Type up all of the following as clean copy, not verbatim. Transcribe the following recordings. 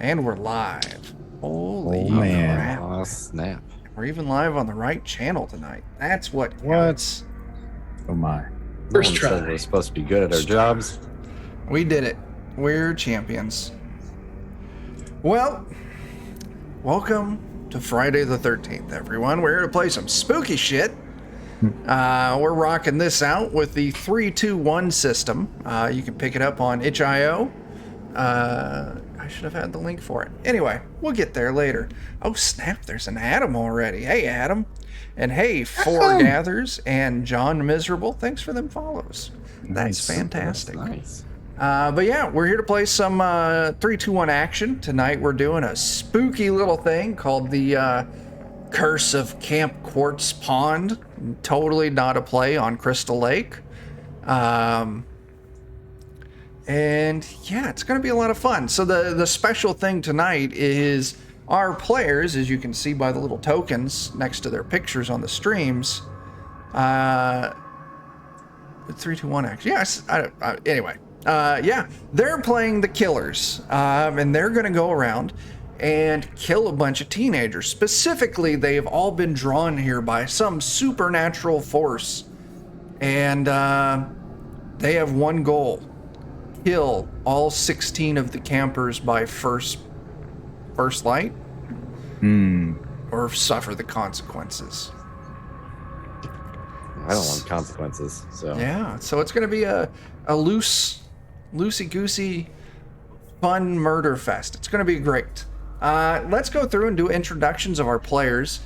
And we're live. Holy man. crap. Oh, snap. We're even live on the right channel tonight. That's what What? counts. Oh my. First try. said we're supposed to be good at our jobs. We did it. We're champions. Well, welcome to Friday the 13th, everyone. We're here to play some spooky shit. We're rocking this out with the 3-2-1 system. You can pick it up on itch.io. I should have had the link for it. Anyway, we'll get there later. Oh, snap, there's an Adam already. Hey, Adam. And hey, Four Gathers and John Miserable. Thanks for them follows. That's fantastic. Nice. But yeah, we're here to play some 3-2-1 action. Tonight we're doing a spooky little thing called the Curse of Camp Quarts Pond. Totally not a play on Crystal Lake. And yeah, it's going to be a lot of fun. So the special thing tonight is our players, as you can see by the little tokens next to their pictures on the streams. 3-2-1 action. Yes. Anyway, yeah, they're playing the killers, and they're going to go around and kill a bunch of teenagers. Specifically, they've all been drawn here by some supernatural force, and they have one goal: kill all 16 of the campers by first light, or suffer the consequences. I don't want consequences, so. Yeah, so it's going to be a loosey-goosey, fun murder fest. It's going to be great. Let's go through and do introductions of our players.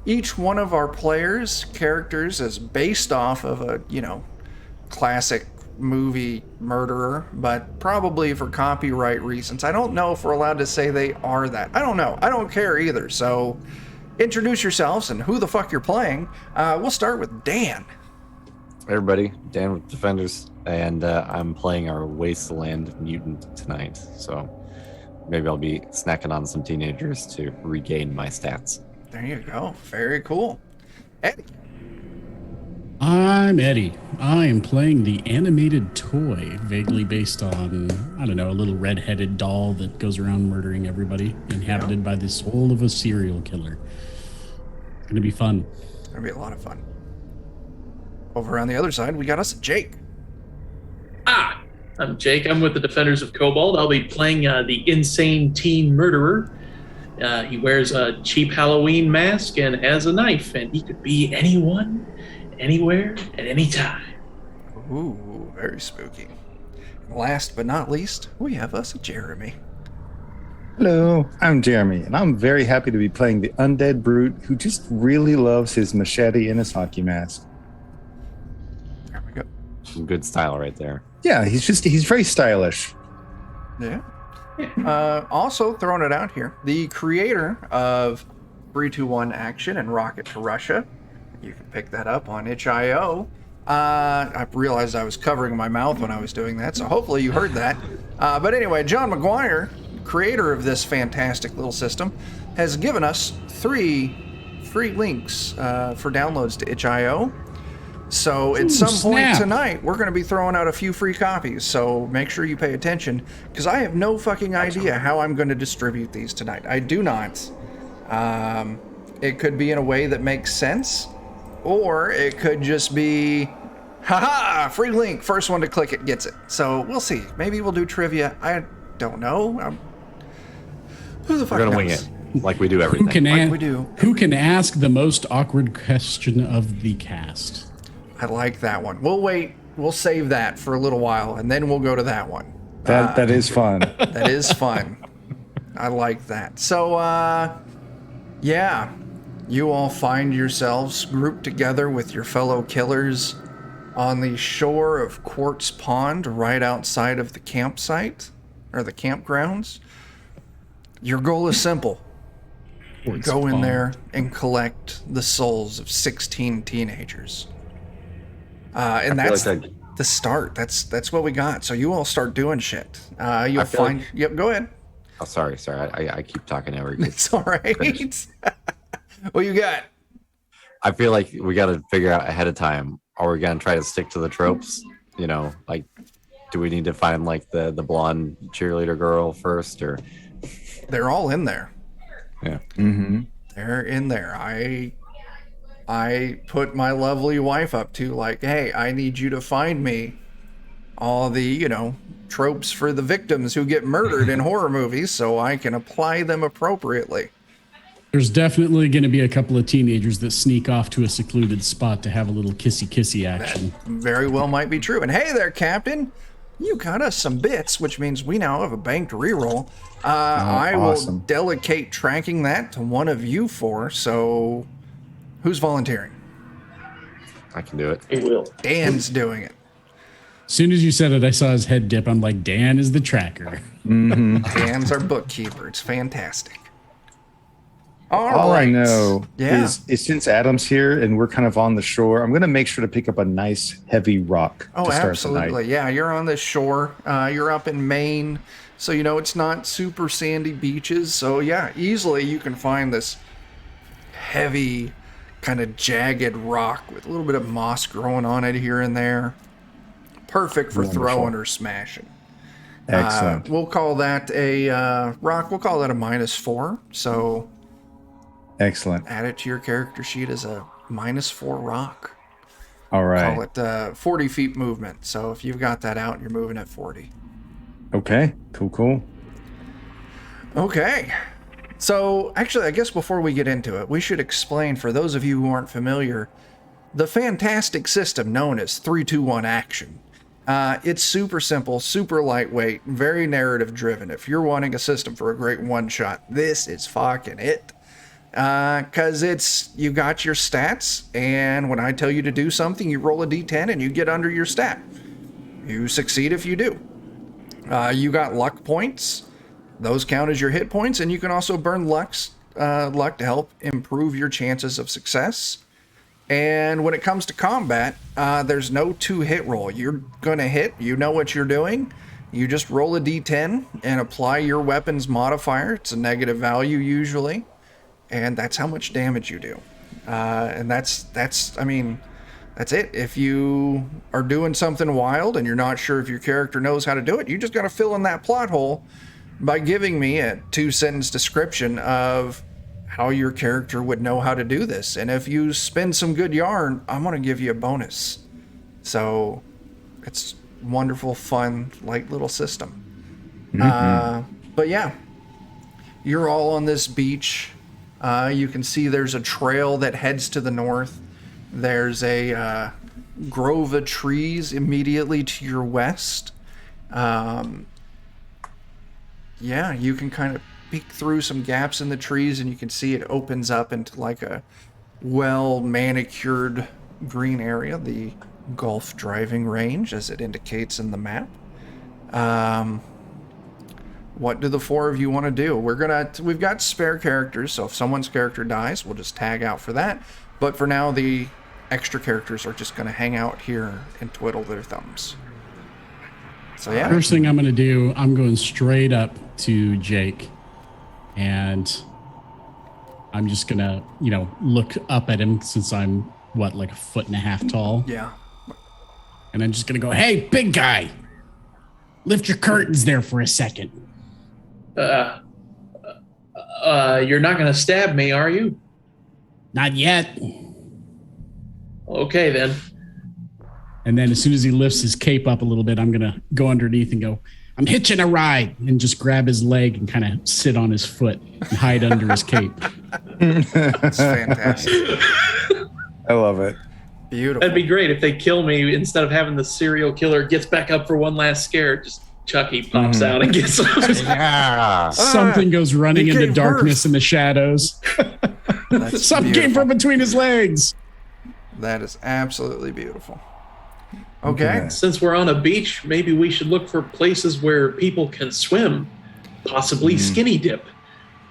Each one of our players' characters is based off of a, classic movie murderer, but probably for copyright reasons. I don't know if we're allowed to say they are that. I don't know. I don't care either. So introduce yourselves and who the fuck you're playing. We'll start with Dan. Everybody, Dan with Defenders, and I'm playing our Wasteland Mutant tonight, so maybe I'll be snacking on some teenagers to regain my stats. There you go. Very cool. Eddie. I'm Eddie. I am playing the animated toy, vaguely based on, I don't know, a little red-headed doll that goes around murdering everybody, inhabited by the soul of a serial killer. It's going to be fun. It's going to be a lot of fun. Over on the other side, we got us Jake. I'm Jake. I'm with the Defenders of Cobalt. I'll be playing the insane teen murderer. He wears a cheap Halloween mask and has a knife, and he could be anyone, anywhere, at any time. Ooh, very spooky. Last but not least, we have us Jeremy. Hello, I'm Jeremy, and I'm very happy to be playing the undead brute who just really loves his machete and his hockey mask. There we go. Some good style right there. Yeah, he's very stylish. Yeah. Also throwing it out here, the creator of 3-2-1 Action and Rocket to Russia. You can pick that up on itch.io. I realized I was covering my mouth when I was doing that, so hopefully you heard that. But anyway, John McGuire, creator of this fantastic little system, has given us 3 free links for downloads to itch.io. So at some point tonight, we're going to be throwing out a few free copies. So make sure you pay attention, because I have no fucking idea how I'm going to distribute these tonight. I do not. It could be in a way that makes sense, or it could just be, haha, free link. First one to click it gets it. So we'll see. Maybe we'll do trivia. I don't know. Who the fuck We're going to knows? wing it, like we do everything. We do. Who can ask the most awkward question of the cast? I like that one. We'll wait. We'll save that for a little while, and then we'll go to that one. That is fun. That is fun. I like that. So, yeah, you all find yourselves grouped together with your fellow killers on the shore of Quarts Pond, right outside of the campsite, or the campgrounds. Your goal is simple. Go in there and collect the souls of 16 teenagers. And that's the start. That's what we got. So you all start doing shit. You'll find. Yep. Go ahead. Oh, sorry. I keep talking over you. It's all right. What you got? I feel like we got to figure out ahead of time. Are we going to try to stick to the tropes? Like do we need to find like the blonde cheerleader girl first, or? They're all in there. Yeah. Mm-hmm. They're in there. I put my lovely wife up to, like, hey, I need you to find me all the, tropes for the victims who get murdered in horror movies so I can apply them appropriately. There's definitely going to be a couple of teenagers that sneak off to a secluded spot to have a little kissy action. Very well might be true. And hey there, Captain. You got us some bits, which means we now have a banked reroll. I awesome. will delegate tracking that to one of you four. So who's volunteering? I can do it. I will. Dan's doing it. As soon as you said it, I saw his head dip. I'm like, Dan is the tracker. Dan's our bookkeeper. It's fantastic. All I know Yeah. is since Adam's here and we're kind of on the shore, I'm going to make sure to pick up a nice heavy rock Oh, to start absolutely. the night. Yeah, you're on the shore. You're up in Maine. So, it's not super sandy beaches. So, yeah, easily you can find this heavy, kind of jagged rock with a little bit of moss growing on it here and there. Perfect for Wonderful. throwing or smashing. Excellent. We'll call that a rock. We'll call that a -4. So, Excellent. add it to your character sheet as a -4 rock. All right. Call it 40 feet movement. So if you've got that out, you're moving at 40. Okay. Cool. Okay. So actually, I guess before we get into it, we should explain for those of you who aren't familiar, the fantastic system known as 3-2-1 action. It's super simple, super lightweight, very narrative driven. If you're wanting a system for a great one shot, this is fucking it. Because you got your stats, and when I tell you to do something, you roll a d10 and you get under your stat. You succeed if you do. You got luck points. Those count as your hit points, and you can also burn luck to help improve your chances of success. And when it comes to combat, there's no 2-hit roll. You're going to hit, you know what you're doing. You just roll a d10 and apply your weapon's modifier. It's a negative value usually. And that's how much damage you do. And that's it. If you are doing something wild and you're not sure if your character knows how to do it, you just got to fill in that plot hole by giving me a 2-sentence description of how your character would know how to do this. And if you spin some good yarn, I'm going to give you a bonus. So it's wonderful, fun, light little system. But yeah, you're all on this beach. You can see there's a trail that heads to the north. There's a grove of trees immediately to your west. Yeah, you can kind of peek through some gaps in the trees and you can see it opens up into like a well-manicured green area, the golf driving range as it indicates in the map. What do the four of you want to do? We've got spare characters, so if someone's character dies, we'll just tag out for that. But for now, the extra characters are just going to hang out here and twiddle their thumbs. So yeah. First thing I'm going to do, I'm going straight up to Jake, and I'm just going to, look up at him since I'm, like 1.5 feet tall. Yeah. And I'm just going to go, hey, big guy, lift your curtains there for a second. You're not going to stab me, are you? Not yet. Okay, then. And then as soon as he lifts his cape up a little bit, I'm going to go underneath and go, I'm hitching a ride, and just grab his leg and kind of sit on his foot and hide under his cape. That's fantastic. I love it. Beautiful. That'd be great if they kill me instead of having the serial killer gets back up for one last scare. Just Chucky pops out and gets him. Yeah. Something goes running it into gave darkness birth. in the shadows. That's Something came beautiful. from between his legs. That is absolutely beautiful. Okay. Since we're on a beach, maybe we should look for places where people can swim, possibly skinny dip.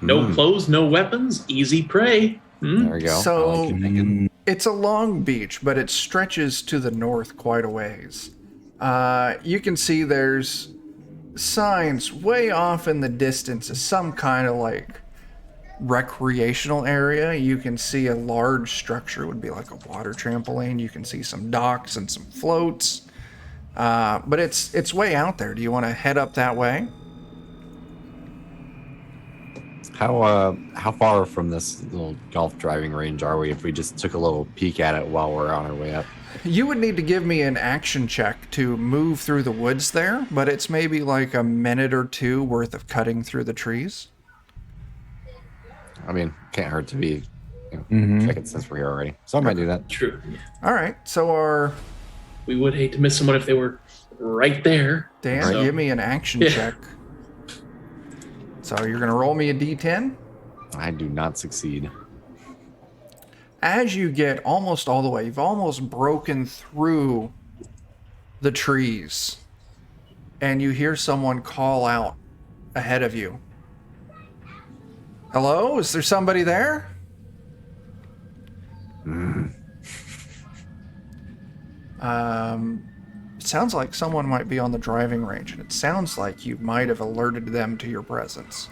No clothes, no weapons, easy prey. There we go. So- I like your thinking. It's a long beach, but it stretches to the north quite a ways. You can see there's signs way off in the distance of some kind of like recreational area. You can see a large structure, would be like a water trampoline. You can see some docks and some floats. But it's way out there. Do you want to head up that way? How far from this little golf driving range are we if we just took a little peek at it while we're on our way up? You would need to give me an action check to move through the woods there, but it's maybe like a minute or two worth of cutting through the trees. I mean, can't hurt to be check it since we're here already. So I might do that. True. All right, so We would hate to miss someone if they were right there. Dan, So- give me an action Yeah. check. So you're going to roll me a d10. I do not succeed. As you get almost all the way, you've almost broken through the trees, and you hear someone call out ahead of you. Hello? Is there somebody there? It sounds like someone might be on the driving range, and it sounds like you might have alerted them to your presence.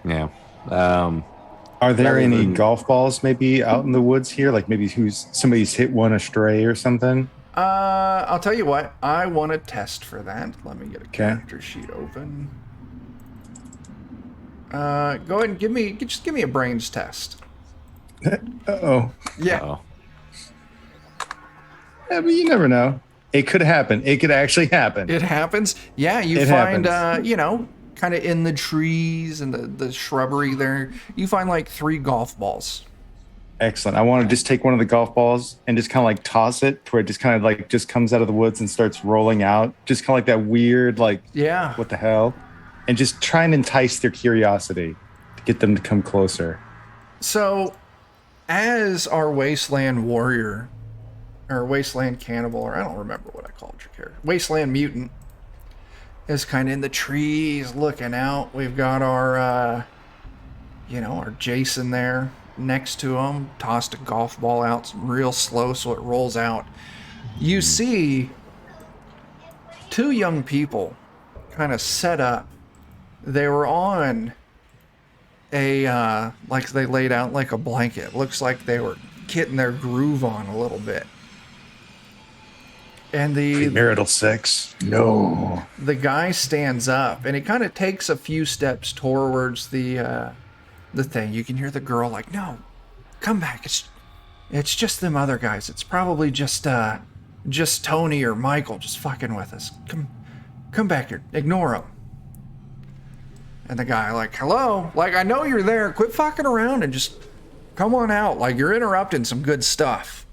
Yeah. Are there Rather any than- golf balls maybe out in the woods here? Like maybe somebody's hit one astray or something? I'll tell you what. I want to test for that. Let me get a character sheet open. Go ahead and give me a brains test. Uh-oh. Yeah. Oh. Yeah, but you never know. It could happen. It could actually happen. It happens. Yeah, you It find, happens. kind of in the trees and the shrubbery there, you find like 3 golf balls. Excellent. I want to just take one of the golf balls and just kind of like toss it to where it just kind of like just comes out of the woods and starts rolling out. Just kind of like that weird, like, Yeah. what the hell? And just try and entice their curiosity to get them to come closer. So, as our wasteland warrior, or wasteland cannibal, or I don't remember what I called your character, wasteland mutant, is kind of in the trees looking out. We've got our, our Jason there next to him, tossed a golf ball out real slow so it rolls out. You see 2 young people kind of set up. They were on like they laid out like a blanket. Looks like they were getting their groove on a little bit. And the Premarital sex? No. guy stands up and he kind of takes a few steps towards the thing. You can hear the girl like, "No, come back. It's just them other guys. It's probably just Tony or Michael just fucking with us. Come back here. Ignore him." And the guy like, "Hello? Like, I know you're there. Quit fucking around and just come on out. Like, you're interrupting some good stuff."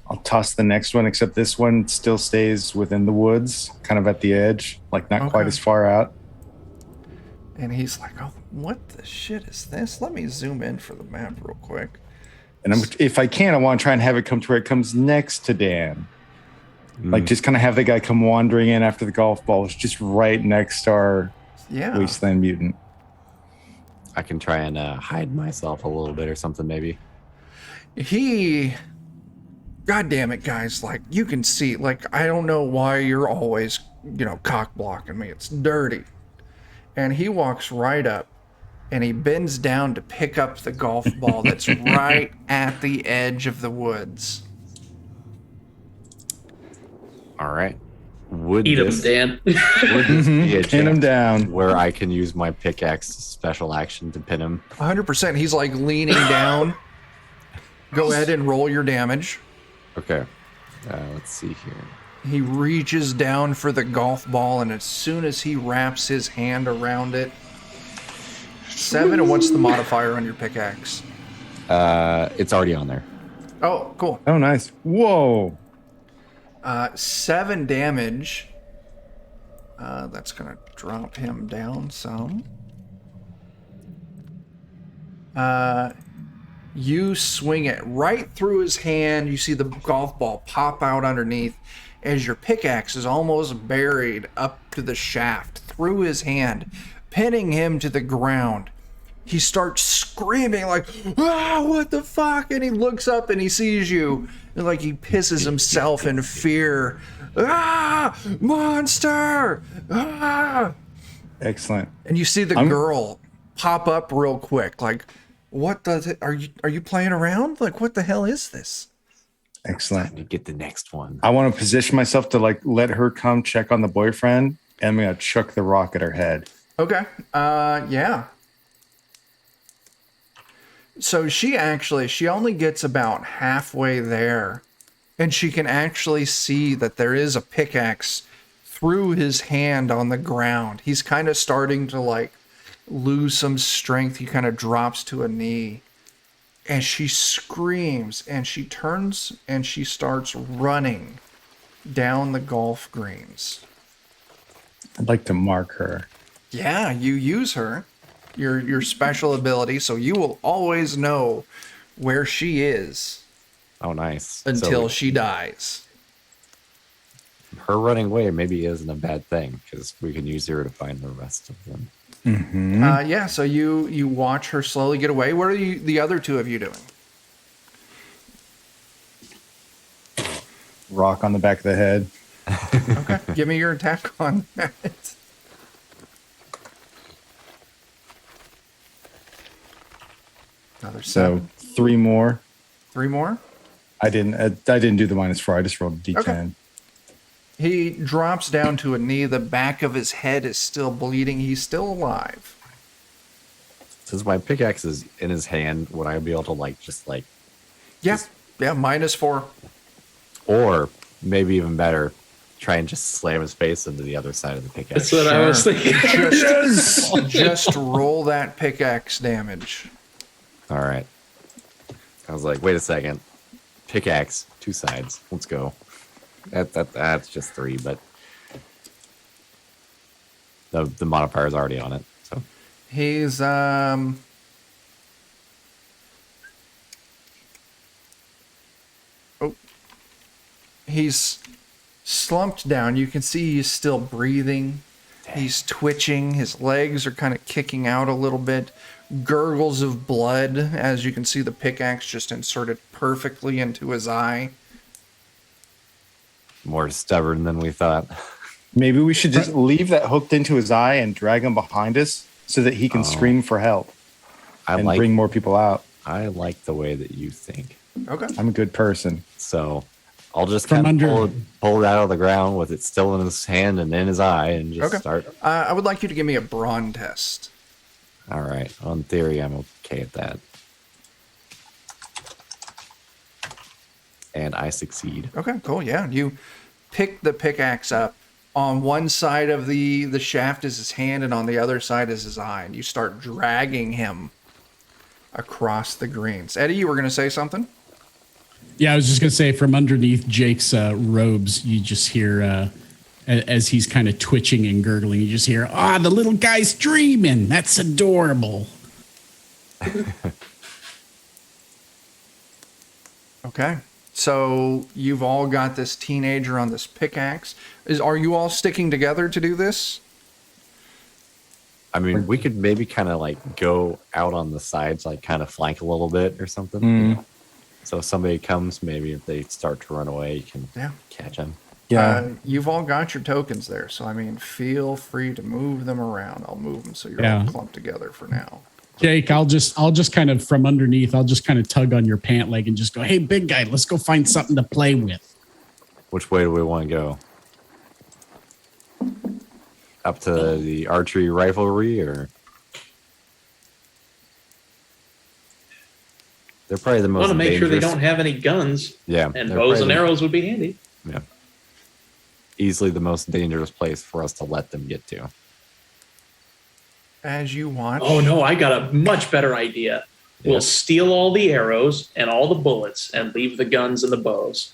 I'll toss the next one, except this one still stays within the woods, kind of at the edge, like not quite Okay. as far out. And he's like, "Oh, what the shit is this? Let me zoom in for the map real quick." And if I can, I want to try and have it come to where it comes next to Dan. Like just kind of have the guy come wandering in after the golf ball is just right next to our Yeah. wasteland mutant. I can try and hide myself a little bit or something, maybe. God damn it, guys. Like, you can see, like, I don't know why you're always, cock blocking me. It's dirty. And he walks right up and he bends down to pick up the golf ball that's right at the edge of the woods. All right. Would Eat him, this, Dan. would this be a Pin him chance down. where I can use my pickaxe special action to pin him? 100%. He's like leaning down. Go ahead and roll your damage. Okay. Let's see here. He reaches down for the golf ball, and as soon as he wraps his hand around it, 7, and what's the modifier on your pickaxe? It's already on there. Oh, cool. Oh, nice. Whoa. 7 damage. That's going to drop him down some. You swing it right through his hand. You see the golf ball pop out underneath as your pickaxe is almost buried up to the shaft through his hand, pinning him to the ground. He starts screaming like, "Ah, what the fuck?" And he looks up and he sees you, and like he pisses himself in fear. "Ah, monster! Ah!" Excellent. And you see the girl pop up real quick, like, "What does it? Are you playing around? Like, what the hell is this?" Excellent. To get the next one. I want to position myself to like let her come check on the boyfriend, and I'm gonna chuck the rock at her head. Okay. Yeah. So she only gets about halfway there, and she can actually see that there is a pickaxe through his hand on the ground. He's kind of starting to like lose some strength. He kind of drops to a knee, and she screams, and she turns and she starts running down the golf greens. I'd like to mark her. Yeah, you use her, your special ability, so you will always know where she is Oh, nice. until So she dies. her running away maybe isn't a bad thing because we can use her to find the rest of them. Yeah, so you watch her slowly get away. What are the other two of you doing? Rock on the back of the head. Okay, give me your attack on that. Another So 7. 3 more. 3 more. I didn't do the -4. I just rolled a D10. Okay. He drops down to a knee. The back of his head is still bleeding. He's still alive. Since my pickaxe is in his hand, would I be able to Yeah, yeah. -4. or maybe even better, try and just slam his face into the other side of the pickaxe? That's what I was thinking. Just roll that pickaxe damage. All right. I was like, wait a second. Pickaxe, 2 sides. Let's go. That's just 3, but the modifier is already on it. So He's he's slumped down. You can see he's still breathing. He's twitching. His legs are kind of kicking out a little bit. Gurgles of blood, as you can see the pickaxe just inserted perfectly into his eye. more stubborn than we thought. Maybe we should just leave that hooked into his eye and drag him behind us so that he can scream for help and bring more people out. I like the way that you think. Okay. I'm a good person. So I'll just From kind of under- pull it out of the ground with it still in his hand and in his eye and just Okay. start. I would like you to give me a brawn test. All right. On theory, I'm okay at that. And I succeed. Okay, cool. Yeah, you pick the pickaxe up. On one side of the shaft is his hand, and on the other side is his eye. And you start dragging him across the greens. Eddie, you were going to say something? Yeah, I was just going to say from underneath Jake's robes, you just hear, as he's kind of twitching and gurgling, you just hear, the little guy's dreaming. That's adorable. Okay. So you've all got this teenager on this pickaxe. Are you all sticking together to do this? I mean, we could maybe kind of like go out on the sides, like kind of flank a little bit or something. You know? So if somebody comes, maybe if they start to run away, you can catch them. Yeah. You've all got your tokens there. So, I mean, feel free to move them around. I'll move them so you're all clumped together for now. Jake, I'll just kind of from underneath, I'll just kind of tug on your pant leg and just go, hey, big guy, let's go find something to play with. Which way do we want to go? Up to the archery riflery, or they're probably the I most. want to make sure they dangerous. don't have any guns. Yeah, And they're bows probably and arrows would be handy. Yeah, easily the most dangerous place for us to let them get to. As you watch. Oh no, I got a much better idea. Yeah. We'll steal all the arrows and all the bullets and leave the guns and the bows.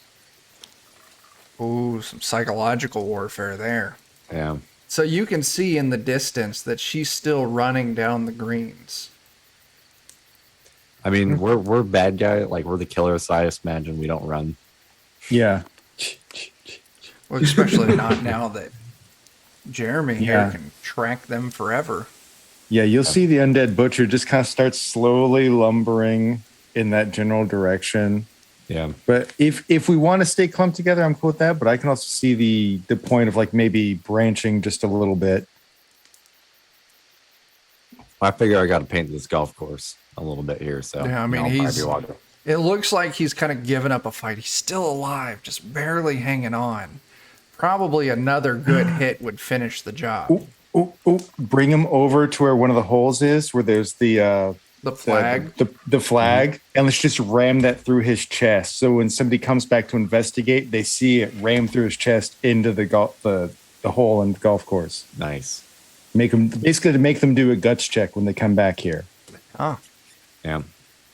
Ooh, some psychological warfare there. Yeah, So you can see in the distance that she's still running down the greens. I mean we're bad guy, like we're the killer, so I just imagine we don't run. Yeah. Well, especially not now that Jeremy here Yeah. can track them forever. Yeah, you'll see the undead butcher just kind of starts slowly lumbering in that general direction. Yeah, But if we want to stay clumped together, I'm cool with that. But I can also see the point of like maybe branching just a little bit. I figure I got to paint this golf course a little bit here. So Yeah, I mean, I'll he's- probably walk It looks like he's kind of given up a fight. He's still alive, just barely hanging on. Probably another good hit would finish the job. Bring him over to where one of the holes is, where there's the flag. The flag, and let's just ram that through his chest. So when somebody comes back to investigate, they see it ram through his chest into the hole in the golf course. Nice. Make them do a guts check when they come back here. Oh. Yeah.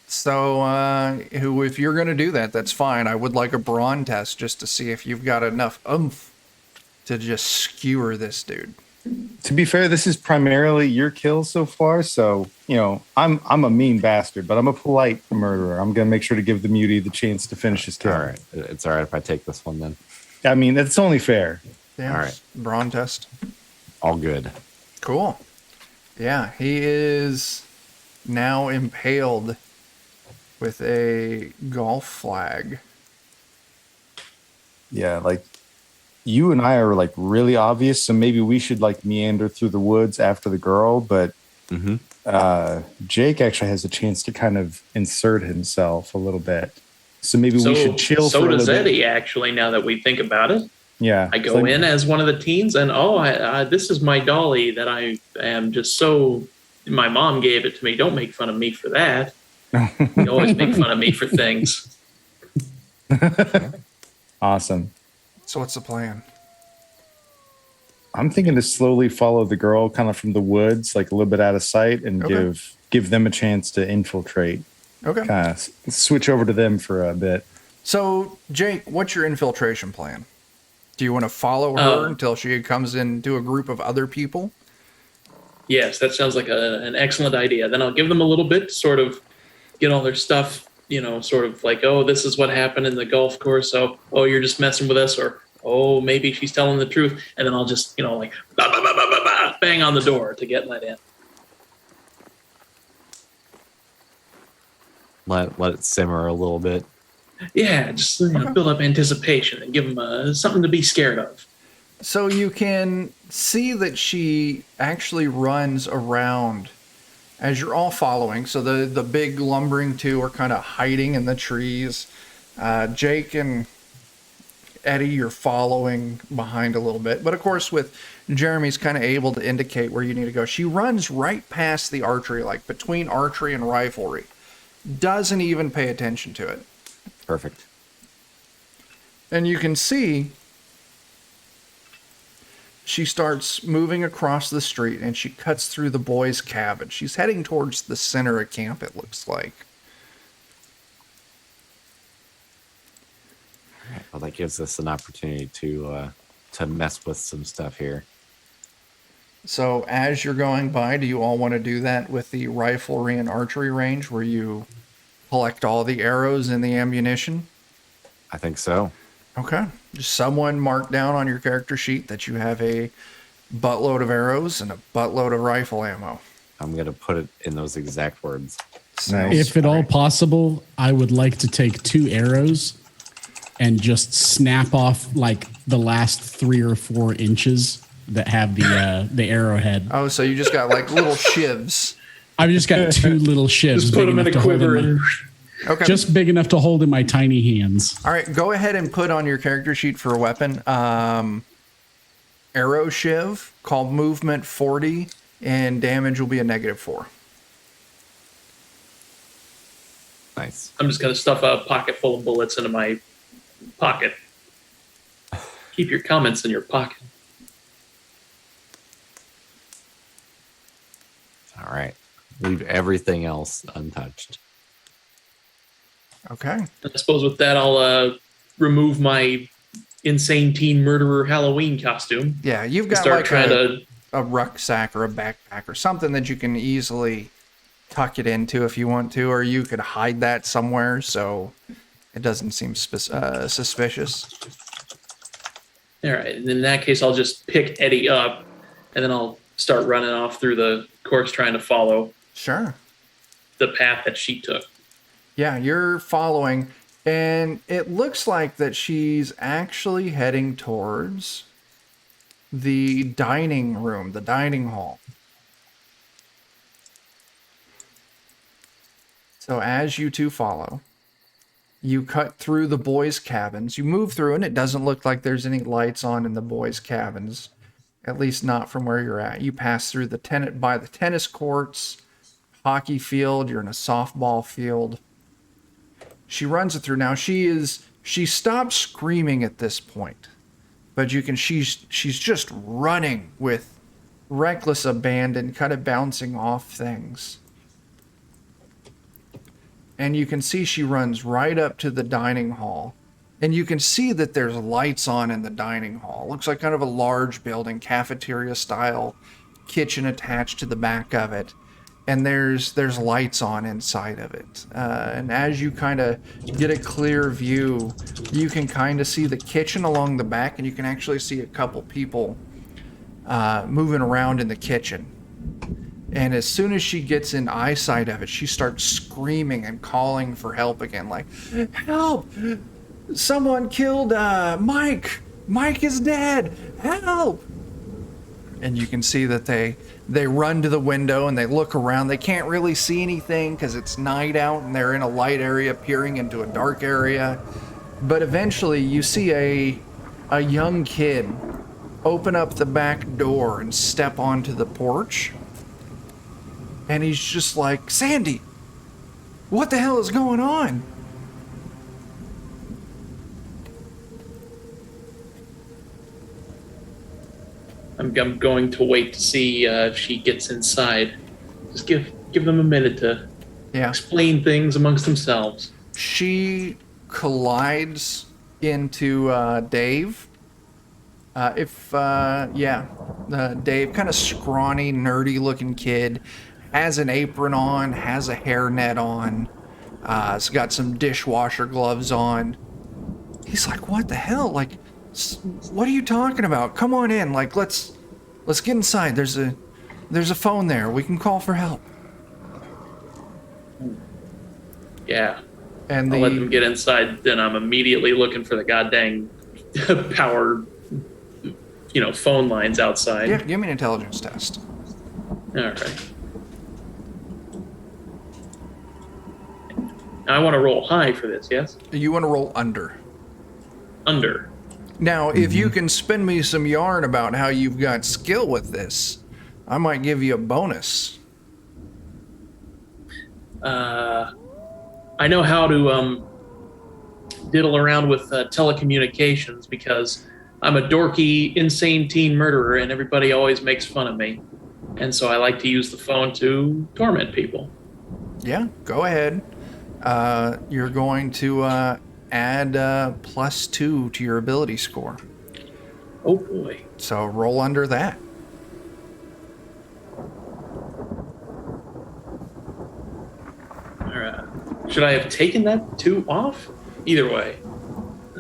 So, if you're going to do that, that's fine. I would like a brawn test just to see if you've got enough oomph to just skewer this dude. To be fair, this is primarily your kill so far, so I'm a mean bastard, but I'm a polite murderer. I'm gonna make sure to give the mutie the chance to finish his kill. All right, it's all right if I take this one then. I mean, that's only fair. Yeah. All right, brawn test. All good. Cool. Yeah, he is now impaled with a golf flag. Yeah, like you and I are like really obvious, so maybe we should like meander through the woods after the girl, but Jake actually has a chance to kind of insert himself a little bit. So maybe we should chill for a little bit. So does Eddie, actually, now that we think about it. Yeah. I go in as one of the teens, and this is my dolly that I am just so... My mom gave it to me. Don't make fun of me for that. You always make fun of me for things. Awesome. So what's the plan? I'm thinking to slowly follow the girl kind of from the woods, like a little bit out of sight, and give them a chance to infiltrate. Okay. Kind of switch over to them for a bit. So, Jake, what's your infiltration plan? Do you want to follow her until she comes into a group of other people? Yes, that sounds like an excellent idea. Then I'll give them a little bit to sort of get all their stuff, sort of like, oh, this is what happened in the golf course. So, oh, you're just messing with us, or oh, maybe she's telling the truth. And then I'll just, like bah, bah, bah, bah, bah, bah, bang on the door to get let in. Let it simmer a little bit. Yeah, just build up anticipation and give them something to be scared of. So you can see that she actually runs around as you're all following. So the big lumbering two are kind of hiding in the trees. Jake and Eddie, you're following behind a little bit. But of course, with Jeremy's kind of able to indicate where you need to go. She runs right past the archery, like between archery and riflery. Doesn't even pay attention to it. Perfect. And you can see she starts moving across the street and she cuts through the boys' cabin. She's heading towards the center of camp, it looks like. All right. Well, that gives us an opportunity to mess with some stuff here. So as you're going by, do you all want to do that with the riflery and archery range where you collect all the arrows and the ammunition? I think so. Okay. Just someone mark down on your character sheet that you have a buttload of arrows and a buttload of rifle ammo. I'm going to put it in those exact words. Nice. If at all possible, I would like to take 2 arrows and just snap off like the last 3 or 4 inches that have the arrowhead. Oh, so you just got like little shivs. I've just got 2 little shivs. Just put them in a quiver and... Okay. Just big enough to hold in my tiny hands. All right, go ahead and put on your character sheet for a weapon. Arrow shiv, called movement 40, and damage will be a -4. Nice. I'm just going to stuff a pocket full of bullets into my pocket. Keep your comments in your pocket. All right. Leave everything else untouched. Okay. I suppose with that, I'll remove my insane teen murderer Halloween costume. Yeah, you've got start like trying a rucksack or a backpack or something that you can easily tuck it into if you want to, or you could hide that somewhere so it doesn't seem suspicious. All right. And in that case, I'll just pick Eddie up, and then I'll start running off through the course trying to follow Sure. the path that she took. Yeah, you're following, and it looks like that she's actually heading towards the dining room, the dining hall. So as you two follow, You cut through the boys' cabins. You move through, and it doesn't look like there's any lights on in the boys' cabins, at least not from where you're at. You pass through the tennis courts, hockey field. You're in a softball field. She runs it through. Now she stopped screaming at this point, but she's just running with reckless abandon, kind of bouncing off things. And you can see she runs right up to the dining hall. And you can see that there's lights on in the dining hall. Looks like kind of a large building, cafeteria style, kitchen attached to the back of it. And there's lights on inside of it. And as you kind of get a clear view, you can kind of see the kitchen along the back, and you can actually see a couple people moving around in the kitchen. And as soon as she gets in eyesight of it, she starts screaming and calling for help again, like, "Help! Someone killed Mike! Mike is dead! Help!" And you can see that they run to the window and they look around. They can't really see anything because it's night out and they're in a light area peering into a dark area. But eventually you see a young kid open up the back door and step onto the porch. And he's just like, "Sandy, what the hell is going on?" I'm going to wait to see if she gets inside. Just give them a minute to explain things amongst themselves. She collides into Dave. Dave, kind of scrawny, nerdy-looking kid, has an apron on, has a hairnet on, has got some dishwasher gloves on. He's like, "What the hell? Like, what are you talking about? Come on in. Like, let's get inside. There's a phone there. We can call for help." Yeah. And I'll let them get inside. Then I'm immediately looking for the goddamn power, phone lines outside. Yeah, give me an intelligence test. All right. I want to roll high for this, yes? You want to roll under. Under. Now, if you can spin me some yarn about how you've got skill with this, I might give you a bonus. I know how to diddle around with telecommunications because I'm a dorky, insane teen murderer and everybody always makes fun of me. And so I like to use the phone to torment people. Yeah, go ahead. You're going to add +2 to your ability score. Oh boy. So roll under that. All right. Should I have taken that 2 off? Either way.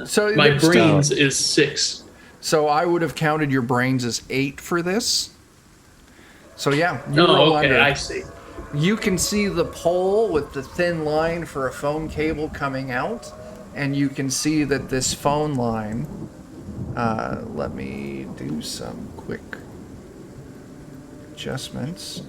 So my brains is 6. So I would have counted your brains as 8 for this. So yeah, you roll okay, under. I see. You can see the pole with the thin line for a phone cable coming out, and you can see that this phone line, let me do some quick adjustments.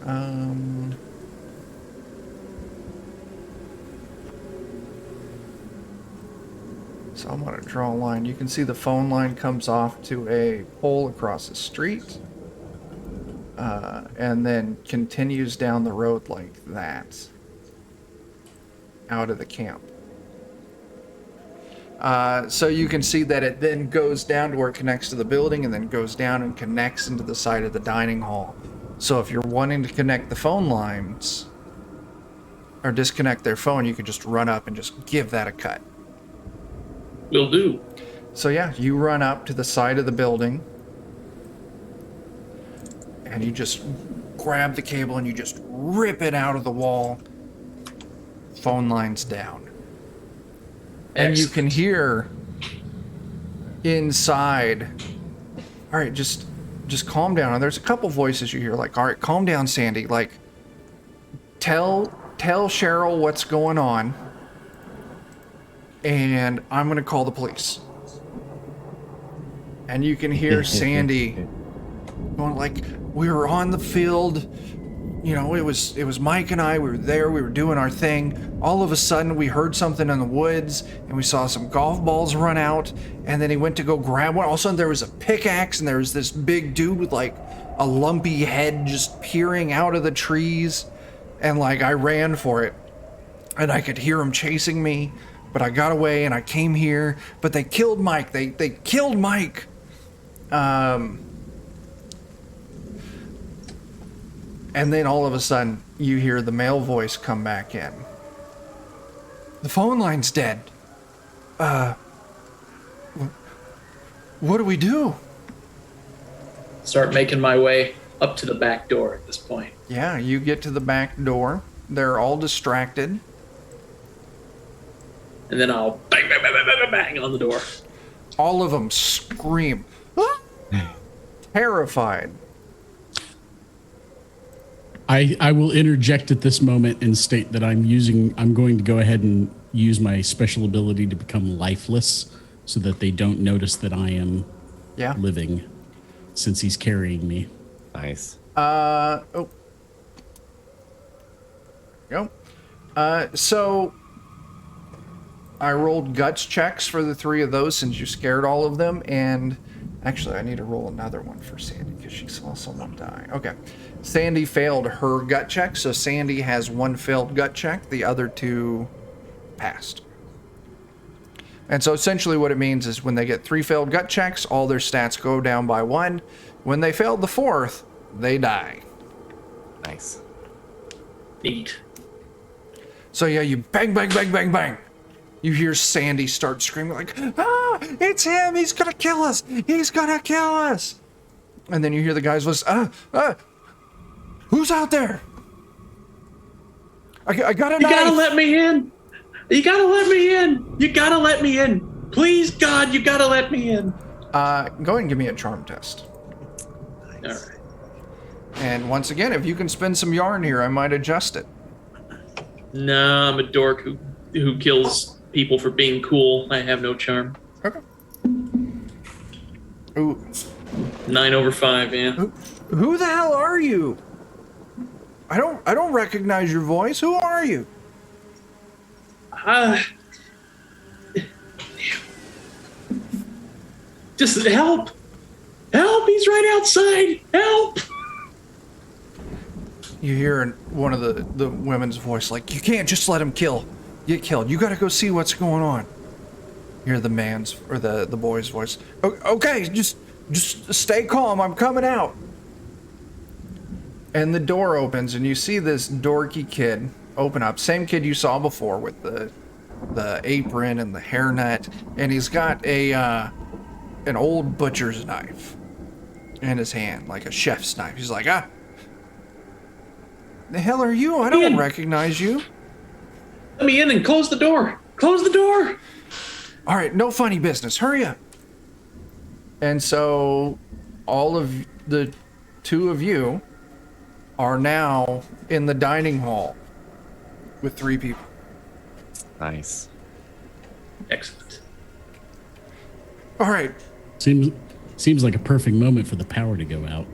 So I'm going to draw a line. You can see the phone line comes off to a pole across the street. And then continues down the road like that, out of the camp. So you can see that it then goes down to where it connects to the building and then goes down and connects into the side of the dining hall. So if you're wanting to connect the phone lines or disconnect their phone, you can just run up and just give that a cut. Will do. So yeah, you run up to the side of the building and you just grab the cable and you just rip it out of the wall. Phone lines down. And you can hear inside, "All right, just calm down." And there's a couple voices you hear like, "All right, calm down, Sandy. Like, tell Cheryl what's going on, and I'm going to call the police." And you can hear Sandy going like, "We were on the field you know, it was Mike and I. We were there. We were doing our thing. All of a sudden, we heard something in the woods, and we saw some golf balls run out. And then he went to go grab one. All of a sudden, there was a pickaxe, and there was this big dude with like a lumpy head just peering out of the trees. And like I ran for it, and I could hear him chasing me, but I got away and I came here. But they killed Mike. They killed Mike. And then all of a sudden, you hear the male voice come back in. The phone line's dead. What do we do? Start making my way up to the back door at this point. Yeah, you get to the back door. They're all distracted. And then I'll bang, bang, bang, bang, bang, bang on the door. All of them scream. Terrified. I will interject at this moment and state that I'm going to go ahead and use my special ability to become lifeless so that they don't notice that I am living, since he's carrying me. Nice. Go. So I rolled guts checks for the 3 of those since you scared all of them, and actually I need to roll another one for Sandy because she saw someone die. Okay. Sandy failed her gut check, so Sandy has 1 failed gut check, the other 2 passed. And so essentially what it means is when they get 3 failed gut checks, all their stats go down by 1. When they failed the 4th, they die. Nice. Neat. So yeah, you bang, bang, bang, bang, bang. You hear Sandy start screaming like, it's him, he's gonna kill us, he's gonna kill us. And then you hear the guy's voice, who's out there? I got a knife. You gotta let me in. You gotta let me in. You gotta let me in. Please, God, you gotta let me in. Go ahead and give me a charm test. Nice. All right. And once again, if you can spin some yarn here, I might adjust it. Nah, I'm a dork who kills people for being cool. I have no charm. Okay. Ooh. 9 over 5, yeah. Who the hell are you? I don't recognize your voice. Who are you? Just help! Help! He's right outside! Help! You hear one of the women's voice like, you can't just let him get killed. You gotta go see what's going on. You hear the man's or the boy's voice. Okay, just stay calm. I'm coming out. And the door opens and you see this dorky kid open up. Same kid you saw before with the apron and the hairnet, and he's got an old butcher's knife in his hand, like a chef's knife. He's like, the hell are you? I don't recognize you. Let me in and close the door. Close the door. All right, no funny business. Hurry up. And so all of the 2 of you are now in the dining hall with 3 people. Nice. Excellent. All right. Seems like a perfect moment for the power to go out.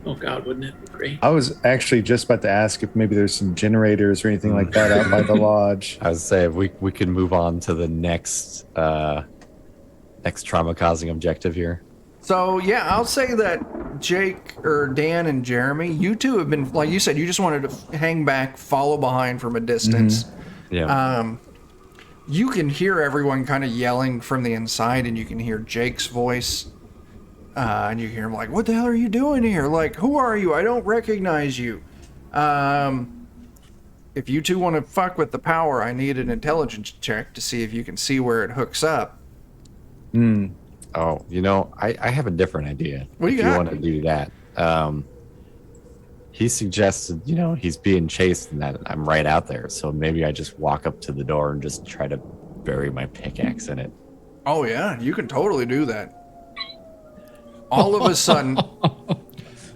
Oh, God, wouldn't it be great? I was actually just about to ask if maybe there's some generators or anything like that out by the lodge. I would say if we could move on to the next trauma-causing objective here. So, yeah, I'll say that Jake or Dan and Jeremy, you 2 have been, like you said, you just wanted to hang back, follow behind from a distance. Mm-hmm. Yeah. You can hear everyone kind of yelling from the inside, and you can hear Jake's voice. And you hear him like, what the hell are you doing here? Like, who are you? I don't recognize you. If you 2 want to fuck with the power, I need an intelligence check to see if you can see where it hooks up. Oh, I have a different idea. What do you if got? You want to do that. He suggested, he's being chased and that I'm right out there. So maybe I just walk up to the door and just try to bury my pickaxe in it. Oh, yeah, you can totally do that. All of a sudden,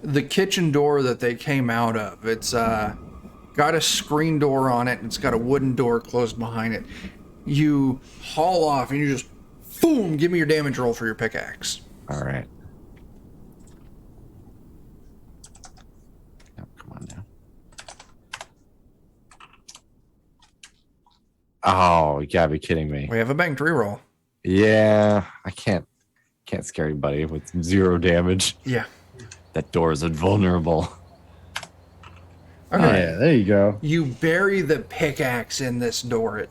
the kitchen door that they came out of, it's got a screen door on it, and it's got a wooden door closed behind it. You haul off, and you just, boom, give me your damage roll for your pickaxe. All right. Oh, come on now. Oh, you gotta be kidding me. We have a bank reroll. Yeah, I can't scare anybody with 0 damage. Yeah. That door is invulnerable. Okay. Yeah, there you go. You bury the pickaxe in this door.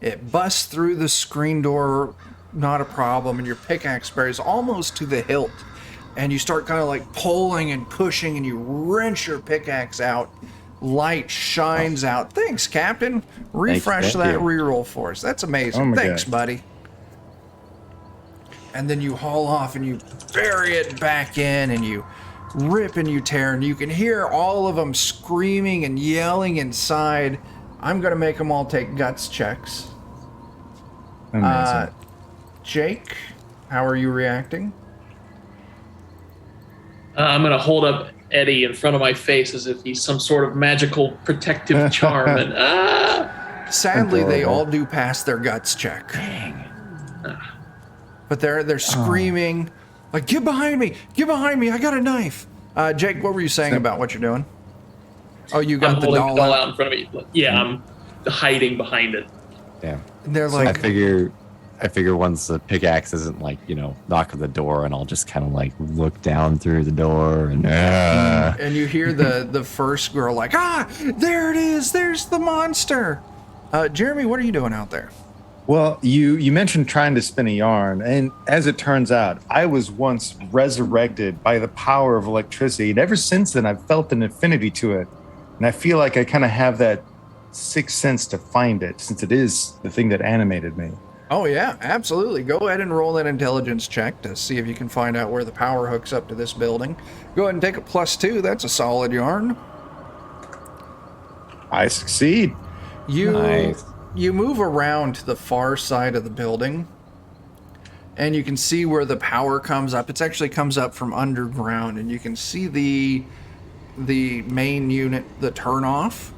It busts through the screen door, not a problem, and your pickaxe buries almost to the hilt. And you start kind of like pulling and pushing, and you wrench your pickaxe out. Light shines out. Thanks, Captain. Refresh Thank that you. reroll for us. That's amazing. Oh my Thanks, God. buddy. And then you haul off and you bury it back in, and you rip and you tear, and you can hear all of them screaming and yelling inside. I'm going to make them all take guts checks. Amazing. Jake, how are you reacting? I'm going to hold up Eddie in front of my face as if he's some sort of magical protective charm. And Sadly, they Adorable. all do pass their guts check. But they're screaming, like, get behind me! Get behind me! I got a knife! Jake, what were you saying about what you're doing? Oh, you I'm got the holding doll the doll out. out in front of me. Yeah, I'm hiding behind it. Yeah. They're I like, figure once the pickaxe isn't like, knock on the door, and I'll just kind of like look down through the door and and you hear the first girl like, there it is! There's the monster! Jeremy, what are you doing out there? Well, you mentioned trying to spin a yarn, and as it turns out, I was once resurrected by the power of electricity, and ever since then, I've felt an affinity to it, and I feel like I kind of have that sixth sense to find it, since it is the thing that animated me. Oh yeah, absolutely. Go ahead and roll that intelligence check to see if you can find out where the power hooks up to this building. Go ahead and take a +2. That's a solid yarn. I succeed. Nice. You move around to the far side of the building, and you can see where the power comes up. It actually comes up from underground, and you can see the main unit, the turn-off.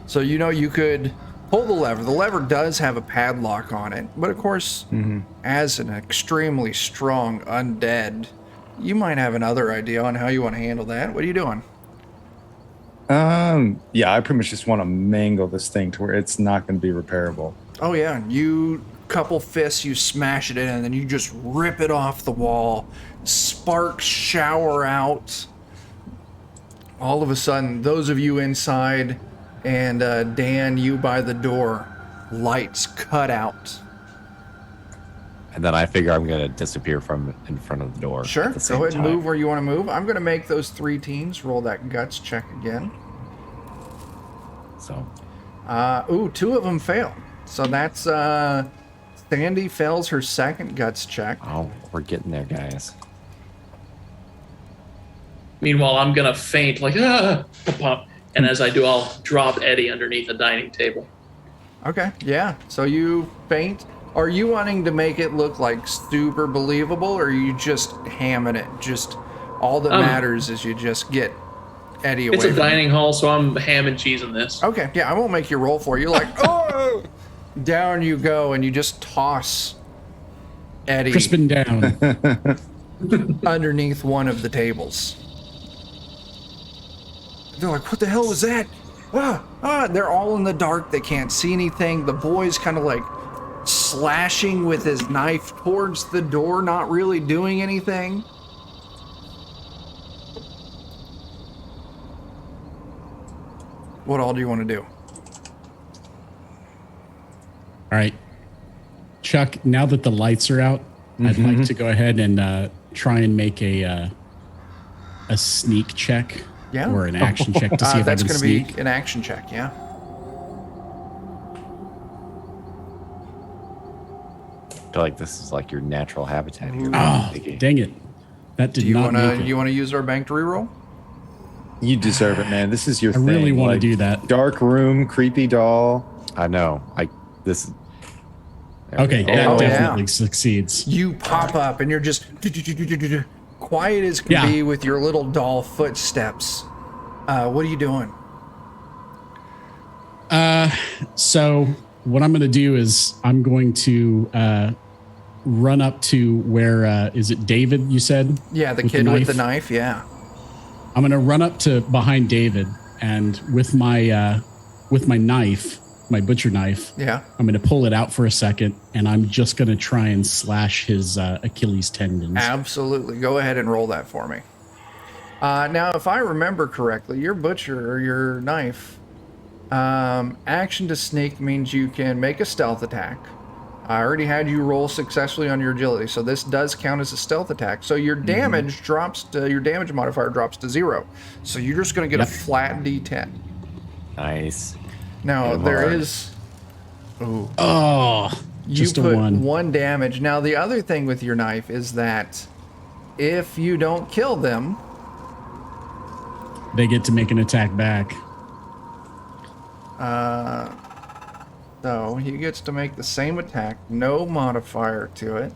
So you could pull the lever. The lever does have a padlock on it, but of course, as an extremely strong undead, you might have another idea on how you want to handle that. What are you doing? Yeah, I pretty much just want to mangle this thing to where it's not going to be repairable. Oh yeah, you couple fists, you smash it in, and then you just rip it off the wall. Sparks shower out. All of a sudden, those of you inside, and Dan, you by the door, lights cut out. And then I figure I'm gonna disappear from in front of the door. Sure, at the same go ahead and time. move where you want to move. I'm going to make those 3 teams roll that guts check again. So 2 of them fail. So that's Sandy fails her second guts check. we're getting there, guys. Meanwhile, I'm going to faint like, pop. And as I do, I'll drop Eddie underneath a dining table. Okay, yeah. So you faint. Are you wanting to make it look like super believable, or are you just hamming it? Just all that matters is you just get Eddie away. It's a from dining hall, so I'm ham and cheese in this. Okay, yeah, I won't make you roll for you. You're like, oh! Down you go, and you just toss Eddie Crispin down. underneath one of the tables. They're like, what the hell was that? They're all in the dark. They can't see anything. The boy's kind of like slashing with his knife towards the door, not really doing anything. What all do you want to do? All right. Chuck, now that the lights are out, I'd like to go ahead and try and make a sneak check. Yeah. Or an action check to see if I that's can going to sneak. be an action check, yeah. I feel like this is like your natural habitat here. Oh, Iggy. dang it. That did Do you not want to make it. you want to use our banked reroll? You deserve it, man. This is your I thing. really want to like, do that. Dark room, creepy doll. I know. This. Okay, that Oh, yeah. definitely succeeds. You pop up and you're just quiet as can Yeah. be with your little doll footsteps. What are you doing? So what I'm going to do is I'm going to run up to where, is it David, you said? Yeah, the With the kid with knife? the knife, yeah. I'm going to run up to behind David and with my knife, my butcher knife. Yeah. I'm going to pull it out for a second, and I'm just going to try and slash his Achilles tendons. Absolutely. Go ahead and roll that for me. Now, if I remember correctly, your butcher or your knife, action to sneak means you can make a stealth attack. I already had you roll successfully on your agility, so this does count as a stealth attack. So your damage drops to, your damage modifier drops to 0. So you're just going to get a flat D10. Nice. Now, there is... Ooh. Oh, You just put a 1. 1 damage. Now, the other thing with your knife is that if you don't kill them... They get to make an attack back. So he gets to make the same attack, no modifier to it.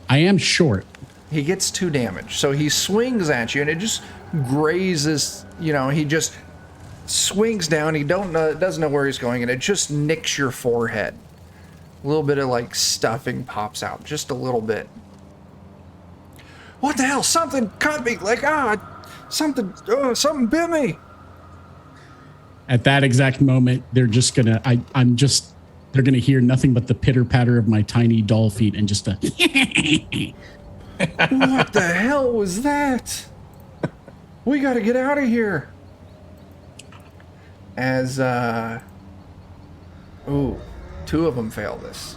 I am short. He gets 2 damage. So he swings at you and it just grazes, he just swings down. He doesn't know where he's going and it just nicks your forehead. A little bit of like stuffing pops out, just a little bit. What the hell? Something cut me. Like, something bit me. At that exact moment, they're just gonna. They're gonna hear nothing but the pitter patter of my tiny doll feet and just a. What the hell was that? We got to get out of here. As 2 of them fail this.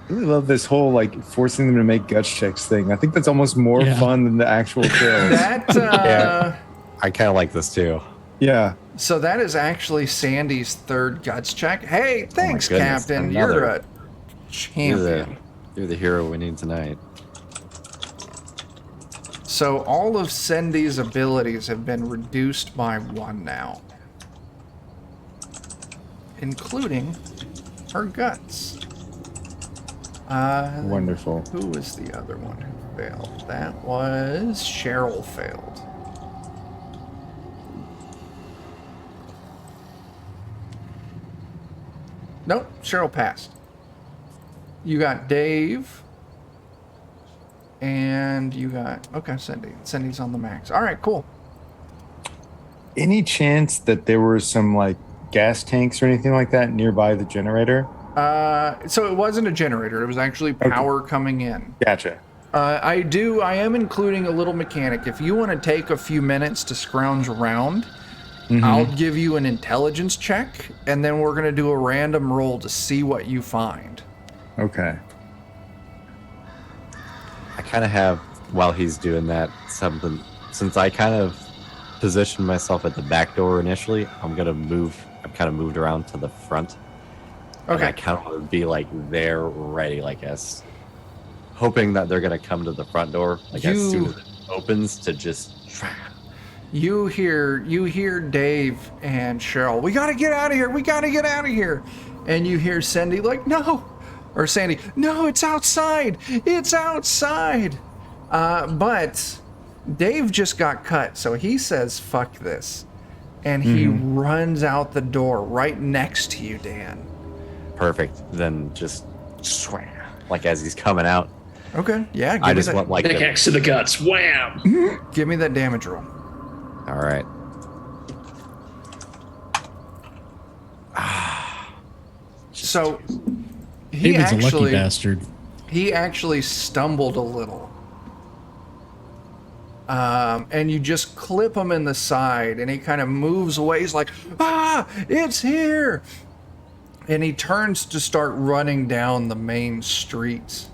I really love this whole like forcing them to make guts checks thing. I think that's almost more fun than the actual kills. That I kind of like this too. Yeah. So that is actually Sandy's 3rd guts check. Hey, thanks, goodness, Captain. another. You're a champion. You're the hero we need tonight. So all of Cindy's abilities have been reduced by 1 now, including her guts. Wonderful. Who was the other one who failed? That was Cheryl failed. Nope, Cheryl passed. You got Dave. And you got... Okay, Cindy. Cindy's on the max. All right, cool. Any chance that there were some like gas tanks or anything like that nearby the generator? So it wasn't a generator. It was actually power coming in. Gotcha. I am including a little mechanic. If you want to take a few minutes to scrounge around, I'll give you an intelligence check, and then we're going to do a random roll to see what you find. Okay. I kind of have, while he's doing that, something, since I kind of positioned myself at the back door initially, I'm kind of moved around to the front. Okay. And I kind of want to be like there ready, like as hoping that they're going to come to the front door, like as soon as it opens to just... You hear Dave and Cheryl, we gotta get out of here, we gotta get out of here. And you hear Cindy like, no. Or Sandy, no, it's outside. It's outside. But Dave just got cut, so he says, fuck this. And he runs out the door right next to you, Dan. Perfect. Then just like as he's coming out. Okay, yeah. I just want like pickaxe to the guts. Wham! Give me that damage roll. All right. So David's a lucky bastard. He actually stumbled a little. And you just clip him in the side, and he kind of moves away. He's like, it's here. And he turns to start running down the main streets.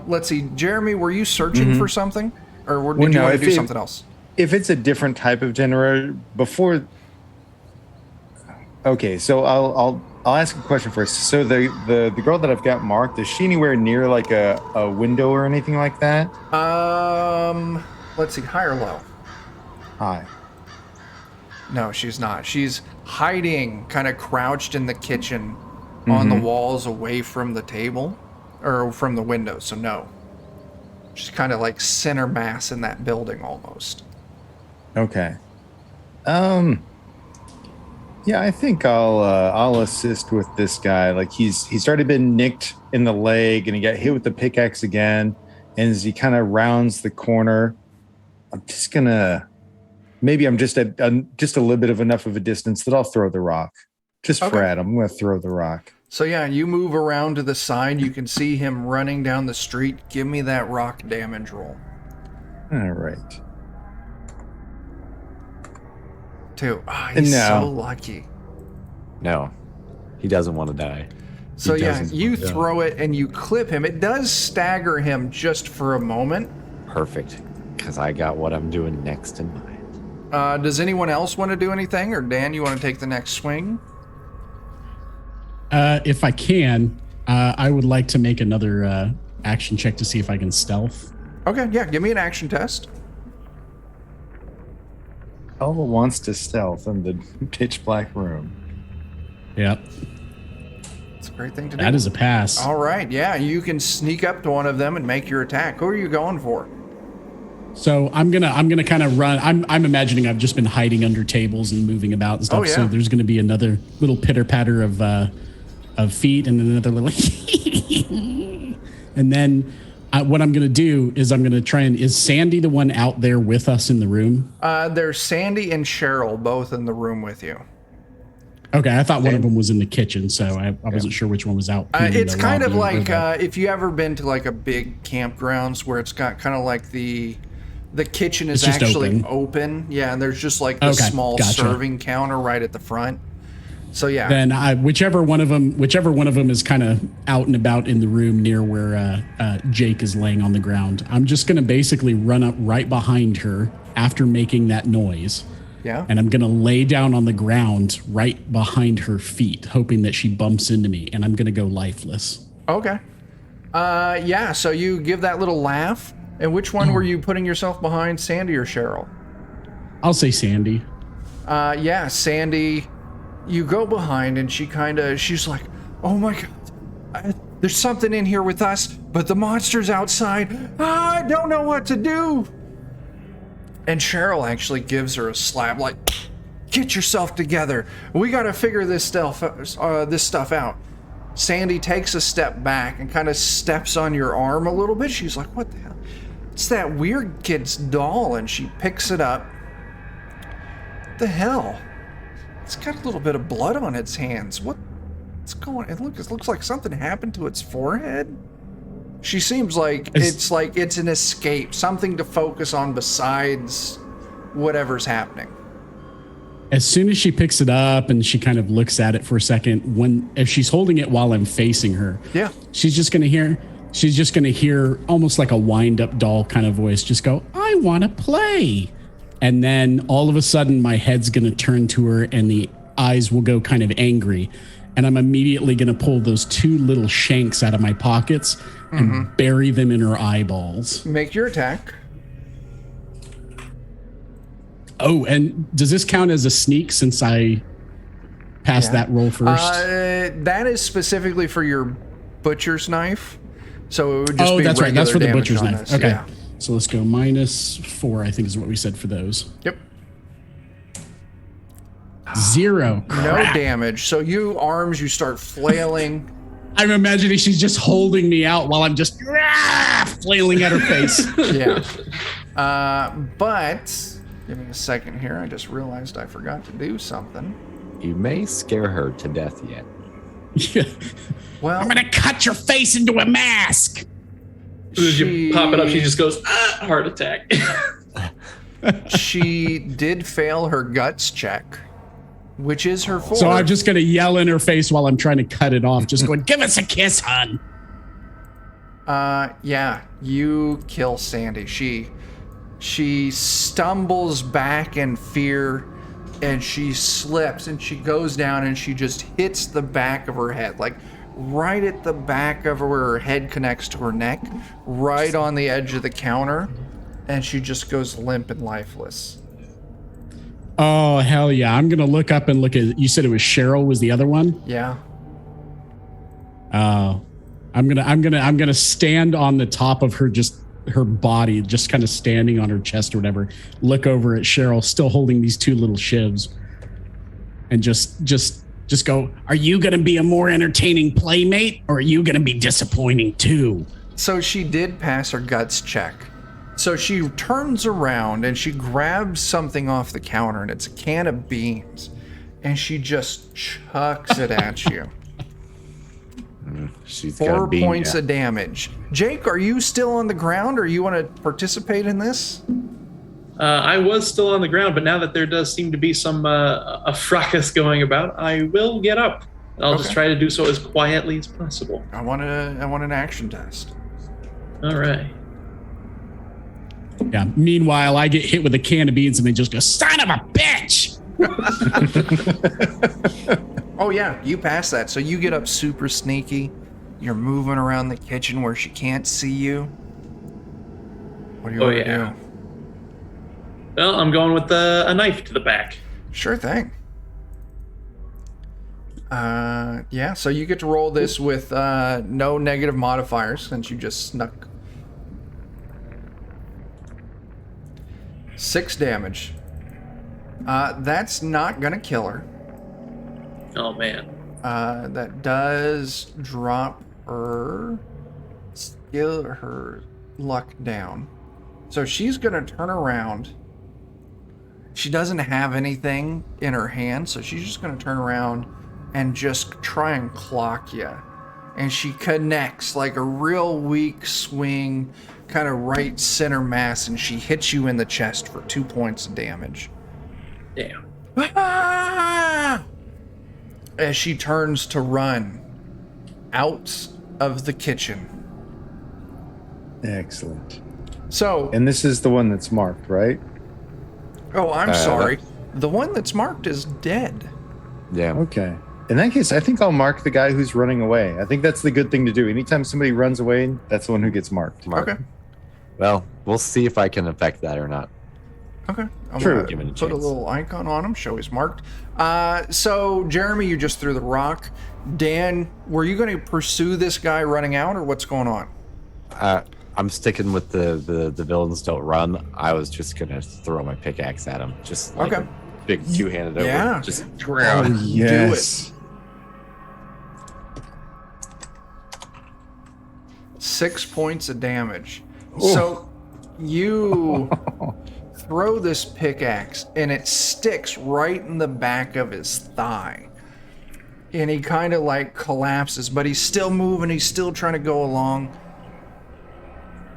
Let's see. Jeremy, were you searching for something? Or did you want to do something else? If it's a different type of generator, before... Okay, so I'll ask a question first. So the girl that I've got marked, is she anywhere near like a window or anything like that? Let's see, high or low? High. No, she's not. She's hiding, kind of crouched in the kitchen on the walls away from the table or from the window. So no, she's kind of like center mass in that building almost. Okay. Yeah, I think I'll assist with this guy. Like he's already been nicked in the leg and he got hit with the pickaxe again. And as he kind of rounds the corner, I'm just gonna maybe I'm just at just a little bit of enough of a distance that I'll throw the rock. Just for Adam, I'm going to throw the rock. So yeah, you move around to the side. You can see him running down the street. Give me that rock damage roll. All right. 2. Oh, he's so lucky. No, he doesn't want to die. So yeah, you throw it and you clip him. It does stagger him just for a moment. Perfect, because I got what I'm doing next in mind. Does anyone else want to do anything? Or Dan, you want to take the next swing? If I can, I would like to make another action check to see if I can stealth. Okay, yeah, give me an action test. Elva wants to stealth in the pitch black room. Yep. It's a great thing to do. That is a pass. All right, yeah, you can sneak up to one of them and make your attack. Who are you going for? So I'm gonna kind of run. I'm imagining I've just been hiding under tables and moving about and stuff. Oh, yeah. So there's gonna be another little pitter patter of feet and then another little, and then what I'm gonna do is I'm gonna try and is Sandy the one out there with us in the room? There's Sandy and Cheryl both in the room with you. Okay, I thought one of them was in the kitchen, so I wasn't sure which one was out. It's kind of like if you ever been to like a big campgrounds where it's got kind of like the kitchen is actually open. Yeah, and there's just like the small serving counter right at the front. So yeah. Then whichever one of them is kind of out and about in the room near where Jake is laying on the ground, I'm just going to basically run up right behind her after making that noise. Yeah. And I'm going to lay down on the ground right behind her feet, hoping that she bumps into me, and I'm going to go lifeless. Okay. Yeah, so you give that little laugh. And which one were you putting yourself behind, Sandy or Cheryl? I'll say Sandy. Yeah, Sandy, you go behind and she's like, oh my God, there's something in here with us, but the monster's outside. I don't know what to do. And Cheryl actually gives her a slap, like, get yourself together. We got to figure this stuff out. Sandy takes a step back and kind of steps on your arm a little bit. She's like, what the hell? It's that weird kid's doll. And she picks it up. What the hell? It's got a little bit of blood on its hands. What's going on? It looks like something happened to its forehead. She seems like it's an escape, something to focus on besides whatever's happening. As soon as she picks it up and she kind of looks at it for a second, if she's holding it while I'm facing her, yeah, she's just gonna hear almost like a wind-up doll kind of voice just go, I want to play. And then all of a sudden my head's gonna turn to her and the eyes will go kind of angry. And I'm immediately going to pull those 2 little shanks out of my pockets and bury them in her eyeballs. Make your attack. Oh, and does this count as a sneak since I passed that roll first? That is specifically for your butcher's knife. So it would just be that's right. That's for the damage butcher's on knife. this. Okay. Yeah. So let's go -4, I think is what we said for those. Yep. 0. Crap. No damage. So you start flailing. I'm imagining she's just holding me out while I'm just flailing at her face. Yeah. But give me a second here. I just realized I forgot to do something. You may scare her to death yet. Yeah. Well, I'm gonna cut your face into a mask. As soon as you pop it up, she just goes, heart attack. She did fail her guts check, which is her 4. So I'm just going to yell in her face while I'm trying to cut it off, just going, give us a kiss, hon. Yeah, you kill Sandy. She stumbles back in fear and she slips and she goes down and she just hits the back of her head, like right at the back of where her head connects to her neck, right on the edge of the counter, and she just goes limp and lifeless. Oh, hell yeah. I'm going to look up and look at, you said it was Cheryl was the other one? Yeah. I'm going to stand on the top of her, just her body, just kind of standing on her chest or whatever, look over at Cheryl still holding these 2 little shivs and just go, are you going to be a more entertaining playmate or are you going to be disappointing too? So she did pass her guts check. So she turns around and she grabs something off the counter, and it's a can of beans, and she just chucks it at you. She's got 4 a bean, points of damage. Jake, are you still on the ground, or you want to participate in this? I was still on the ground, but now that there does seem to be some a fracas going about, I will get up. I'll just try to do so as quietly as possible. I want an action test. All right. Yeah. Meanwhile, I get hit with a can of beans and they just go, son of a bitch! Oh yeah, you pass that. So you get up super sneaky. You're moving around the kitchen where she can't see you. What do you want to do? Well, I'm going with a knife to the back. Sure thing. Yeah, so you get to roll this with no negative modifiers since you just snuck. 6 damage. That's not gonna kill her. Oh, man. That does drop her skill, her luck down. So she's gonna turn around. She doesn't have anything in her hand, so she's just gonna turn around and just try and clock you. And she connects like a real weak swing, kind of right center mass, and she hits you in the chest for 2 points of damage. Damn. As she turns to run out of the kitchen. Excellent. So, And this is the one that's marked, right? oh, I'm sorry. The one that's marked is dead. Yeah. Okay. In that case, I think I'll mark the guy who's running away. I think that's the good thing to do. Anytime somebody runs away, that's the one who gets marked. Okay. Well, we'll see if I can affect that or not. Okay. I'm True. gonna Give it a put a chance. little icon on him, show he's marked. So, Jeremy, you just threw the rock. Dan, were you going to pursue this guy running out, or what's going on? I'm sticking with the villains don't run. I was just gonna throw my pickaxe at him, just like a big two-handed over. Yeah. Just Oh, yes. 6 points of damage. So you throw this pickaxe and it sticks right in the back of his thigh. And he kind of like collapses, but he's still moving. He's still trying to go along.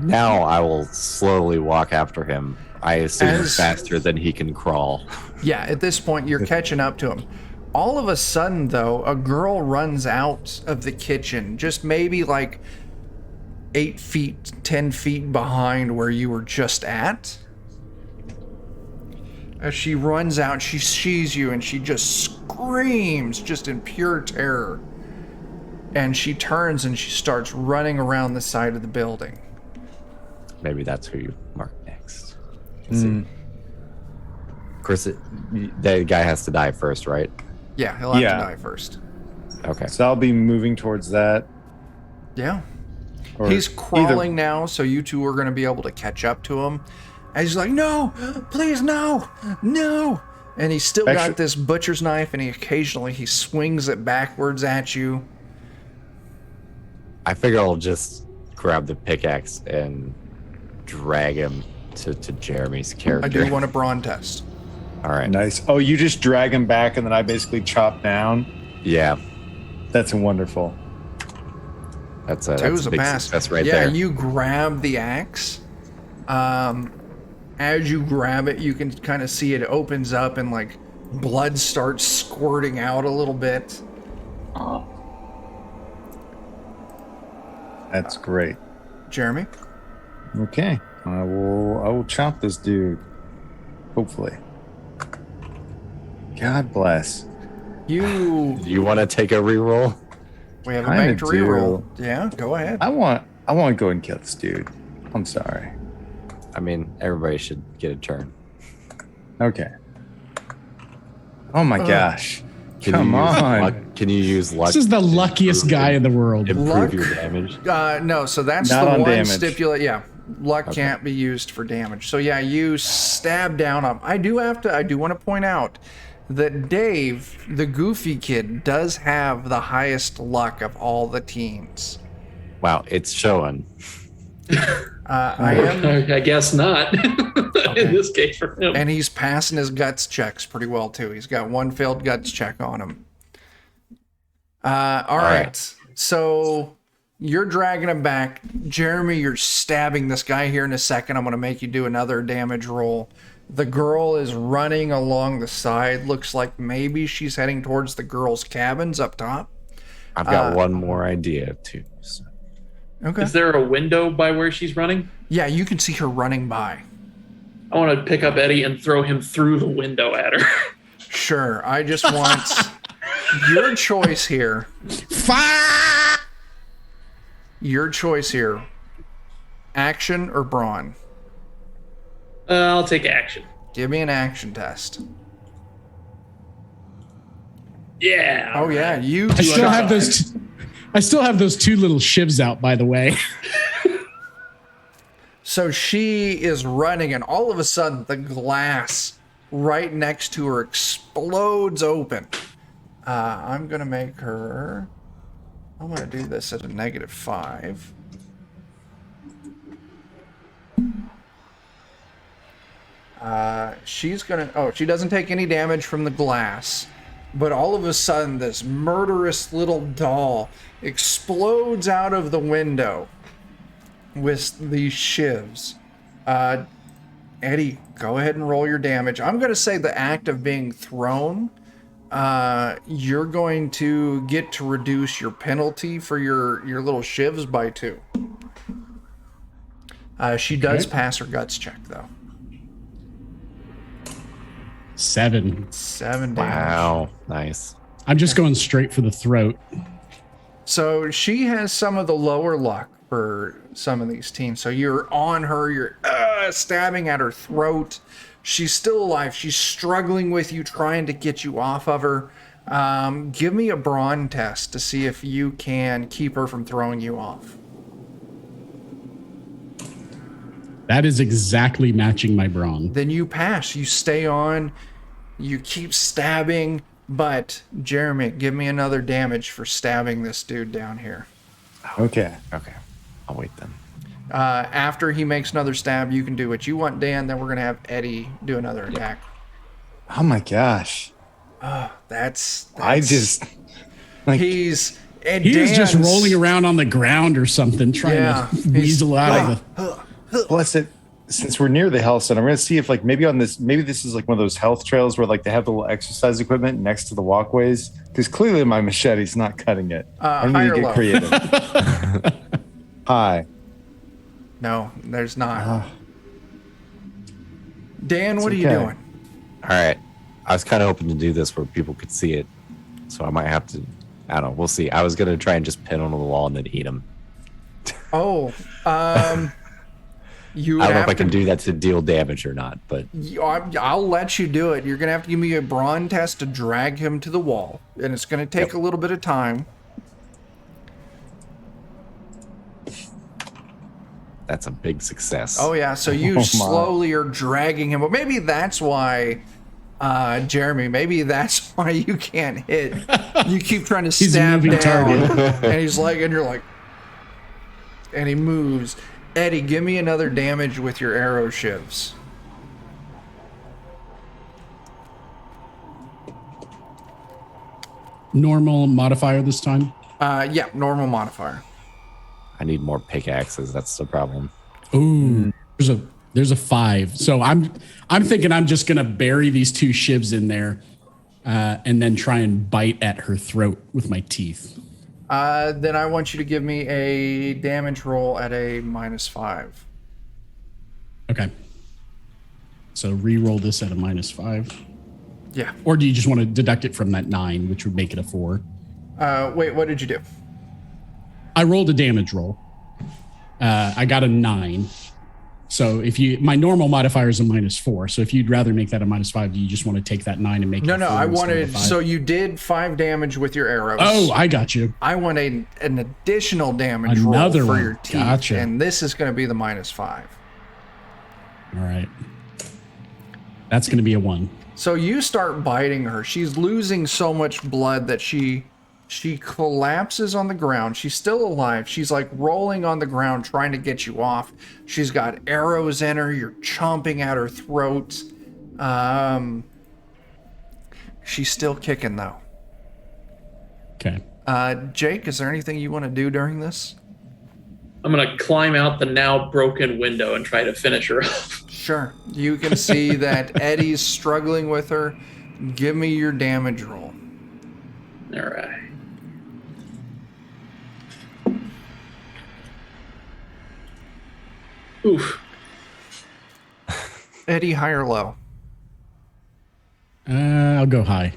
Now I will slowly walk after him. I assume As- faster than he can crawl. Yeah, at this point, you're catching up to him. All of a sudden, though, a girl runs out of the kitchen, just maybe like 8 feet, 10 feet behind where you were just at. As she runs out, she sees you and she just screams, just in pure terror. And she turns and she starts running around the side of the building. Maybe that's who you mark next. Let's see. Of course, that guy has to die first, right? Yeah, he'll have Yeah. to die first. Okay. So I'll be moving towards that. Yeah. Or He's crawling now, so you two are going to be able to catch up to him. And he's like, no, please, no, no. And he's still got this butcher's knife, and he swings it backwards at you. I figure I'll just grab the pickaxe and drag him to Jeremy's character. I do want a brawn test. All right. Nice. Oh, you just drag him back and then I basically chop down. Yeah. That's wonderful. That's a Two's a big pass. success right yeah, there. you grab the axe. As you grab it, you can kind of see it opens up and like blood starts squirting out a little bit. That's great. Jeremy? Okay. I will chop this dude. Hopefully. God bless. You want to take a reroll? We have a Kinda banked reroll. do. Yeah, go ahead. I want to go and kill this dude. I'm sorry. I mean, everybody should get a turn. Okay. Oh my gosh. Can Come you use on. luck? Can you use luck? This is the to luckiest improve guy in the world. Improve Luck? your damage. No, so that's Not the on one damage. stipulate. Yeah, luck can't be used for damage. So yeah, you stab down on. I do want to point out that Dave, the goofy kid, does have the highest luck of all the teams. Wow, it's showing. I guess not. In this case for him. And he's passing his guts checks pretty well too. He's got one failed guts check on him. All right. So you're dragging him back. Jeremy, you're stabbing this guy here in a second. I'm going to make you do another damage roll. The girl is running along the side. Looks like maybe she's heading towards the girls' cabins up top. I've got one more idea too. So. Okay. Is there a window by where she's running? Yeah, you can see her running by. I want to pick up Eddie and throw him through the window at her. Sure. I just want your choice here. Fire! Your choice here. Action or brawn? I'll take action. Give me an action test. Yeah. Oh yeah, you. I still have those. I still have those two little shivs out, by the way. So she is running, and all of a sudden, the glass right next to her explodes open. I'm gonna make her. I'm gonna do this at a -5. She's gonna. Oh, she doesn't take any damage from the glass, but all of a sudden, this murderous little doll explodes out of the window with these shivs. Eddie, go ahead and roll your damage. I'm going to say the act of being thrown, you're going to get to reduce your penalty for your little shivs by 2. She does pass her guts check, though. 7. 7 damage. Wow, nice. I'm just going straight for the throat. So she has some of the lower luck for some of these teams. So you're on her, you're stabbing at her throat. She's still alive. She's struggling with you, trying to get you off of her. Give me a brawn test to see if you can keep her from throwing you off. That is exactly matching my brawn. Then you pass. You stay on. You keep stabbing. But, Jeremy, give me another damage for stabbing this dude down here. Okay. Okay, I'll wait then. After he makes another stab, you can do what you want, Dan. Then we're going to have Eddie do another attack. Oh my gosh. That's I just like he's just rolling around on the ground or something, trying to weasel out of the. plus it since we're near the health center, I'm gonna see if like maybe this is like one of those health trails where like they have the little exercise equipment next to the walkways. Because clearly my machete's not cutting it. I need to get creative. Hi. No, there's not. Dan, what are you doing? All right. I was kind of hoping to do this where people could see it. So I might have to, I don't know. We'll see. I was going to try and just pin him on the wall and then eat him. Oh, you. I don't know if I can do that to deal damage or not, but I'll let you do it. You're gonna have to give me a brawn test to drag him to the wall, and it's gonna take a little bit of time. that's a big success. Oh yeah, so you slowly are dragging him. But maybe that's why, Jeremy. Maybe that's why you can't hit. You keep trying to stab down, and he's like, and you're like, and he moves. Eddie, give me another damage with your arrow shivs. Normal modifier this time? Yeah, normal modifier. I need more pickaxes. That's the problem. Ooh, there's a 5. So I'm thinking I'm just gonna bury these 2 shivs in there, and then try and bite at her throat with my teeth. Then I want you to give me a damage roll at a -5. Okay. So re-roll this at a -5. Yeah. Or do you just want to deduct it from that 9, which would make it a 4? Wait, what did you do? I rolled a damage roll. I got a 9. So my normal modifier is a -4. So if you'd rather make that a -5, do you just want to take that 9 and make it a 4? I wanted, so you did 5 damage with your arrows. Oh, I got you. I want an additional damage Another roll for one. your teeth. Gotcha. And this is going to be the -5. All right. That's going to be a 1. So you start biting her. She's losing so much blood that she She collapses on the ground. She's still alive. She's like rolling on the ground trying to get you off. She's got arrows in her. You're chomping at her throat. She's still kicking though. Okay. Jake, is there anything you want to do during this? I'm going to climb out the now broken window and try to finish her off. Sure. You can see that Eddie's struggling with her. Give me your damage roll. All right. Oof. Eddie, high or low? I'll go high.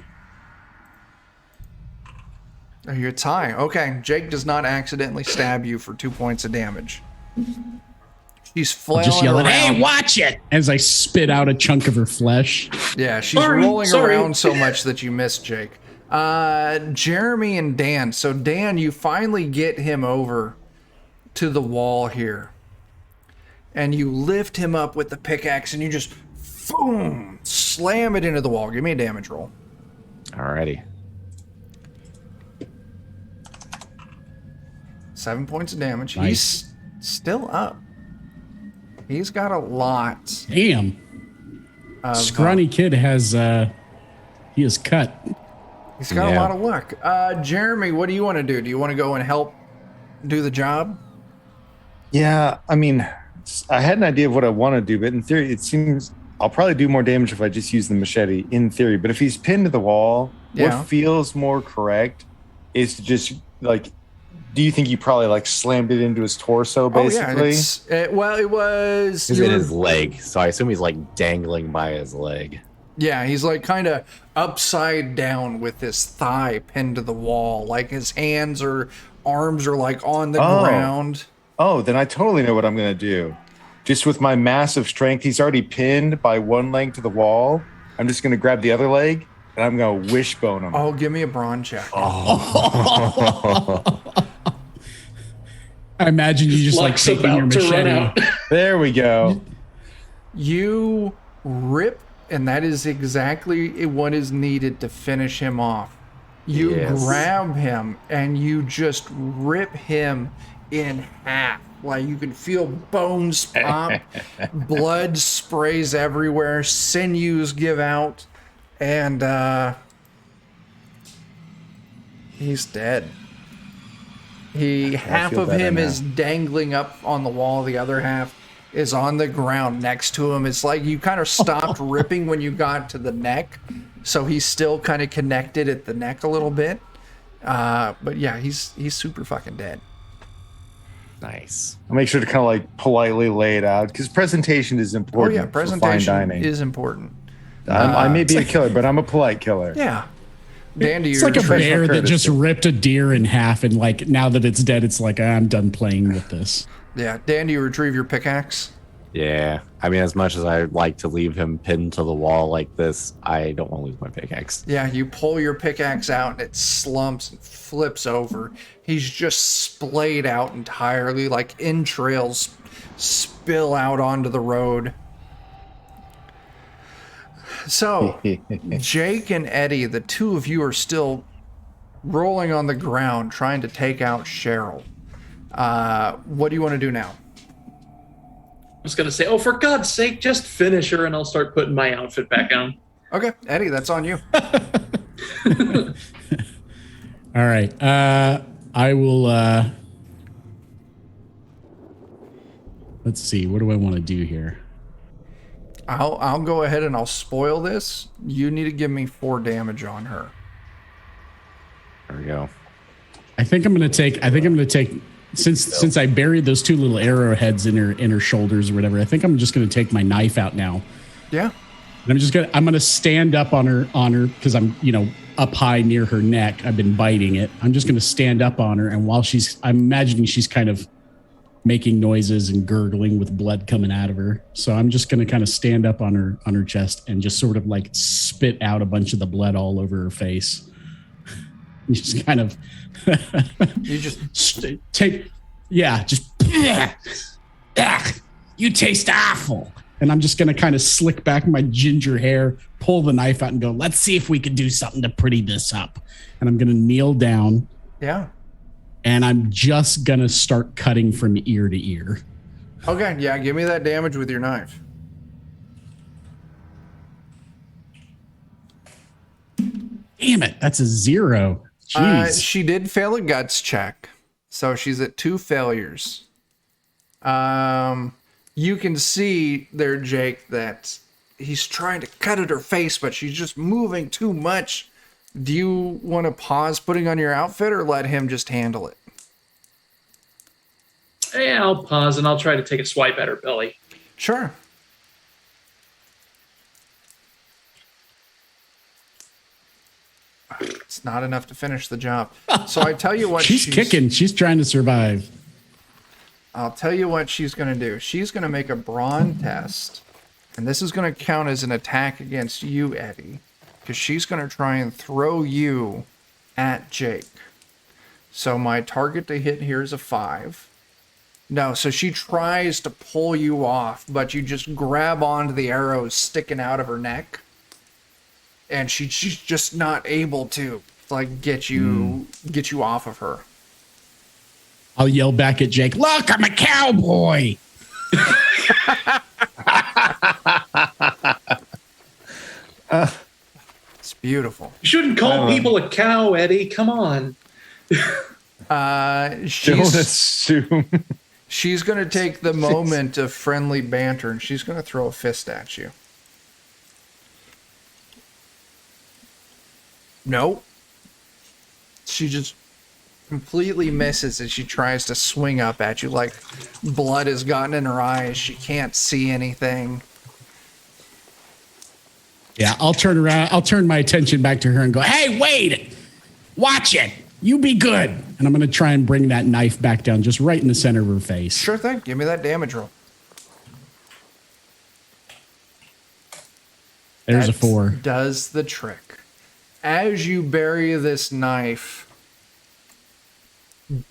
Oh, you're high. Okay. Jake does not accidentally stab you for 2 points of damage. She's flailing Just yelling, around. "Hey, watch it!" as I spit out a chunk of her flesh. Yeah, she's rolling around so much that you miss Jake. Jeremy and Dan. So Dan, you finally get him over to the wall here. And you lift him up with the pickaxe and you just boom, slam it into the wall. Give me a damage roll. Alrighty. 7 points of damage. Nice. He's still up. He's got a lot. Damn. Scrawny kid has he is cut. He's got a lot of luck. Jeremy, what do you want to do? Do you want to go and help do the job? Yeah, I mean, I had an idea of what I want to do, but in theory, it seems I'll probably do more damage if I just use the machete, in theory. But if he's pinned to the wall, what feels more correct is to just, like, do you think you probably, like, slammed it into his torso, basically? Oh, yeah. It was... He's in his leg, so I assume he's, like, dangling by his leg. Yeah, he's, like, kind of upside down with his thigh pinned to the wall. Like, his hands or arms are, like, on the ground. Oh, then I totally know what I'm going to do. Just with my massive strength, he's already pinned by one leg to the wall. I'm just going to grab the other leg, and I'm going to wishbone him. Oh, give me a brawn check. Oh. I imagine you just like taking your machete. There we go. You rip, and that is exactly what is needed to finish him off. You grab him, and you just rip him in half. Like, you can feel bones pop, blood sprays everywhere, sinews give out, and he's dead. Half of him is dangling up on the wall, the other half is on the ground next to him. It's like you kind of stopped ripping when you got to the neck, so he's still kind of connected at the neck a little bit. But yeah, he's super fucking dead. Nice. I'll make sure to kind of like politely lay it out because presentation is important. Oh yeah, presentation is important. I may be a killer, but I'm a polite killer. Yeah. Dan, it's like a bear that just ripped a deer in half, and like now that it's dead, it's like I'm done playing with this. Yeah, Dan, do you retrieve your pickaxe? Yeah, I mean, as much as I like to leave him pinned to the wall like this, I don't want to lose my pickaxe. Yeah, you pull your pickaxe out and it slumps and flips over. He's just splayed out entirely, like entrails spill out onto the road. So, Jake and Eddie, the two of you are still rolling on the ground trying to take out Cheryl. What do you want to do now? I was going to say, oh, for God's sake, just finish her and I'll start putting my outfit back on. Okay, Eddie, that's on you. All right. I will... let's see. What do I want to do here? I'll go ahead and I'll spoil this. You need to give me 4 damage on her. There we go. I think I'm going to take since I buried those 2 little arrowheads in her shoulders or whatever. I think I'm just going to take my knife out now. Yeah. And I'm going to stand up on her because I'm, up high near her neck. I've been biting it. I'm just going to stand up on her, and while I'm imagining she's kind of making noises and gurgling with blood coming out of her. So I'm just going to kind of stand up on her chest and just sort of like spit out a bunch of the blood all over her face. Just kind of you just just you taste awful. And I'm just going to kind of slick back my ginger hair, pull the knife out and go, let's see if we can do something to pretty this up. And I'm going to kneel down. Yeah. And I'm just going to start cutting from ear to ear. Okay, yeah, give me that damage with your knife. Damn it, that's a 0. Jeez. She did fail a guts check, so she's at 2 failures. You can see there, Jake, that he's trying to cut at her face, but she's just moving too much. Do you want to pause putting on your outfit or let him just handle it? Yeah, I'll pause and I'll try to take a swipe at her belly. Sure. It's not enough to finish the job. So I tell you what, she's kicking. She's trying to survive. I'll tell you what she's going to do. She's going to make a brawn test, and this is going to count as an attack against you, Eddie, because she's going to try and throw you at Jake. So my target to hit here is a 5. No, so she tries to pull you off, but you just grab onto the arrows sticking out of her neck, and she's just not able to get you off of her. I'll yell back at Jake, look, I'm a cowboy. It's beautiful. You shouldn't call people a cow, Eddie. Come on. Don't assume. She's going to take the moment of friendly banter, and she's going to throw a fist at you. Nope. She just completely misses as she tries to swing up at you, like blood has gotten in her eyes. She can't see anything. Yeah, I'll turn around. I'll turn my attention back to her and go, hey, wait, watch it. You be good. And I'm going to try and bring that knife back down just right in the center of her face. Sure thing. Give me that damage roll. There's a 4. Does the trick. As you bury this knife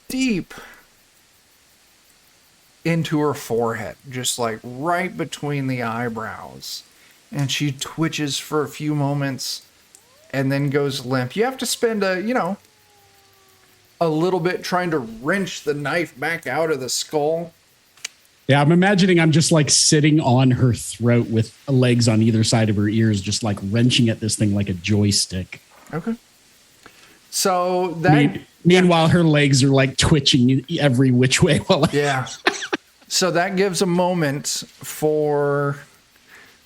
deep into her forehead, just like right between the eyebrows, and she twitches for a few moments and then goes limp. You have to spend a little bit trying to wrench the knife back out of the skull. Yeah, I'm imagining I'm just like sitting on her throat with legs on either side of her ears, just like wrenching at this thing like a joystick. Okay. So that... Meanwhile, her legs are like twitching every which way. Yeah. So that gives a moment for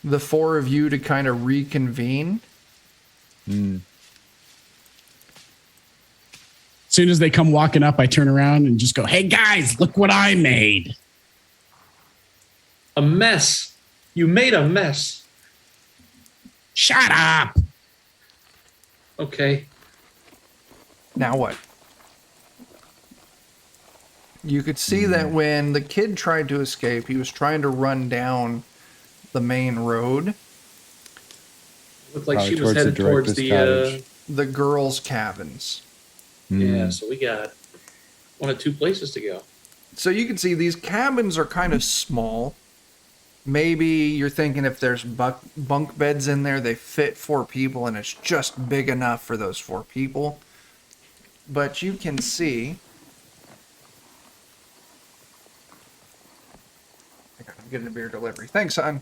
the 4 of you to kind of reconvene. As soon as they come walking up, I turn around and just go, hey, guys, look what I made. A mess. You made a mess. Shut up. Okay. Now what? You could see that when the kid tried to escape, he was trying to run down the main road. Looked like she was headed towards the girls' cabins. Yeah, so we got 1 of 2 places to go. So you can see these cabins are kind of small. Maybe you're thinking if there's bunk beds in there, they fit 4 people, and it's just big enough for those 4 people. But you can see... I'm getting a beer delivery. Thanks, son.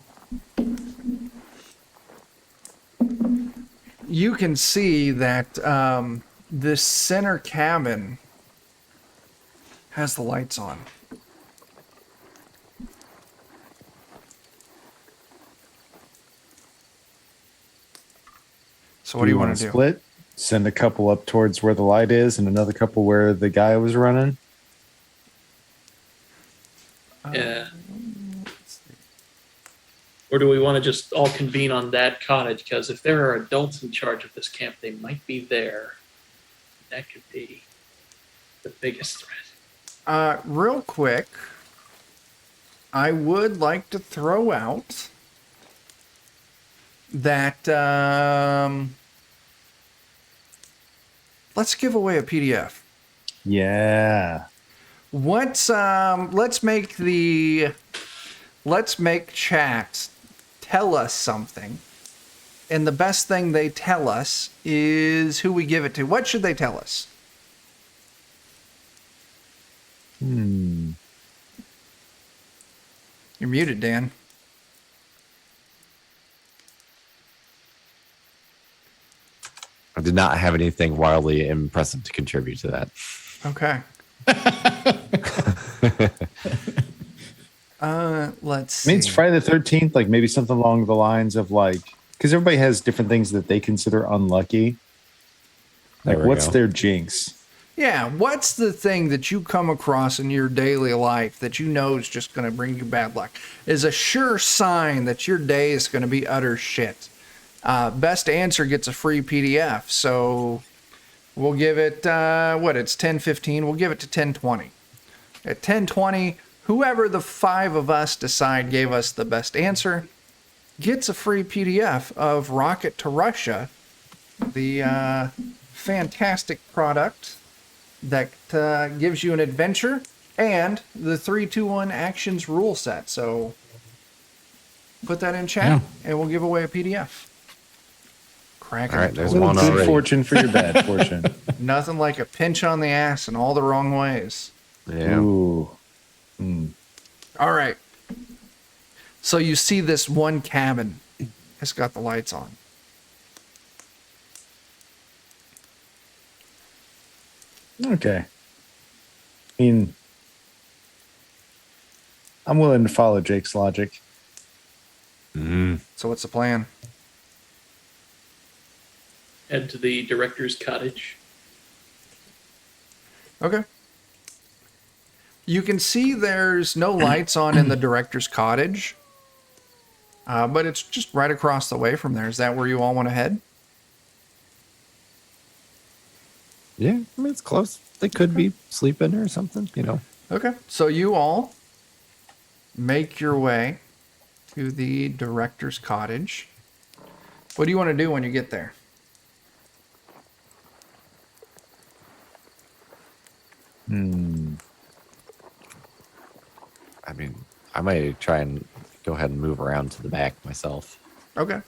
You can see that this center cabin has the lights on. So what do you want to do? Split? Send a couple up towards where the light is and another couple where the guy was running? Yeah. Or do we want to just all convene on that cottage? Because if there are adults in charge of this camp, they might be there. That could be the biggest threat. Real quick, I would like to throw out that let's give away a PDF. Yeah. Let's make chat tell us something. And the best thing they tell us is who we give it to. What should they tell us? You're muted, Dan. I did not have anything wildly impressive to contribute to that. Okay. Let's see. I mean, it's Friday the 13th, like maybe something along the lines of like, because everybody has different things that they consider unlucky. Like, what's their jinx? Yeah, what's the thing that you come across in your daily life that you know is just going to bring you bad luck? Is a sure sign that your day is going to be utter shit. Best answer gets a free PDF. So we'll give it, it's 10:15. We'll give it to 10:20. At 10:20, whoever the 5 of us decide gave us the best answer gets a free PDF of Rocket to Russia, the fantastic product that gives you an adventure and the 3-2-1 actions rule set. So put that in chat and we'll give away a PDF. Cracking. All right, there's Good one already. fortune for your bad fortune. Nothing like a pinch on the ass in all the wrong ways. Yeah. Ooh. All right. So you see this one cabin. It's got the lights on. Okay. I mean, I'm willing to follow Jake's logic. So what's the plan? Head to the director's cottage. Okay. You can see there's no lights on in the director's cottage, but it's just right across the way from there. Is that where you all want to head? Yeah, I mean, it's close. They could be sleeping or something, you know. Okay. So you all make your way to the director's cottage. What do you want to do when you get there? I mean, I might try and go ahead and move around to the back myself. Okay.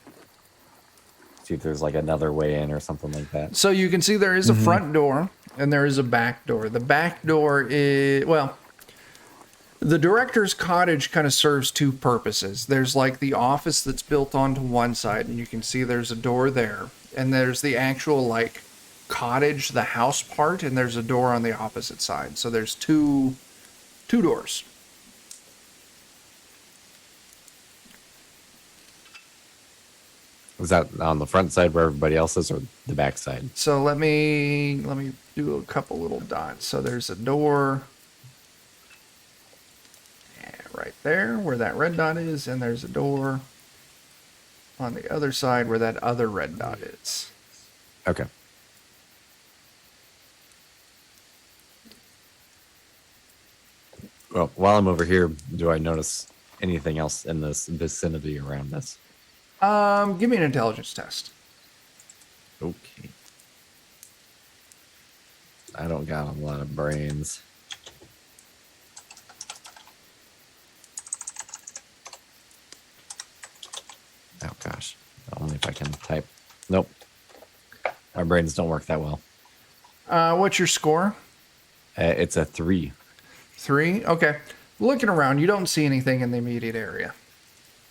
See if there's like another way in or something like that. So you can see there is a front door and there is a back door. The back door is, well, the director's cottage kind of serves 2 purposes. There's like the office that's built onto one side, and you can see there's a door there. And there's the actual like cottage, the house part, and there's a door on the opposite side. So there's two doors. Is that on the front side where everybody else is, or the back side? So let me do a couple little dots. So there's a door right there where that red dot is, and there's a door on the other side where that other red dot is. Okay. Well, while I'm over here, do I notice anything else in this vicinity around us? Give me an intelligence test. Okay. I don't got a lot of brains. Oh gosh. Only if I can type. Nope. My brains don't work that well. What's your score? It's a 3. 3? Okay. Looking around, you don't see anything in the immediate area.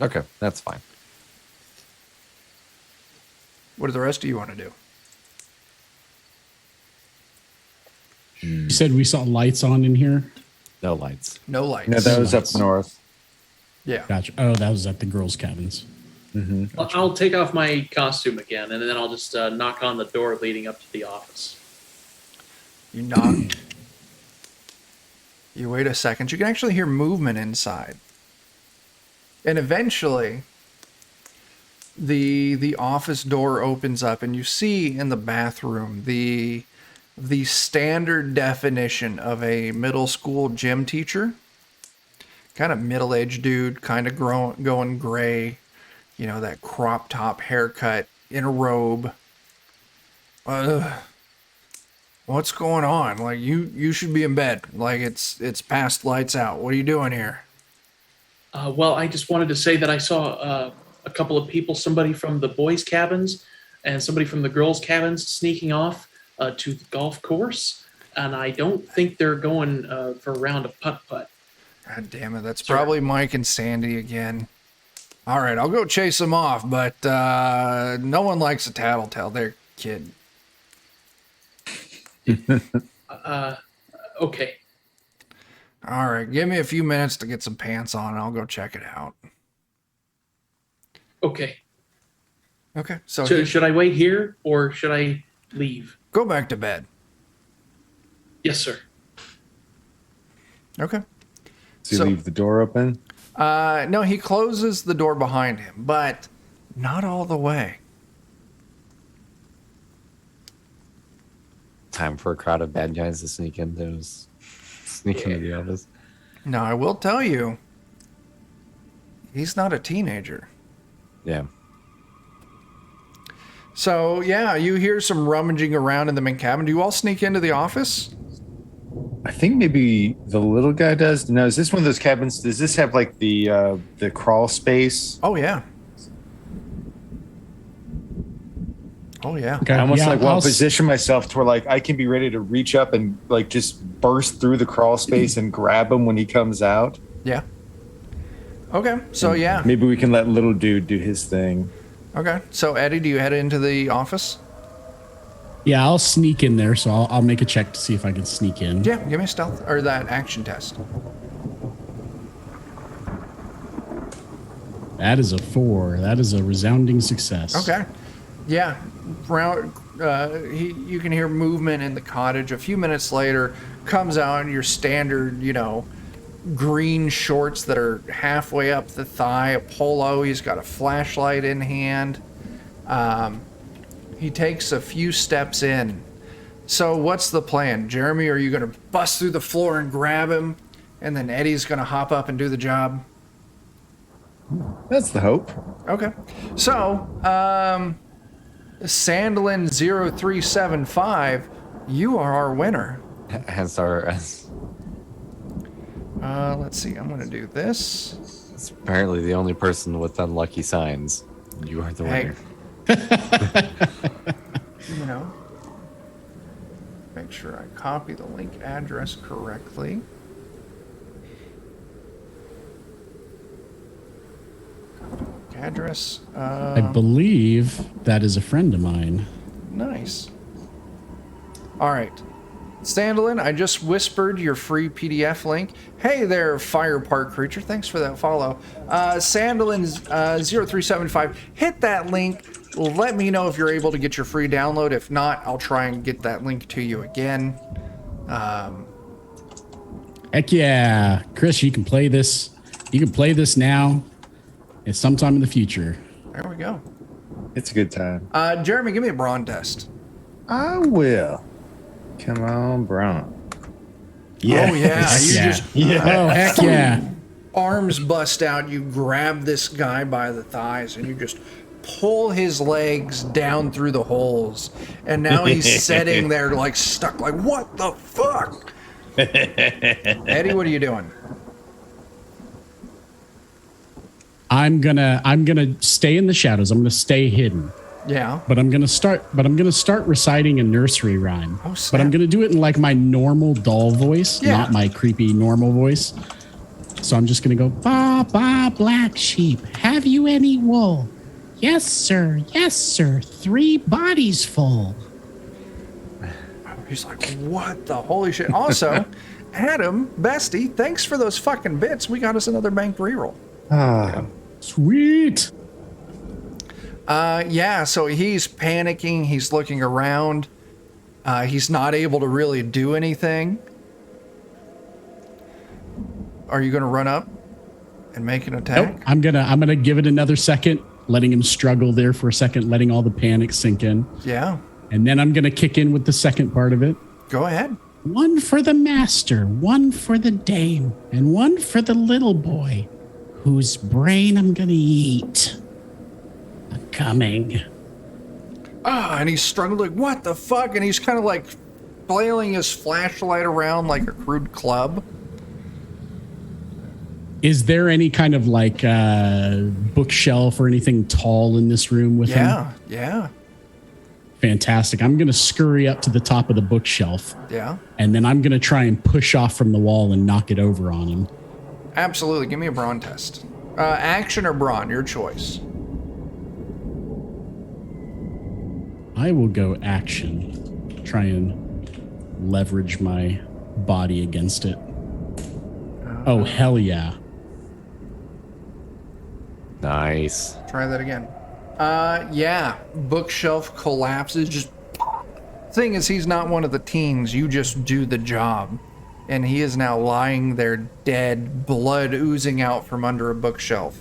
Okay, that's fine. What do the rest of you want to do? You said we saw lights on in here? No lights. No lights. No, that was up Lights. north. Yeah. Gotcha. Oh, that was at the girls' cabins. I'll take off my costume again, and then I'll just knock on the door leading up to the office. You knock. You wait a second. You can actually hear movement inside. And eventually, the office door opens up, and you see in the bathroom the standard definition of a middle school gym teacher. Kind of middle-aged dude, kind of going gray. You know, that crop top haircut in a robe. What's going on? Like, you should be in bed. Like, it's past lights out. What are you doing here? Well, I just wanted to say that I saw a couple of people, somebody from the boys' cabins and somebody from the girls' cabins sneaking off to the golf course. And I don't think they're going for a round of putt-putt. God damn it. That's probably Mike and Sandy again. All right, I'll go chase them off, but no one likes a tattletale. They're kidding. Okay. All right, give me a few minutes to get some pants on, and I'll go check it out. Okay. Okay, so Should I wait here or should I leave? go back to bed. Yes, sir. Okay. So you leave the door open? No, he closes the door behind him, but not all the way. Time for a crowd of bad guys to sneak into the office. Now, I will tell you, he's not a teenager. Yeah. So, yeah, you hear some rummaging around in the main cabin. Do you all sneak into the office? I think maybe the little guy does. No, is this one of those cabins? Does this have like the crawl space? Oh, yeah. Oh, yeah. Okay, I almost yeah, I'll position myself to where like I can be ready to reach up and like just burst through the crawl space and grab him when he comes out. Yeah. Okay, so yeah. Maybe we can let little dude do his thing. Okay, so Eddie, do you head into the office? Yeah, I'll sneak in there, so I'll make a check to see if I can sneak in. Yeah, give me a stealth, or that action test. That is a 4. That is a resounding success. Okay. Yeah, you can hear movement in the cottage. A few minutes later, comes out in your standard, green shorts that are halfway up the thigh, a polo. He's got a flashlight in hand. He takes a few steps in. So what's the plan? Jeremy, are you going to bust through the floor and grab him? And then Eddie's going to hop up and do the job? That's the hope. Okay. So, Sandlin 0375, you are our winner. Let's see, I'm going to do this. It's apparently the only person with unlucky signs. You are the winner. Make sure I copy the link address correctly. Address. I believe that is a friend of mine. Nice. All right. Sandalin, I just whispered your free PDF link. Hey there, Fire Park Creature. Thanks for that follow. Sandalin 0375, hit that link. Let me know if you're able to get your free download. If not, I'll try and get that link to you again. Heck yeah. Chris, you can play this. You can play this now. It's sometime in the future. There we go. It's a good time. Jeremy, give me a brawn test. I will. Come on, Braun. Yeah. Oh, yeah. Oh, heck yeah. Arms bust out. You grab this guy by the thighs and you just pull his legs down through the holes. And now he's sitting there like stuck, like, what the fuck? Eddie, what are you doing? I'm gonna stay in the shadows. I'm gonna stay hidden. Yeah. But I'm gonna start reciting a nursery rhyme. Oh, snap. But I'm gonna do it in like my normal doll voice, not my creepy normal voice. So I'm just gonna go, ba ba black sheep, have you any wool? Yes, sir. Yes, sir. 3 bodies full. He's like, what the holy shit? Also, Adam, bestie, thanks for those fucking bits. We got us another bank reroll. Sweet. Yeah, so he's panicking. He's looking around. He's not able to really do anything. Are you going to run up and make an attack? Nope. I'm gonna give it another second, letting him struggle there for a second, letting all the panic sink in. Yeah. And then I'm gonna kick in with the second part of it. Go ahead. 1 for the master, 1 for the dame, and 1 for the little boy, whose brain I'm gonna eat. I'm coming. And he's struggling, like, what the fuck? And he's kind of like flailing his flashlight around like a crude club. Is there any kind of like bookshelf or anything tall in this room with him? Yeah. Fantastic. I'm going to scurry up to the top of the bookshelf. Yeah. And then I'm going to try and push off from the wall and knock it over on him. Absolutely. Give me a brawn test. Action or brawn, your choice. I will go action. Try and leverage my body against it. Oh, hell yeah. Nice. Try that again. Yeah. Bookshelf collapses. Just thing is, he's not one of the teens. You just do the job. And he is now lying there dead, blood oozing out from under a bookshelf.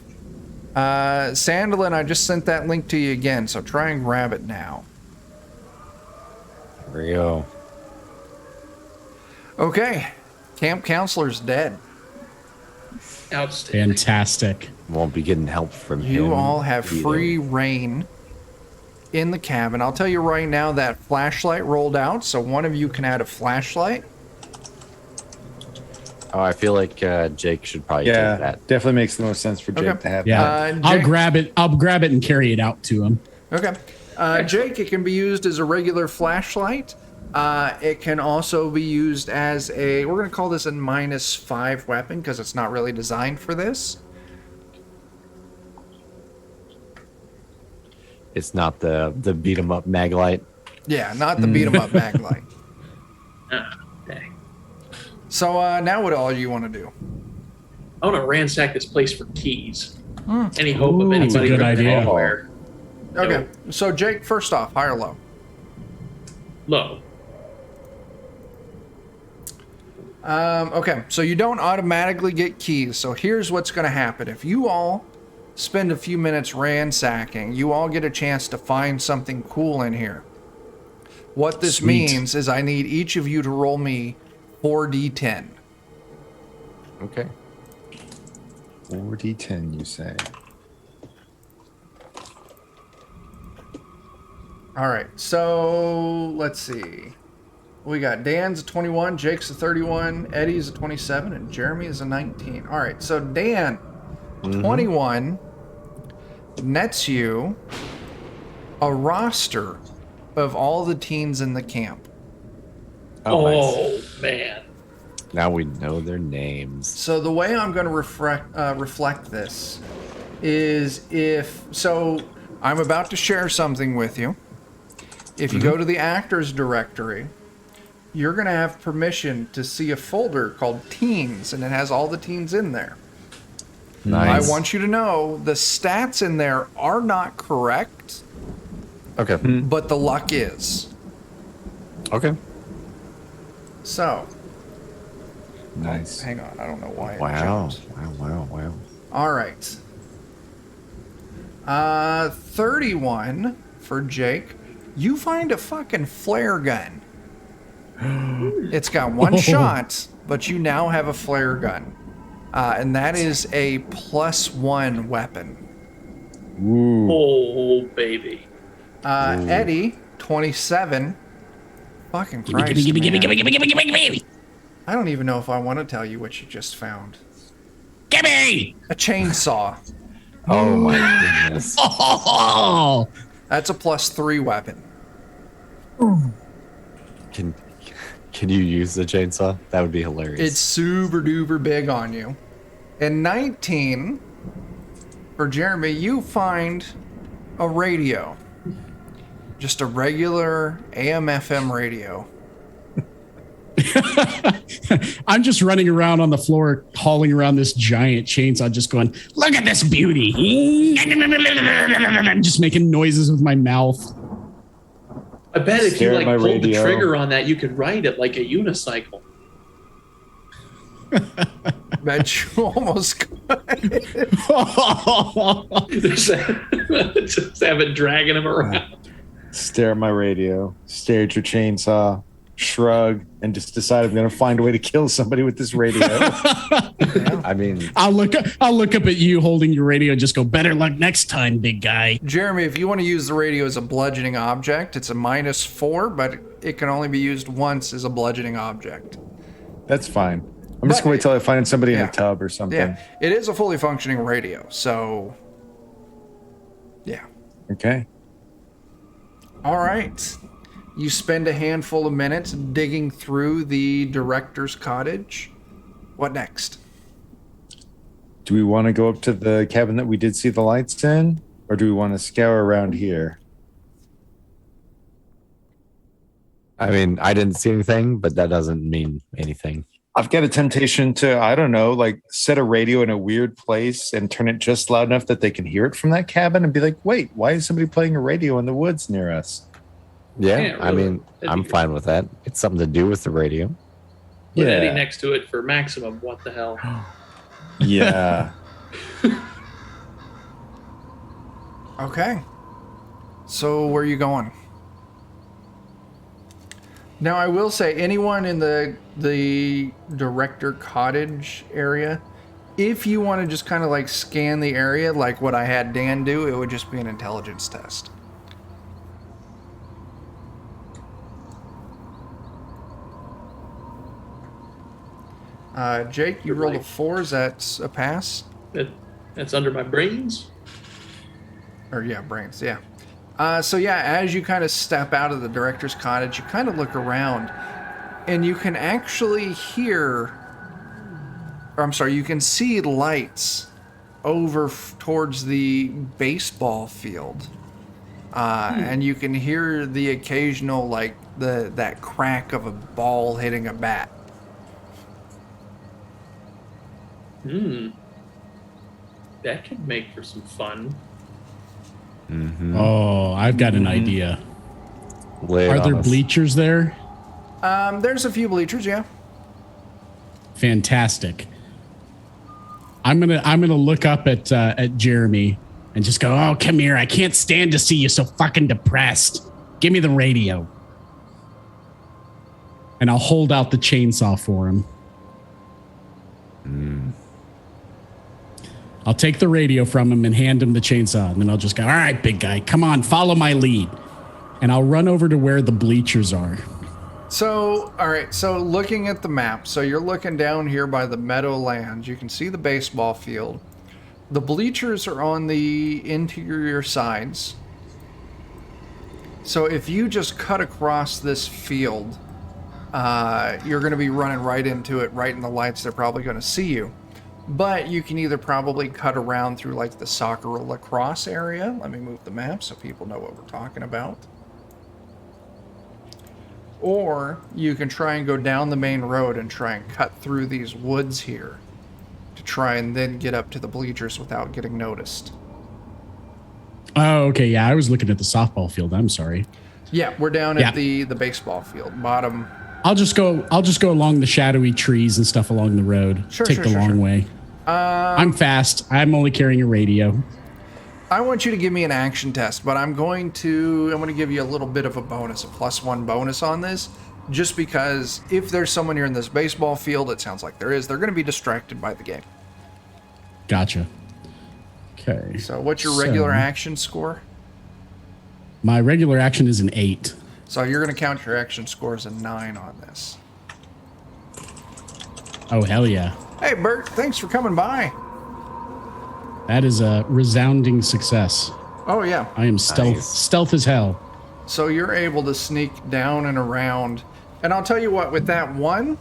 Sandalin, I just sent that link to you again, so try and grab it now. There we go. Okay. Camp counselor's dead. Outstanding. Fantastic. Won't be getting help from him. You all have either. free reign in the cabin. I'll tell you right now that flashlight rolled out, so one of you can add a flashlight. Oh, I feel like Jake should probably take Yeah, that. definitely makes the most sense for Jake Okay. to have Yeah. that. I'll Jake- grab it. I'll grab it and carry it out to him. Okay. Jake, it can be used as a regular flashlight. It can also be used as we're going to call this a -5 weapon because it's not really designed for this. It's not the beat 'em up mag light. Yeah, not the beat 'em up maglite. Ah, dang. So now what all you want to do? I want to ransack this place for keys. Any hope Ooh, of that's a anybody good coming idea. anywhere? Okay. So Jake, first off, high or low? Low. Okay, so you don't automatically get keys. So here's what's going to happen. If you all spend a few minutes ransacking, you all get a chance to find something cool in here. What this Sweet. means is I need each of you to roll me 4d10. Okay. 4d10, you say. All right, so let's see. We got Dan's a 21, Jake's a 31, Eddie's a 27, and Jeremy is a 19. All right, so Dan, 21 nets you a roster of all the teens in the camp. Oh, nice. Oh, man. Now we know their names. So the way I'm going to reflect this is I'm about to share something with you. If you go to the actors directory, you're going to have permission to see a folder called Teens, and it has all the teens in there. Nice. I want you to know the stats in there are not correct, Okay. but the luck is. Okay. So, Nice. hang on, I don't know why it Wow. jumped. Wow. All right. 31 for Jake. You find a fucking flare gun. It's got one shot, but you now have a flare gun. And that is a +1 weapon. Ooh. Oh, baby. Eddie, 27. Fucking Gimme, Christ, gimme, gimme, man. gimme, gimme, gimme, gimme, gimme, gimme. I don't even know if I want to tell you what you just found. Gimme! A chainsaw. Oh my goodness. Oh! That's a +3 weapon. Can you use the chainsaw? That would be hilarious. It's super duper big on you. And 19 for Jeremy, you find a radio. Just a regular AM/FM radio. I'm just running around on the floor, hauling around this giant chainsaw, just going, look at this beauty. Just making noises with my mouth. I bet if you Stare at my pulled the radio. trigger on that, you could ride it like a unicycle. Bet you almost could. Just have it dragging him around. Stare at my radio, stare at your chainsaw, shrug, and just decide I'm going to find a way to kill somebody with this radio. I mean, I'll look up at you holding your radio and just go, better luck next time, big guy. Jeremy, if you want to use the radio as a bludgeoning object, it's a -4, but it can only be used once as a bludgeoning object. That's fine. I'm just going to wait till I find somebody in Yeah. a tub or something. Yeah, it is a fully functioning radio, so yeah. Okay. All right. You spend a handful of minutes digging through the director's cottage. What next? Do we want to go up to the cabin that we did see the lights in? Or do we want to scour around here? I mean, I didn't see anything, but that doesn't mean anything. I've got a temptation to, I don't know, like set a radio in a weird place and turn it just loud enough that they can hear it from that cabin and be like, wait, why is somebody playing a radio in the woods near us? Yeah, Yeah, I really. mean, That'd I'm be fine with that. It's something to do with the radio. Put Yeah. Eddie next to it for maximum. What the hell? Yeah. Okay. So where are you going? Now I will say, anyone in the director cottage area, if you want to just kind of like scan the area like what I had Dan do, it would just be an intelligence test. Jake, you rolled a 4. Is that a pass? That's under my brains. Or yeah, brains, yeah. So yeah, as you kind of step out of the director's cottage, you kind of look around, and you can actually hear, or I'm sorry, you can see lights over towards the baseball field, and you can hear the occasional like that crack of a ball hitting a bat. That could make for some fun. Oh, I've got an idea. Lay it Are on there us. bleachers there? There's a few bleachers, yeah. Fantastic. I'm gonna look up at Jeremy and just go, oh, come here. I can't stand to see you so fucking depressed. Give me the radio. And I'll hold out the chainsaw for him. I'll take the radio from him and hand him the chainsaw. And then I'll just go, all right, big guy, come on, follow my lead. And I'll run over to where the bleachers are. So, all right, so looking at the map, so you're looking down here by the meadowlands. You can see the baseball field. The bleachers are on the interior sides. So if you just cut across this field, you're going to be running right into it, right in the lights. They're probably going to see you. But you can either probably cut around through like the soccer or lacrosse area. Let me move the map so people know what we're talking about. Or you can try and go down the main road and try and cut through these woods here to try and then get up to the bleachers without getting noticed. Oh, okay. Yeah, I was looking at the softball field. I'm sorry. Yeah, we're down Yeah. at the baseball field, bottom. I'll just go along the shadowy trees and stuff along the road. Sure, Take sure, the sure, long sure. way. I'm fast. I'm only carrying a radio. I want you to give me an action test, but I'm going to give you a little bit of a bonus, a +1 bonus on this, just because if there's someone here in this baseball field, it sounds like there is, they're going to be distracted by the game. Gotcha. Okay. So what's your regular So, action score? My regular action is an 8. So you're going to count your action score as a 9 on this. Oh, hell yeah. Hey, Bert, thanks for coming by. That is a resounding success. Oh, yeah. I am stealth as hell. So you're able to sneak down and around. And I'll tell you what, with that one,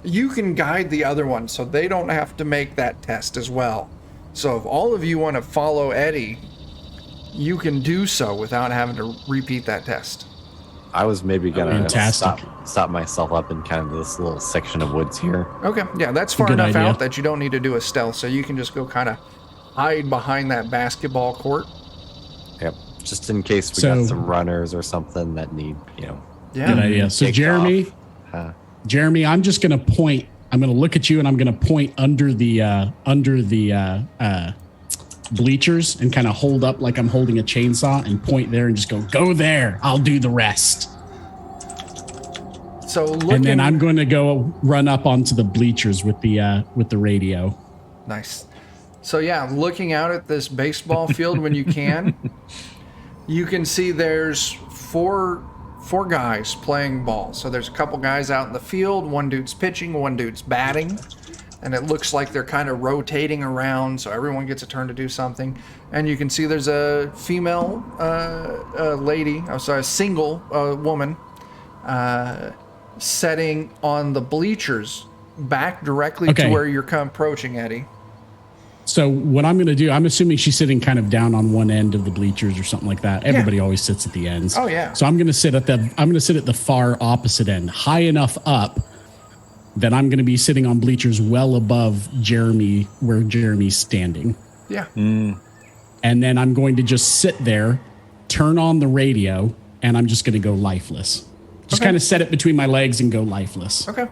you can guide the other one so they don't have to make that test as well. So if all of you want to follow Eddie, you can do so without having to repeat that test. I was maybe gonna Fantastic. stop myself up in kind of this little section of woods here. Okay, yeah, that's far Good enough idea. out that you don't need to do a stealth, so you can just go kind of hide behind that basketball court. Yep. Just in case we So- got some runners or something that need, Yeah. Good idea. So Take Jeremy, off. Huh. Jeremy, I'm just gonna point. I'm gonna look at you and I'm gonna point under the bleachers and kind of hold up like I'm holding a chainsaw and point there and just go there. I'll do the rest. So looking, And then I'm going to go run up onto the bleachers with the radio. Nice. So yeah, looking out at this baseball field when you can see there's four 4 guys playing ball. So there's a couple guys out in the field. One dude's pitching, one dude's batting. And it looks like they're kind of rotating around, so everyone gets a turn to do something. And you can see there's a female lady, a single woman, setting on the bleachers back directly to where you're approaching, Eddie. So what I'm going to do, I'm assuming she's sitting kind of down on one end of the bleachers or something like that. Everybody always sits at the ends. Oh yeah. So I'm going to sit at the far opposite end, high enough up that I'm going to be sitting on bleachers well above Jeremy, where Jeremy's standing. Yeah. And then I'm going to just sit there, turn on the radio, and I'm just going to go lifeless. Just kind of set it between my legs and go lifeless. Okay.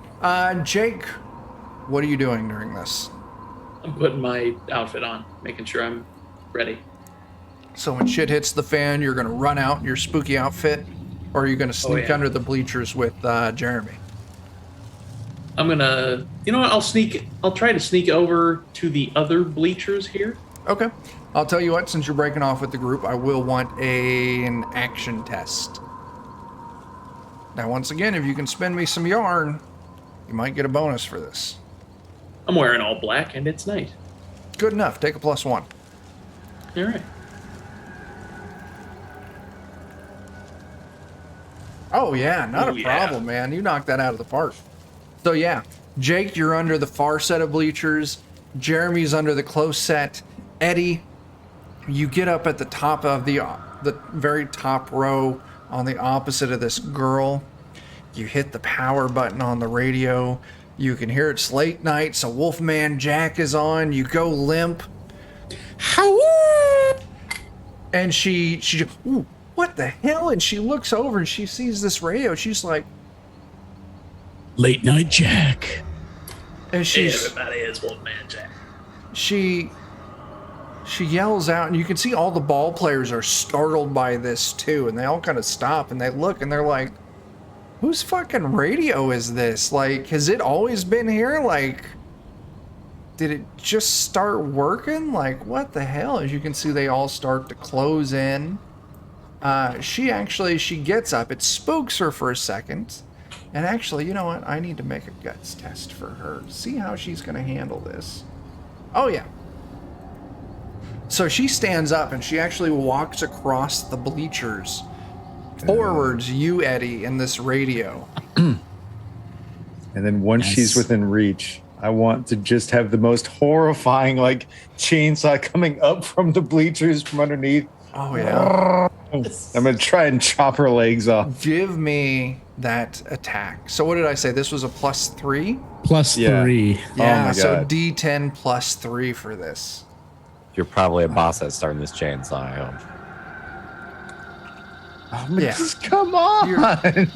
Jake, what are you doing during this? I'm putting my outfit on, making sure I'm ready. So when shit hits the fan, you're going to run out in your spooky outfit, or are you going to sneak under the bleachers with Jeremy? I'm gonna, you know what? I'll try to sneak over to the other bleachers here. Okay. I'll tell you what, since you're breaking off with the group, I will want an action test. Now, once again, if you can spin me some yarn, you might get a bonus for this. I'm wearing all black and it's night. Good enough. Take a +1. All right. Oh, yeah. Not a problem, man. You knocked that out of the park. So, yeah. Jake, you're under the far set of bleachers. Jeremy's under the close set. Eddie, you get up at the top of the very top row on the opposite of this girl. You hit the power button on the radio. You can hear it's late night, so Wolfman Jack is on. You go limp. And she just, ooh, what the hell? And she looks over and she sees this radio. She's like, Late Night Jack. And she's, everybody is Wolfman Jack. She yells out, and you can see all the ball players are startled by this too, and they all kind of stop and they look and they're like, whose fucking radio is this? Like, has it always been here? Like, did it just start working? Like, what the hell? As you can see, they all start to close in. She gets up. It spooks her for a second. And actually, you know what? I need to make a guts test for her. See how she's going to handle this. Oh, yeah. So she stands up and she actually walks across the bleachers towards you, Eddie, in this radio. And then once she's within reach, I want to just have the most horrifying, like, chainsaw coming up from the bleachers from underneath. Oh, yeah. I'm going to try and chop her legs off. Give me that attack. So what did I say? This was a +3? +3. Yeah, oh my so God. D10 +3 for this. You're probably a boss at starting this chainsaw, I hope. Oh, yeah. Come on.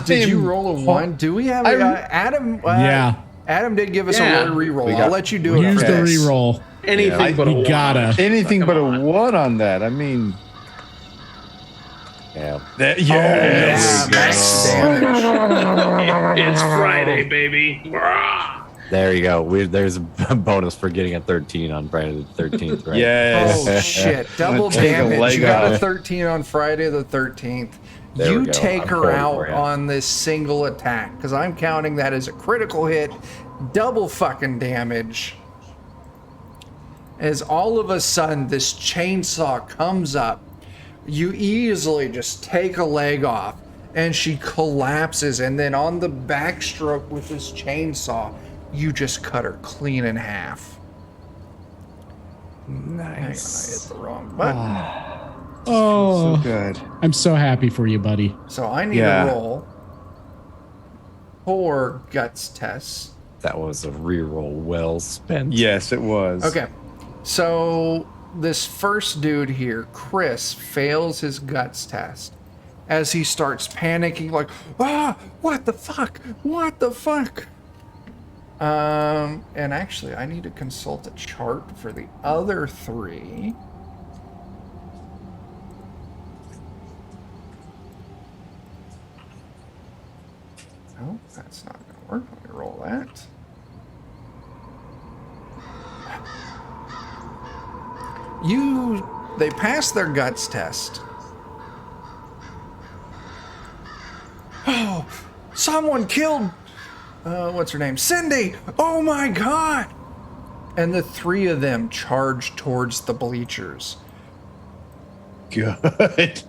Did you roll a 1? Do we have Adam? Yeah. Adam did give us a reroll. I'll let you do it. Use for the this. reroll. Anything but a 1. Anything but a 1 on that. I mean, Yeah. Yes. Max damage. It's Friday, baby. There you go. There's a bonus for getting a 13 on Friday the 13th, right? yes. Oh shit! Double Take a damage. leg You got a off. 13 on Friday the 13th. There we You go. take I'm her pulling out for you. on this single attack because I'm counting that as a critical hit, double fucking damage. As all of a sudden this chainsaw comes up, you easily just take a leg off and she collapses, and then on the backstroke with this chainsaw, you just cut her clean in half. Nice. I hit the wrong button. Oh, So good. I'm so happy for you, buddy. So I need Yeah. to roll 4 guts tests. That was a reroll well spent. Yes, it was. Okay. So this first dude here, Chris, fails his guts test as he starts panicking like, what the fuck? What the fuck? And actually I need to consult a chart for the other 3. Oh, that's not gonna work. Let me roll that. They pass their guts test. someone killed, what's her name? Cindy! Oh my God! And the three of them charge towards the bleachers. Good.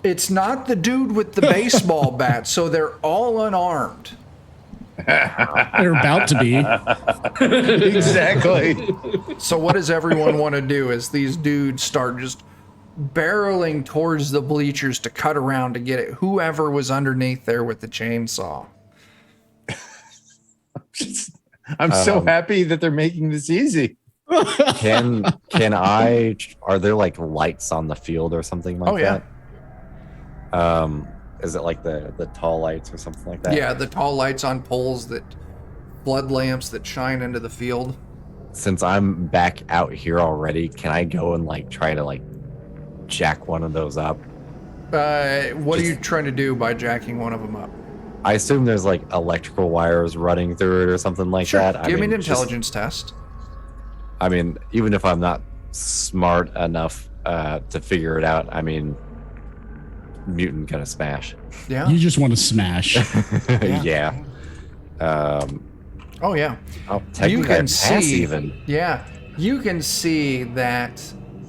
It's not the dude with the baseball bat, so they're all unarmed. They're about to be. Exactly. So what does everyone want to do as these dudes start just barreling towards the bleachers to cut around to get at whoever was underneath there with the chainsaw? I'm so happy that they're making this easy. Can I? Are there like lights on the field or something like that? Is it like the tall lights or something like that? Yeah, the tall lights on poles, that flood lamps that shine into the field. Since I'm back out here already, can I go and like try to like jack one of those up? What are you trying to do by jacking one of them up? I assume there's like electrical wires running through it or something like that. Give me an intelligence test. I mean, even if I'm not smart enough to figure it out, I mean, mutant gonna smash. Yeah. You just want to smash. Yeah. Oh yeah. Oh, technically I pass even. Yeah, you can see that.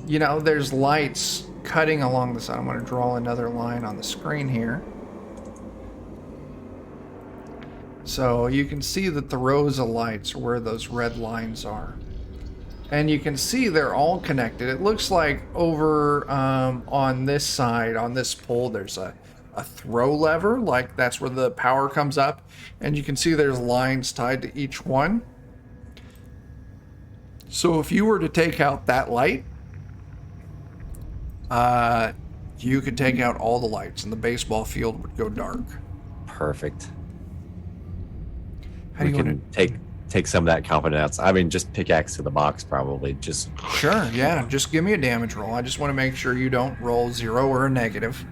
You know, there's lights cutting along the side. I'm going to draw another line on the screen here. So you can see that the rows of lights are where those red lines are. And you can see they're all connected. It looks like over on this side, on this pole, there's a throw lever. Like that's where the power comes up. And you can see there's lines tied to each one. So if you were to take out that light, you could take out all the lights and the baseball field would go dark. Perfect. How do We you can want to... take some of that confidence. I mean, just pickaxe to the box, probably. Just Sure, yeah. Just give me a damage roll. I just want to make sure you don't roll 0 or a negative.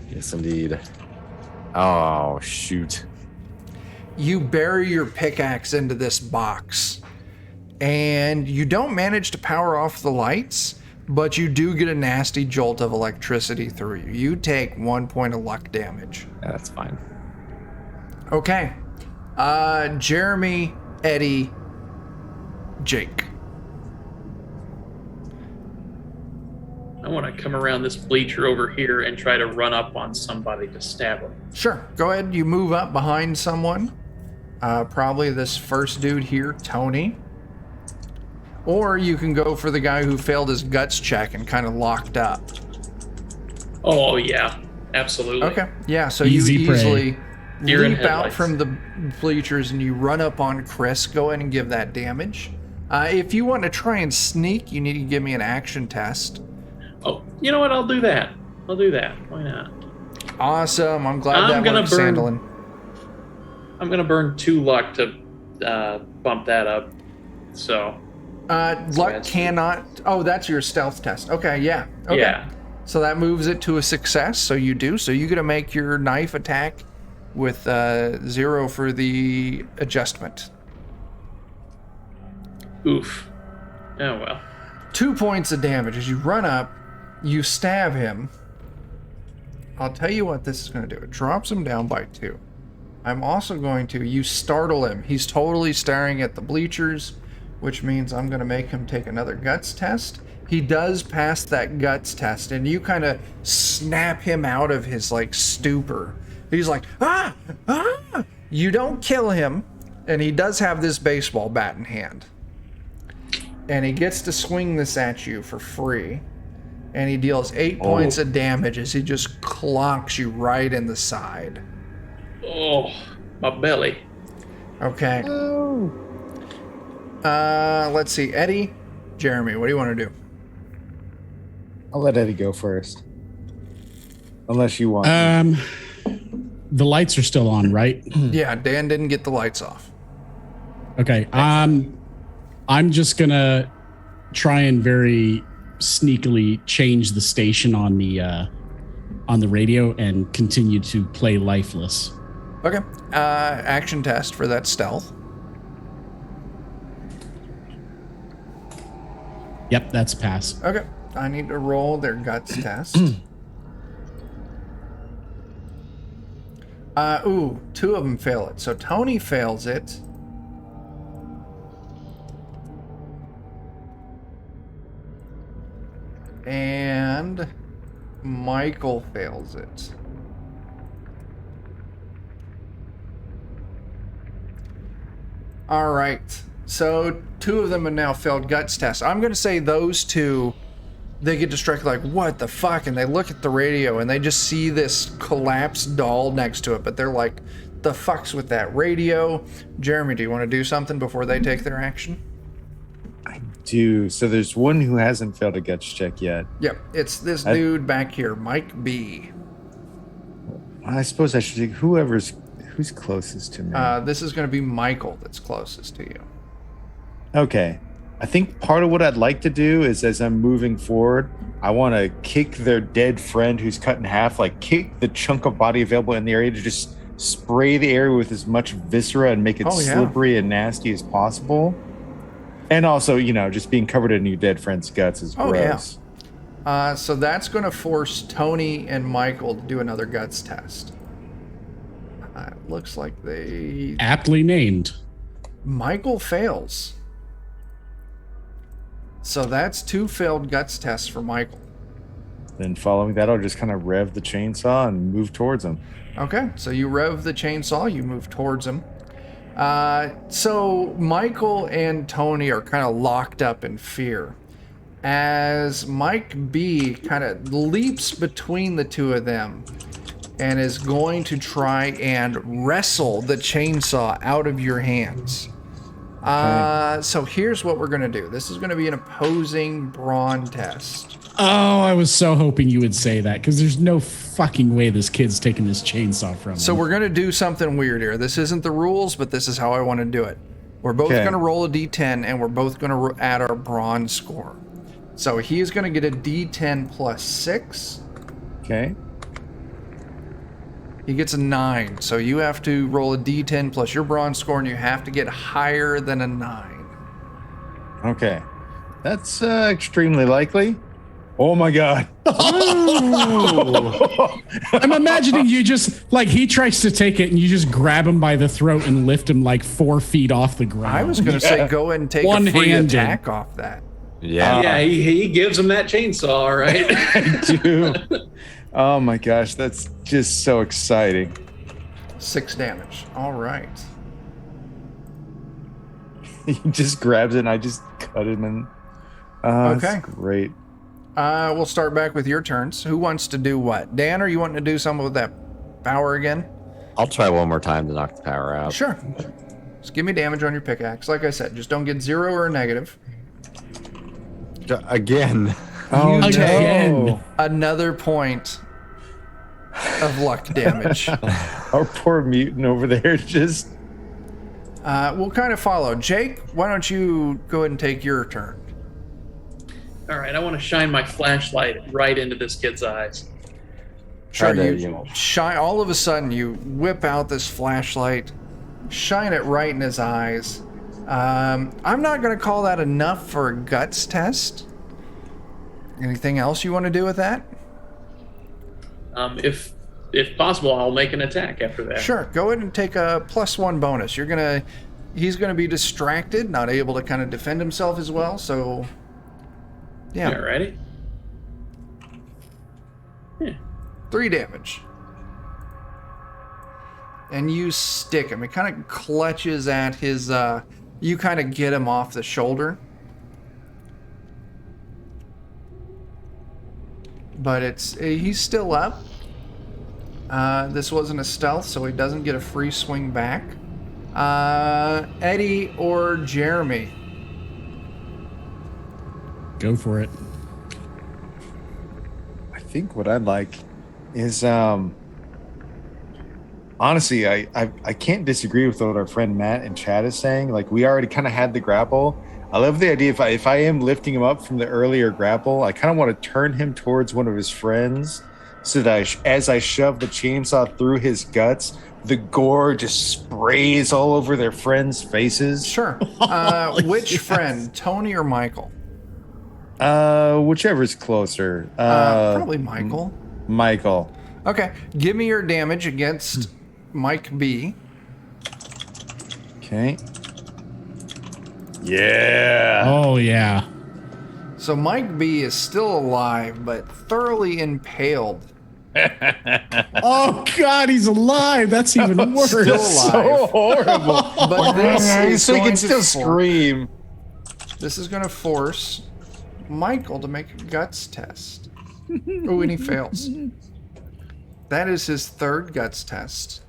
yes, indeed. Oh shoot! You bury your pickaxe into this box, and you don't manage to power off the lights, but you do get a nasty jolt of electricity through you. You take 1 point of luck damage. Yeah, that's fine. Okay. Jeremy, Eddie, Jake. I want to come around this bleacher over here and try to run up on somebody to stab him. Sure. Go ahead. You move up behind someone. Probably this first dude here, Tony. Or you can go for the guy who failed his guts check and kind of locked up. Oh, yeah. Absolutely. Okay. Yeah, so Easy you prey. easily Deer in leap out headlights. from the bleachers and you run up on Chris. Go ahead and give that damage. If you want to try and sneak, you need to give me an action test. Oh, you know what? I'll do that. Why not? Awesome. I'm glad I'm that gonna worked, burn- Sandalin. I'm going to burn 2 luck to bump that up. So, Luck that's- cannot... Oh, that's your stealth test. Okay, yeah. Okay. yeah. So that moves it to a success. So you do. So you get to make your knife attack with 0 for the adjustment. Oof. Oh, well. 2 points of damage. As you run up, you stab him. I'll tell you what this is going to do. It drops him down by 2. I'm also going to... You startle him. He's totally staring at the bleachers, which means I'm going to make him take another guts test. He does pass that guts test, and you kind of snap him out of his, like, stupor. He's like, ah! Ah! You don't kill him, and he does have this baseball bat in hand. And he gets to swing this at you for free. And he deals 8 points of damage as he just clonks you right in the side. Oh, my belly. Okay. Let's see. Eddie, Jeremy, what do you want to do? I'll let Eddie go first. Unless you want. The lights are still on, right? Yeah, Dan didn't get the lights off. Okay. I'm just gonna try and very sneakily change the station on the radio and continue to play Lifeless. Okay. Action test for that stealth. Yep, that's a pass. Okay. I need to roll their guts test. Two of them fail it. So Tony fails it. And Michael fails it. All right. So two of them have now failed guts tests. I'm going to say those two, they get distracted like, what the fuck? And they look at the radio and they just see this collapsed doll next to it. But they're like, the fuck's with that radio? Jeremy, do you want to do something before they take their action? I do. So there's one who hasn't failed a guts check yet. Yep. It's this dude back here, Mike B. I suppose I should take who's closest to me. This is going to be Michael that's closest to you. Okay. I think part of what I'd like to do is as I'm moving forward, I want to kick their dead friend who's cut in half, like kick the chunk of body available in the area to just spray the area with as much viscera and make it slippery and nasty as possible. And also, just being covered in your dead friend's guts is gross. Yeah. So that's going to force Tony and Michael to do another guts test. It looks like they... Aptly named. Michael fails. So that's 2 failed guts tests for Michael. Then following that, I'll just kind of rev the chainsaw and move towards him. Okay, so you rev the chainsaw, you move towards him. So Michael and Tony are kind of locked up in fear. As Mike B kind of leaps between the two of them and is going to try and wrestle the chainsaw out of your hands. So here's what we're going to do. This is going to be an opposing brawn test. Oh, I was so hoping you would say that, because there's no fucking way this kid's taking this chainsaw from him. So we're going to do something weird here. This isn't the rules, but this is how I want to do it. We're both going to roll a d10, and we're both going to add our brawn score. So he's going to get a d10 plus 6. Okay. He gets a 9. So you have to roll a d10 plus your brawn score, and you have to get higher than a 9. Okay. That's extremely likely. Oh my God. I'm imagining you just, like, he tries to take it and you just grab him by the throat and lift him like 4 feet off the ground. I was going to say go ahead and take a free attack off that. Yeah. He gives him that chainsaw, right? I do. Oh my gosh, that's just so exciting. 6 damage. All right. He just grabs it and I just cut him and okay. That's great. We'll start back with your turns. Who wants to do what? Dan, are you wanting to do something with that power again? I'll try one more time to knock the power out. Sure. Just give me damage on your pickaxe. Like I said, just don't get 0 or a negative. Again. Oh, you take another point of luck damage. Our poor mutant over there just... We'll kind of follow. Jake, why don't you go ahead and take your turn? All right, I want to shine my flashlight right into this kid's eyes. Sure, you shine. All of a sudden, you whip out this flashlight, shine it right in his eyes. I'm not going to call that enough for a guts test. Anything else you want to do with that? If possible, I'll make an attack after that. Sure, go ahead and take a +1 bonus. He's gonna be distracted, not able to kind of defend himself as well. So, yeah. Yeah, ready? Yeah. 3 damage. And you stick him. It kind of clutches at his. You kind of get him off the shoulder. But he's still up. This wasn't a stealth, so he doesn't get a free swing back. Eddie or Jeremy? Go for it. I think what I'd like is, honestly, I can't disagree with what our friend Matt in chat is saying. Like, we already kind of had the grapple. I love the idea if I am lifting him up from the earlier grapple, I kind of want to turn him towards one of his friends so that as I shove the chainsaw through his guts, the gore just sprays all over their friends' faces. Sure. Which friend, Tony or Michael? Whichever's closer. Probably Michael. Michael. Okay, give me your damage against Mike B. Okay. Yeah. Oh, yeah. So Mike B is still alive, but thoroughly impaled. Oh, God, he's alive. That's even worse. Still So alive. horrible. But this is so he going can to still scream. This is going to force Michael to make a guts test. Oh, and he fails. That is his third guts test.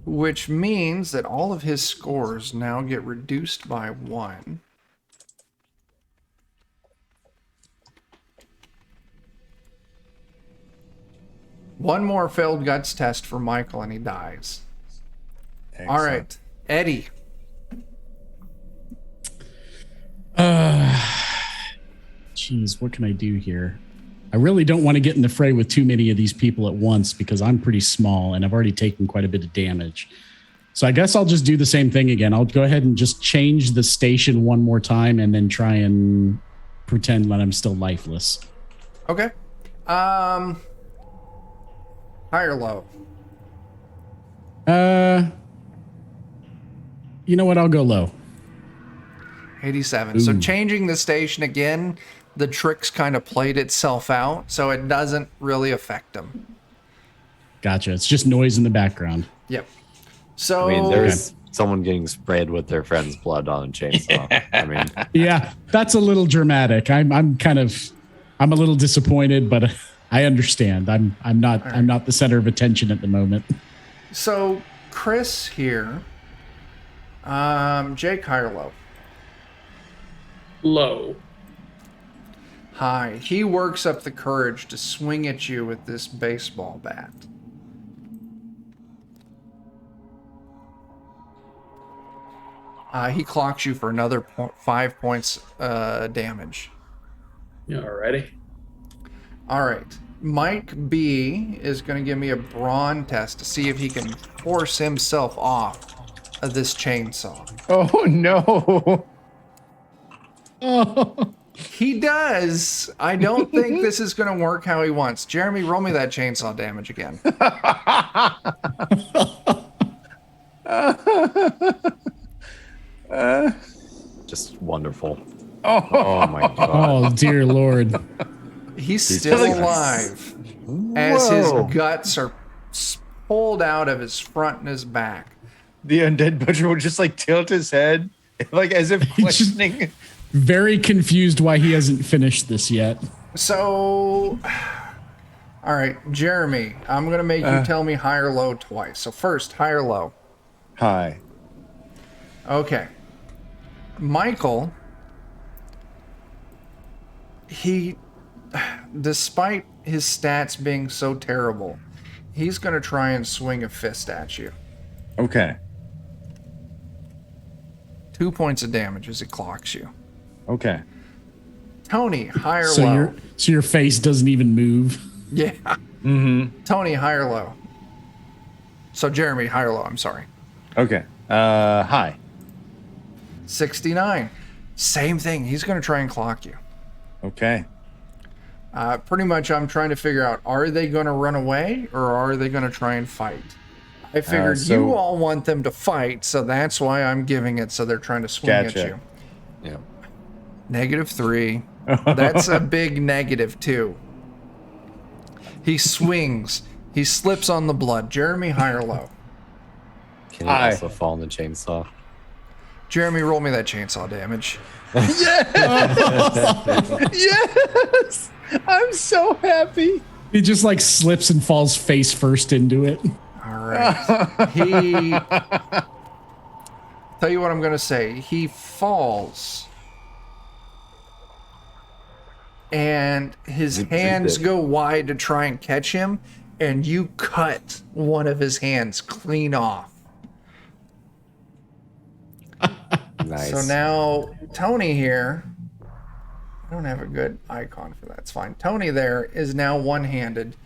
Which means that all of his scores now get reduced by 1. One more failed guts test for Michael and he dies. Excellent. All right, Eddie. Jeez, what can I do here? I really don't want to get in the fray with too many of these people at once because I'm pretty small and I've already taken quite a bit of damage. So I guess I'll just do the same thing again. I'll go ahead and just change the station one more time and then try and pretend that I'm still lifeless. Okay. High or low? You know what? I'll go low. 87. So changing the station again, the trick's kind of played itself out, so it doesn't really affect them. Gotcha. It's just noise in the background. Yep. So I mean, there's someone getting sprayed with their friend's blood on a chainsaw. I mean, Yeah, that's a little dramatic. I'm a little disappointed, but I understand. I'm not the center of attention at the moment. So Chris here. Jake, high or low? Low. High. He works up the courage to swing at you with this baseball bat. He clocks you for another 5 points damage. Alrighty. All right. Mike B is going to give me a brawn test to see if he can force himself off of this chainsaw. Oh no. He does. I don't think this is going to work how he wants. Jeremy, roll me that chainsaw damage again. just wonderful. Oh my god. Oh dear Lord. He's still like- alive as his Whoa. guts are pulled out of his front and his back. The undead butcher would just like tilt his head, like as if He just- questioning. Very confused why he hasn't finished this yet. So, all right, Jeremy, I'm going to make you tell me high or low twice. So first, high or low? Hi. Okay. Michael, he, despite his stats being so terrible, he's going to try and swing a fist at you. Okay. 2 points of damage as he clocks you. Okay. Tony, high or So low? your face doesn't even move. Yeah. Mm-hmm. Tony, high or low? So Jeremy, high or low? I'm sorry. Okay. Hi. 69. Same thing. He's going to try and clock you. Okay. Pretty much I'm trying to figure out, are they going to run away or are they going to try and fight? I figured so- you all want them to fight, so that's why I'm giving it, so they're trying to swing at Gotcha. you. Yeah. -3. That's a big negative, too. He swings. He slips on the blood. Jeremy, high or low? Can he Hi. also fall in the chainsaw? Jeremy, roll me that chainsaw damage. Yes. I'm so happy. He just like slips and falls face first into it. All right. He. Tell you what I'm going to say. He falls. And his hands go wide to try and catch him. And you cut one of his hands clean off. Nice. So now, Tony here. I don't have a good icon for that. It's fine. Tony there is now one-handed.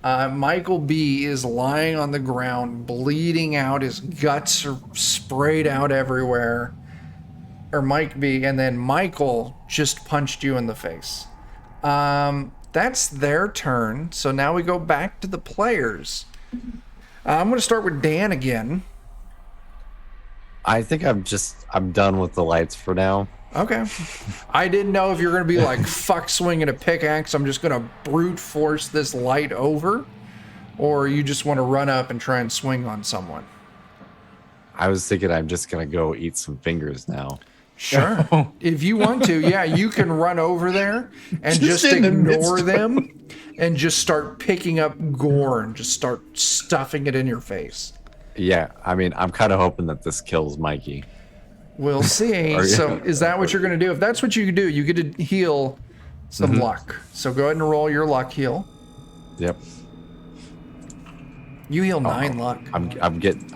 Michael B is lying on the ground, bleeding out. His guts are sprayed out everywhere. Or Mike B. And then Michael just punched you in the face. That's their turn. So now we go back to the players. I'm going to start with Dan again. I think I'm done with the lights for now. Okay. I didn't know if you're going to be like, fuck swinging a pickaxe, I'm just going to brute force this light over, or you just want to run up and try and swing on someone. I was thinking I'm just going to go eat some fingers now. Sure. If you want to, yeah, you can run over there and just ignore them and just start picking up gore and just start stuffing it in your face. Yeah, I mean, I'm kind of hoping that this kills Mikey. We'll see. So is that what you're going to do? If that's what you do, you get to heal some luck. So go ahead and roll your luck heal. Yep. You heal 9 luck.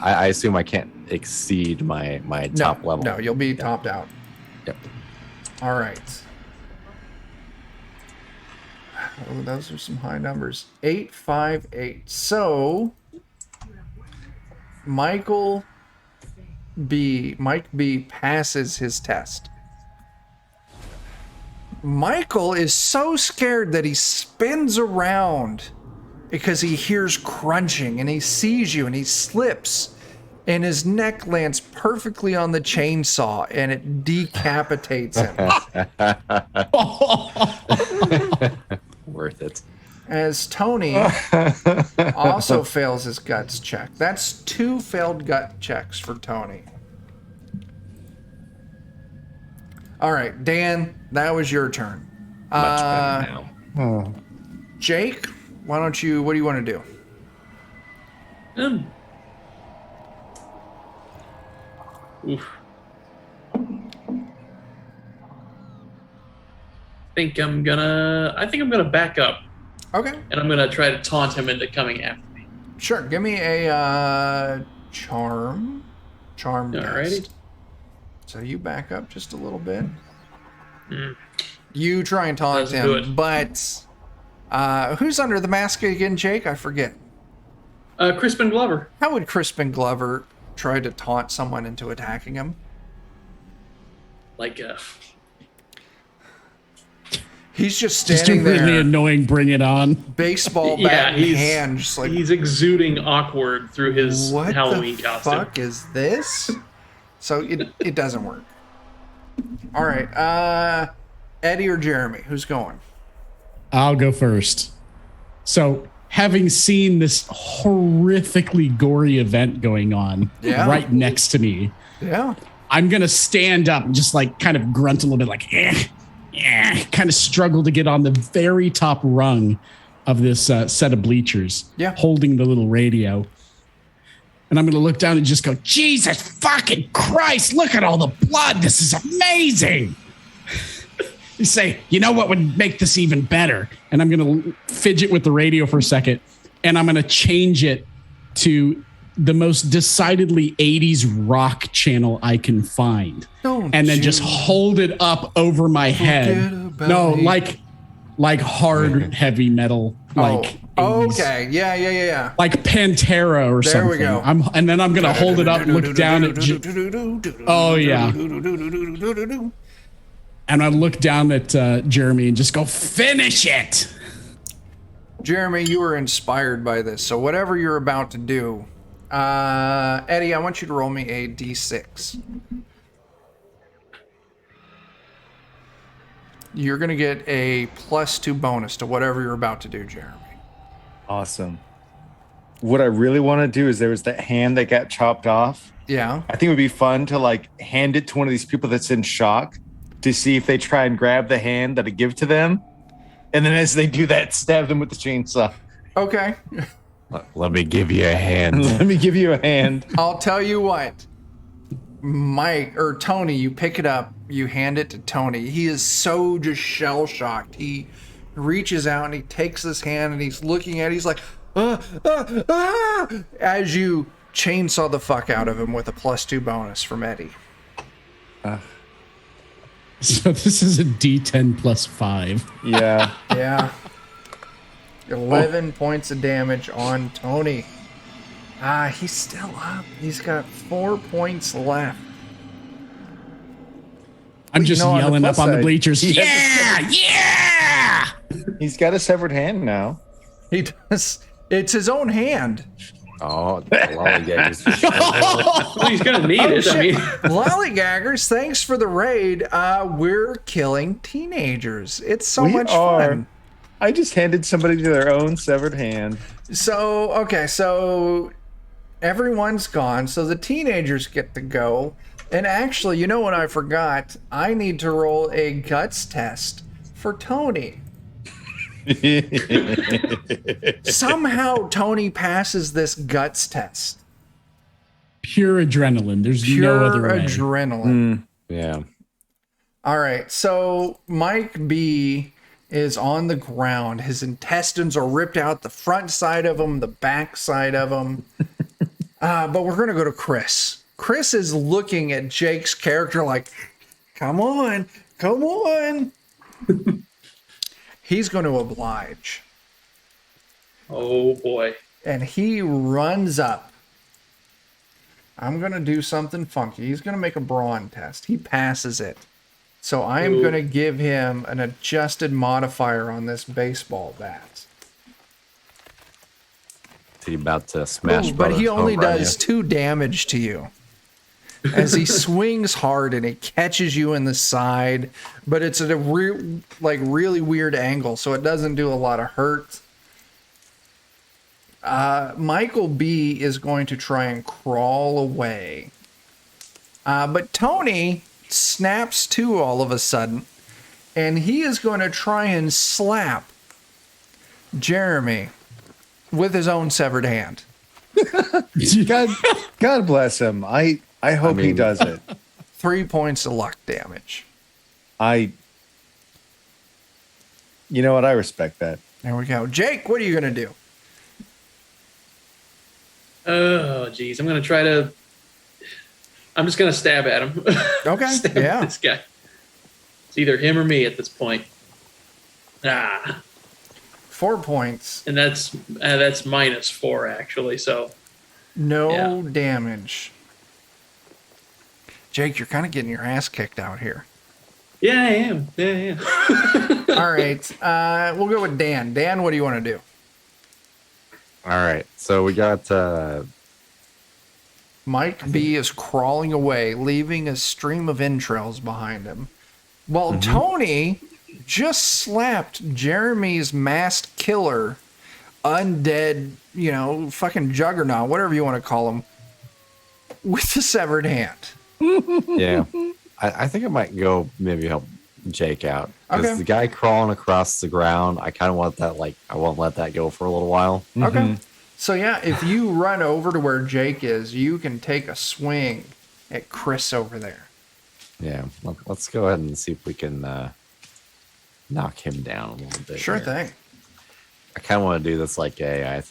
I assume I can't exceed my top level. No, you'll be topped out. Yep. All right. Oh, those are some high numbers. 8, 5, 8. So Mike B passes his test. Michael is so scared that he spins around because he hears crunching and he sees you and he slips and his neck lands perfectly on the chainsaw and it decapitates him. Worth it. As Tony also fails his guts check. That's 2 failed gut checks for Tony. All right, Dan, that was your turn. Much better now. Jake, what do you want to do? Oof. I think I'm gonna back up. Okay. And I'm gonna try to taunt him into coming after me. Sure. Give me a charm. Charm Alrighty. test. So you back up just a little bit. You try and taunt Let's do him, it. but who's under the mask again, Jake? I forget. Crispin Glover. How would Crispin Glover try to taunt someone into attacking him? Like He's just Just a standing really there, annoying bring it on. baseball bat in hand, just like, he's exuding awkward through his what Halloween the costume. fuck is this? So it doesn't work. All right, Eddie or Jeremy, who's going? I'll go first. So, having seen this horrifically gory event going on right next to me, I'm going to stand up and just like kind of grunt a little bit like, kind of struggle to get on the very top rung of this set of bleachers, holding the little radio. And I'm going to look down and just go, Jesus fucking Christ, look at all the blood. This is amazing. You say, you know what would make this even better? And I'm going to fidget with the radio for a second, and I'm going to change it to the most decidedly 80s rock channel I can find. And then just hold it up over my head. No, like hard heavy metal, like 80s. Okay, yeah. Like Pantera or something. There we go. And then I'm gonna hold it up, look down at. Oh yeah. And I look down at Jeremy and just go, finish it. Jeremy, you were inspired by this, so whatever you're about to do, Eddie, I want you to roll me a d6. You're going to get a +2 bonus to whatever you're about to do, Jeremy. Awesome. What I really want to do is there was that hand that got chopped off. Yeah. I think it would be fun to like hand it to one of these people that's in shock to see if they try and grab the hand that I give to them. And then as they do that, stab them with the chainsaw. Okay. Let me give you a hand. Let me give you a hand. I'll tell you what. Mike or Tony, you pick it up, you hand it to Tony. He is so just shell shocked. He reaches out and he takes this hand and he's looking at it. He's like, as you chainsaw the fuck out of him with a +2 bonus from Eddie. So this is a D10 plus 5. Yeah. Yeah. 11 points of damage on Tony. He's still up. He's got 4 points left. I'm just on the yelling plus up on the side, bleachers. he Yeah, yeah. He's got a severed hand now. He does. It's his own hand. Oh, the lollygaggers. Well, he's gonna need it. I mean, Lollygaggers, thanks for the raid. We're killing teenagers. It's so We much are. fun. I just handed somebody their own severed hand. So, okay, so everyone's gone. So the teenagers get to go. And actually, you know what I forgot? I need to roll a guts test for Tony. Somehow Tony passes this guts test. Pure adrenaline. There's Pure no other way. adrenaline. Yeah. All right, so Mike B is on the ground. His intestines are ripped out, the front side of him, the back side of him. But we're going to go to Chris. Chris is looking at Jake's character like, come on, come on. He's going to oblige. oh boy. And he runs up. I'm going to do something funky. He's going to make a brawn test. He passes it. So I am going to give him an adjusted modifier on this baseball bat. He's about to smash. But he only home run does you. 2 damage to you. As he swings hard and it catches you in the side, but it's at a really weird angle, so it doesn't do a lot of hurt. Michael B is going to try and crawl away. But Tony snaps to all of a sudden, and he is going to try and slap Jeremy with his own severed hand. God bless him. I hope he does it. 3 points of luck damage. You know what? I respect that. There we go. Jake, what are you going to do? Oh, geez. I'm just gonna stab at him. Okay, Stab yeah. this guy. It's either him or me at this point. 4 points. And that's -4 actually. So No damage. Jake, you're kind of getting your ass kicked out here. yeah, I am. Yeah, All right. We'll go with Dan. Dan, what do you want to do? All right. So we got Mike B is crawling away, leaving a stream of entrails behind him. While Tony just slapped Jeremy's masked killer, undead, fucking juggernaut, whatever you want to call him, with the severed hand. yeah. I think I might go maybe help Jake out. Because Okay. the guy crawling across the ground, I kind of want that, I won't let that go for a little while. Okay. So, yeah, if you run over to where Jake is, you can take a swing at Chris over there. Yeah. Let's go ahead and see if we can knock him down a little bit. Sure here. thing. I kind of want to do this like a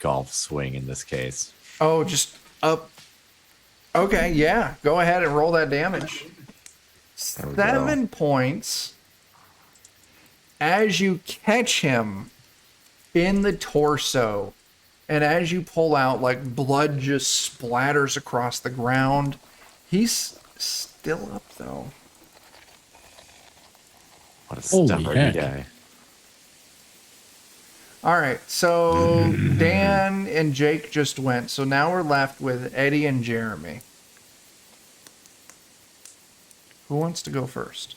golf swing in this case. Oh, just up. Okay, yeah. Go ahead and roll that damage. There we 7 points as you catch him in the torso. And as you pull out, blood just splatters across the ground. He's still up, though. What a Holy stubborn heck. guy. All right, so Dan and Jake just went. So now we're left with Eddie and Jeremy. Who wants to go first?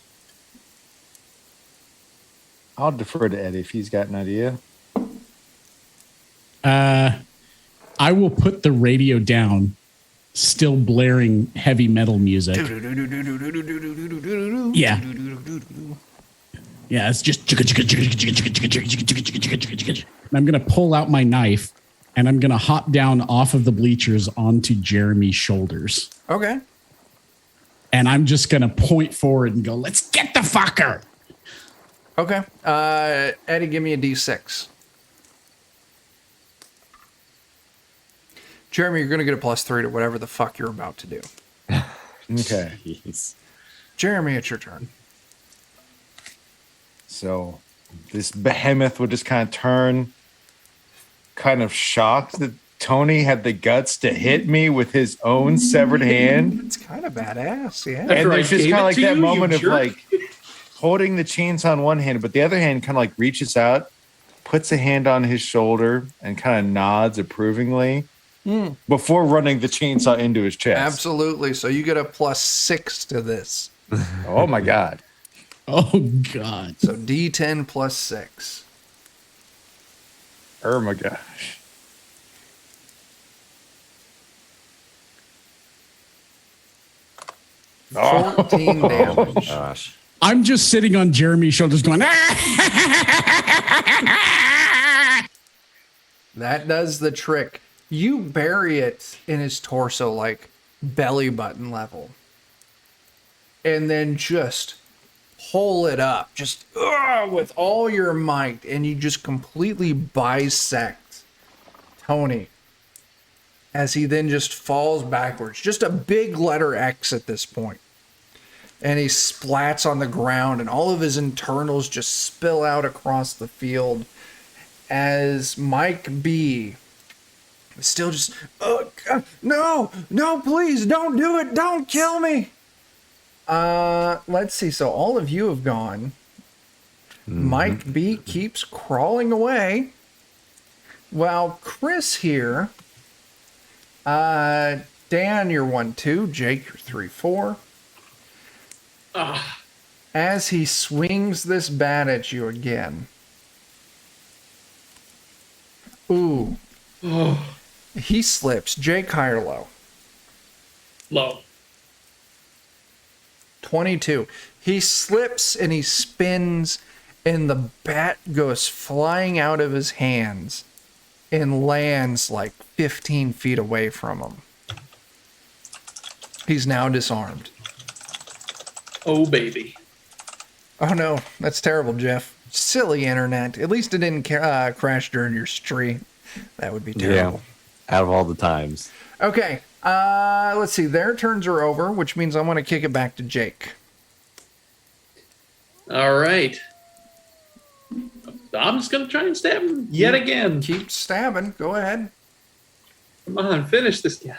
I'll defer to Eddie if he's got an idea. I will put the radio down, still blaring heavy metal music. Yeah. Yeah, it's just. And I'm going to pull out my knife and I'm going to hop down off of the bleachers onto Jeremy's shoulders. Okay. And I'm just going to point forward and go, let's get the fucker. Okay. Eddie, give me a D6. Jeremy, you're going to get a +3 to whatever the fuck you're about to do. Okay. Jeez. Jeremy, it's your turn. So this behemoth would just kind of turn, kind of shocked that Tony had the guts to hit me with his own severed hand. It's kind of badass, yeah. And After I there's just gave kind of it like to that you, moment you of jerk. like holding the chainsaw in one hand, but the other hand kind of like reaches out, puts a hand on his shoulder, and kind of nods approvingly before running the chainsaw into his chest. Absolutely. So you get a +6 to this. Oh my God. Oh God. So D10 plus 6. Oh my gosh. Oh. 14 damage. Gosh. I'm just sitting on Jeremy's shoulders going, "Ah!" That does the trick. You bury it in his torso like belly button level. And then just pull it up just with all your might. And you just completely bisect Tony as he then just falls backwards. Just a big letter X at this point. And he splats on the ground, and all of his internals just spill out across the field as Mike B is still just, oh, God, no, please, don't do it, don't kill me. Let's see, so all of you have gone. Mike B keeps crawling away, while Chris here, Dan, you're 1-2, Jake, you're 3-4. As he swings this bat at you again. Ooh. He slips. Jake, high or low? Low. 22. He slips and he spins, and the bat goes flying out of his hands and lands like 15 feet away from him. He's now disarmed. Oh, baby. Oh no, that's terrible, Jeff. Silly internet. At least it didn't crash during your stream. That would be terrible. Yeah. Out of all the times. Okay, let's see. Their turns are over, which means I'm going to kick it back to Jake. All right. I'm just going to try and stab him yet again. Keep stabbing. Go ahead. Come on, finish this guy.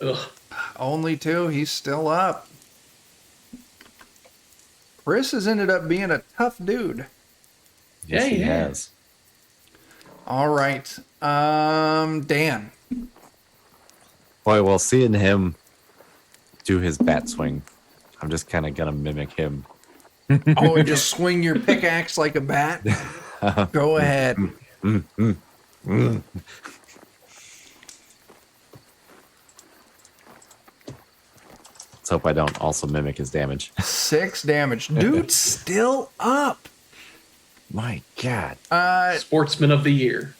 Ugh. Only 2. He's still up. Chris has ended up being a tough dude. Yes, Yeah, he yeah. has. All right. Dan. Boy, well, seeing him do his bat swing, I'm just kind of going to mimic him. Oh, and just swing your pickaxe like a bat? Go ahead. Let's hope I don't also mimic his damage. 6 damage. Dude's still up. My God. Sportsman of the year.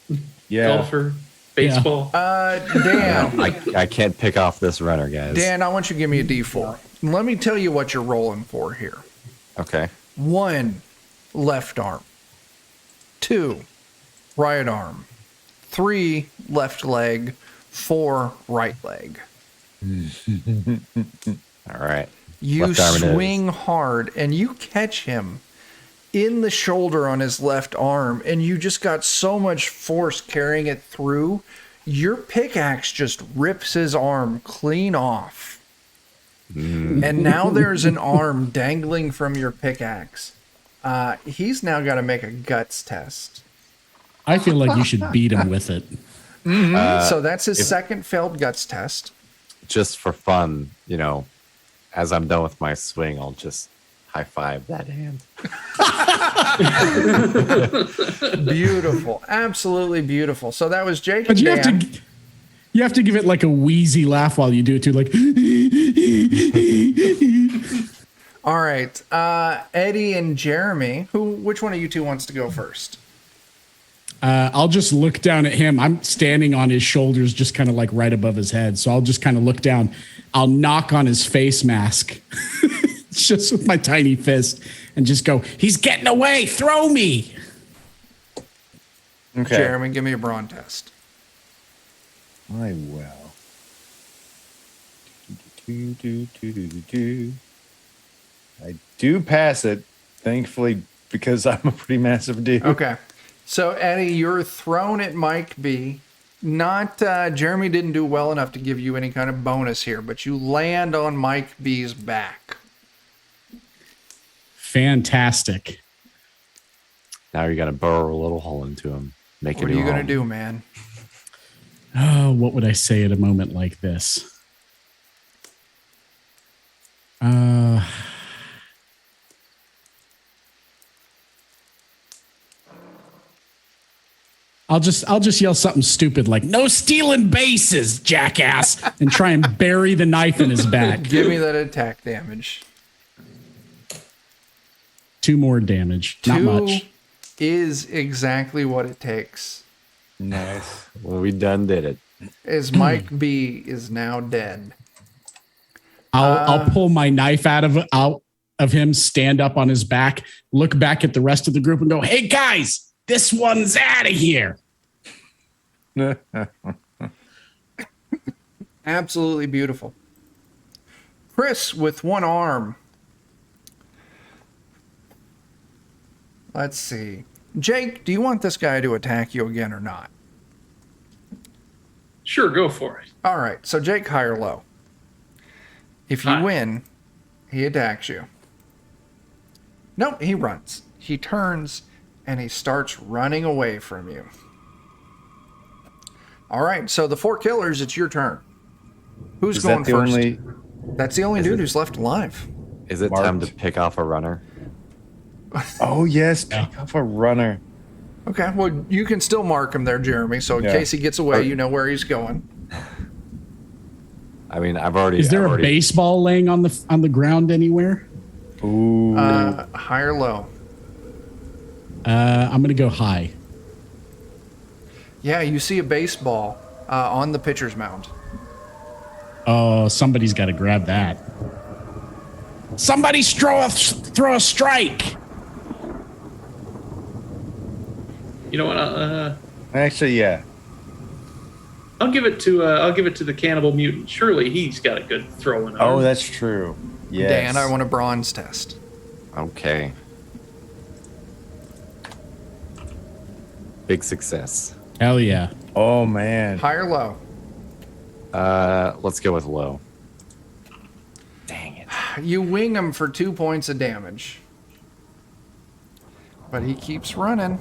Yeah. Golfer. Baseball. Dan. I can't pick off this runner, guys. Dan, I want you to give me a D4. Let me tell you what you're rolling for here. Okay. 1, left arm. 2, right arm. 3, left leg. 4, right leg. All right. You Left arm it is. swing hard and you catch him in the shoulder on his left arm, and you just got so much force carrying it through. Your pickaxe just rips his arm clean off. And now there's an arm dangling from your pickaxe. He's now got to make a guts test. I feel like you should beat him with it. So that's his second failed guts test. Just for fun, you know, as I'm done with my swing, I'll just high five that hand. Beautiful. Absolutely beautiful. So that was Jake But and you have Dan. to you have to give it like a wheezy laugh while you do it too, like All right. Eddie and Jeremy. Which one of you two wants to go first? I'll just look down at him. I'm standing on his shoulders, just kind of like right above his head. So I'll just kind of look down. I'll knock on his face mask just with my tiny fist and just go, he's getting away. Throw me. Okay. Jeremy, give me a brawn test. I will. I do pass it, thankfully, because I'm a pretty massive dude. Okay. So, Eddie, you're thrown at Mike B. Not Jeremy didn't do well enough to give you any kind of bonus here, but you land on Mike B's back. Fantastic. Now you got to burrow a little hole into him. Make What are you gonna do, man? Oh, what would I say at a moment like this? I'll just yell something stupid like "No stealing bases, jackass," and try and bury the knife in his back. Give me that attack damage. 2 more damage. Not 2 much. is exactly what it takes. Nice. Well, we done did it. As Mike B is now dead. I'll pull my knife out of him, stand up on his back, look back at the rest of the group, and go, "Hey guys, this one's out of here." Absolutely beautiful. Chris with one arm. Let's see. Jake, do you want this guy to attack you again or not? Sure, go for it. All right. So Jake, high or low? If you High. win, he attacks you. Nope, he runs. He turns and he starts running away from you. All right. So the 4 killers, it's your turn. Who's Is going that the first? only? That's the only dude who's left alive. Is it time to Marked. pick off a runner? Oh yes, pick up a runner. Okay. Well, you can still mark him there, Jeremy. So in Yeah. case he gets away, you know where he's going. I mean, I've already. Is there I've a already, baseball laying on the ground anywhere? Ooh. High or low? I'm gonna go high. Yeah, you see a baseball on the pitcher's mound. Oh, somebody's got to grab that. Somebody throw a strike. You know what? Actually, yeah. I'll give it to the cannibal mutant. Surely he's got a good throwing arm. Oh, that's true. Yes. Dan, I want a bronze test. Okay. Big success. Hell yeah. Oh man. High or low? Let's go with low. Dang it. You wing him for 2 points of damage. But he keeps running.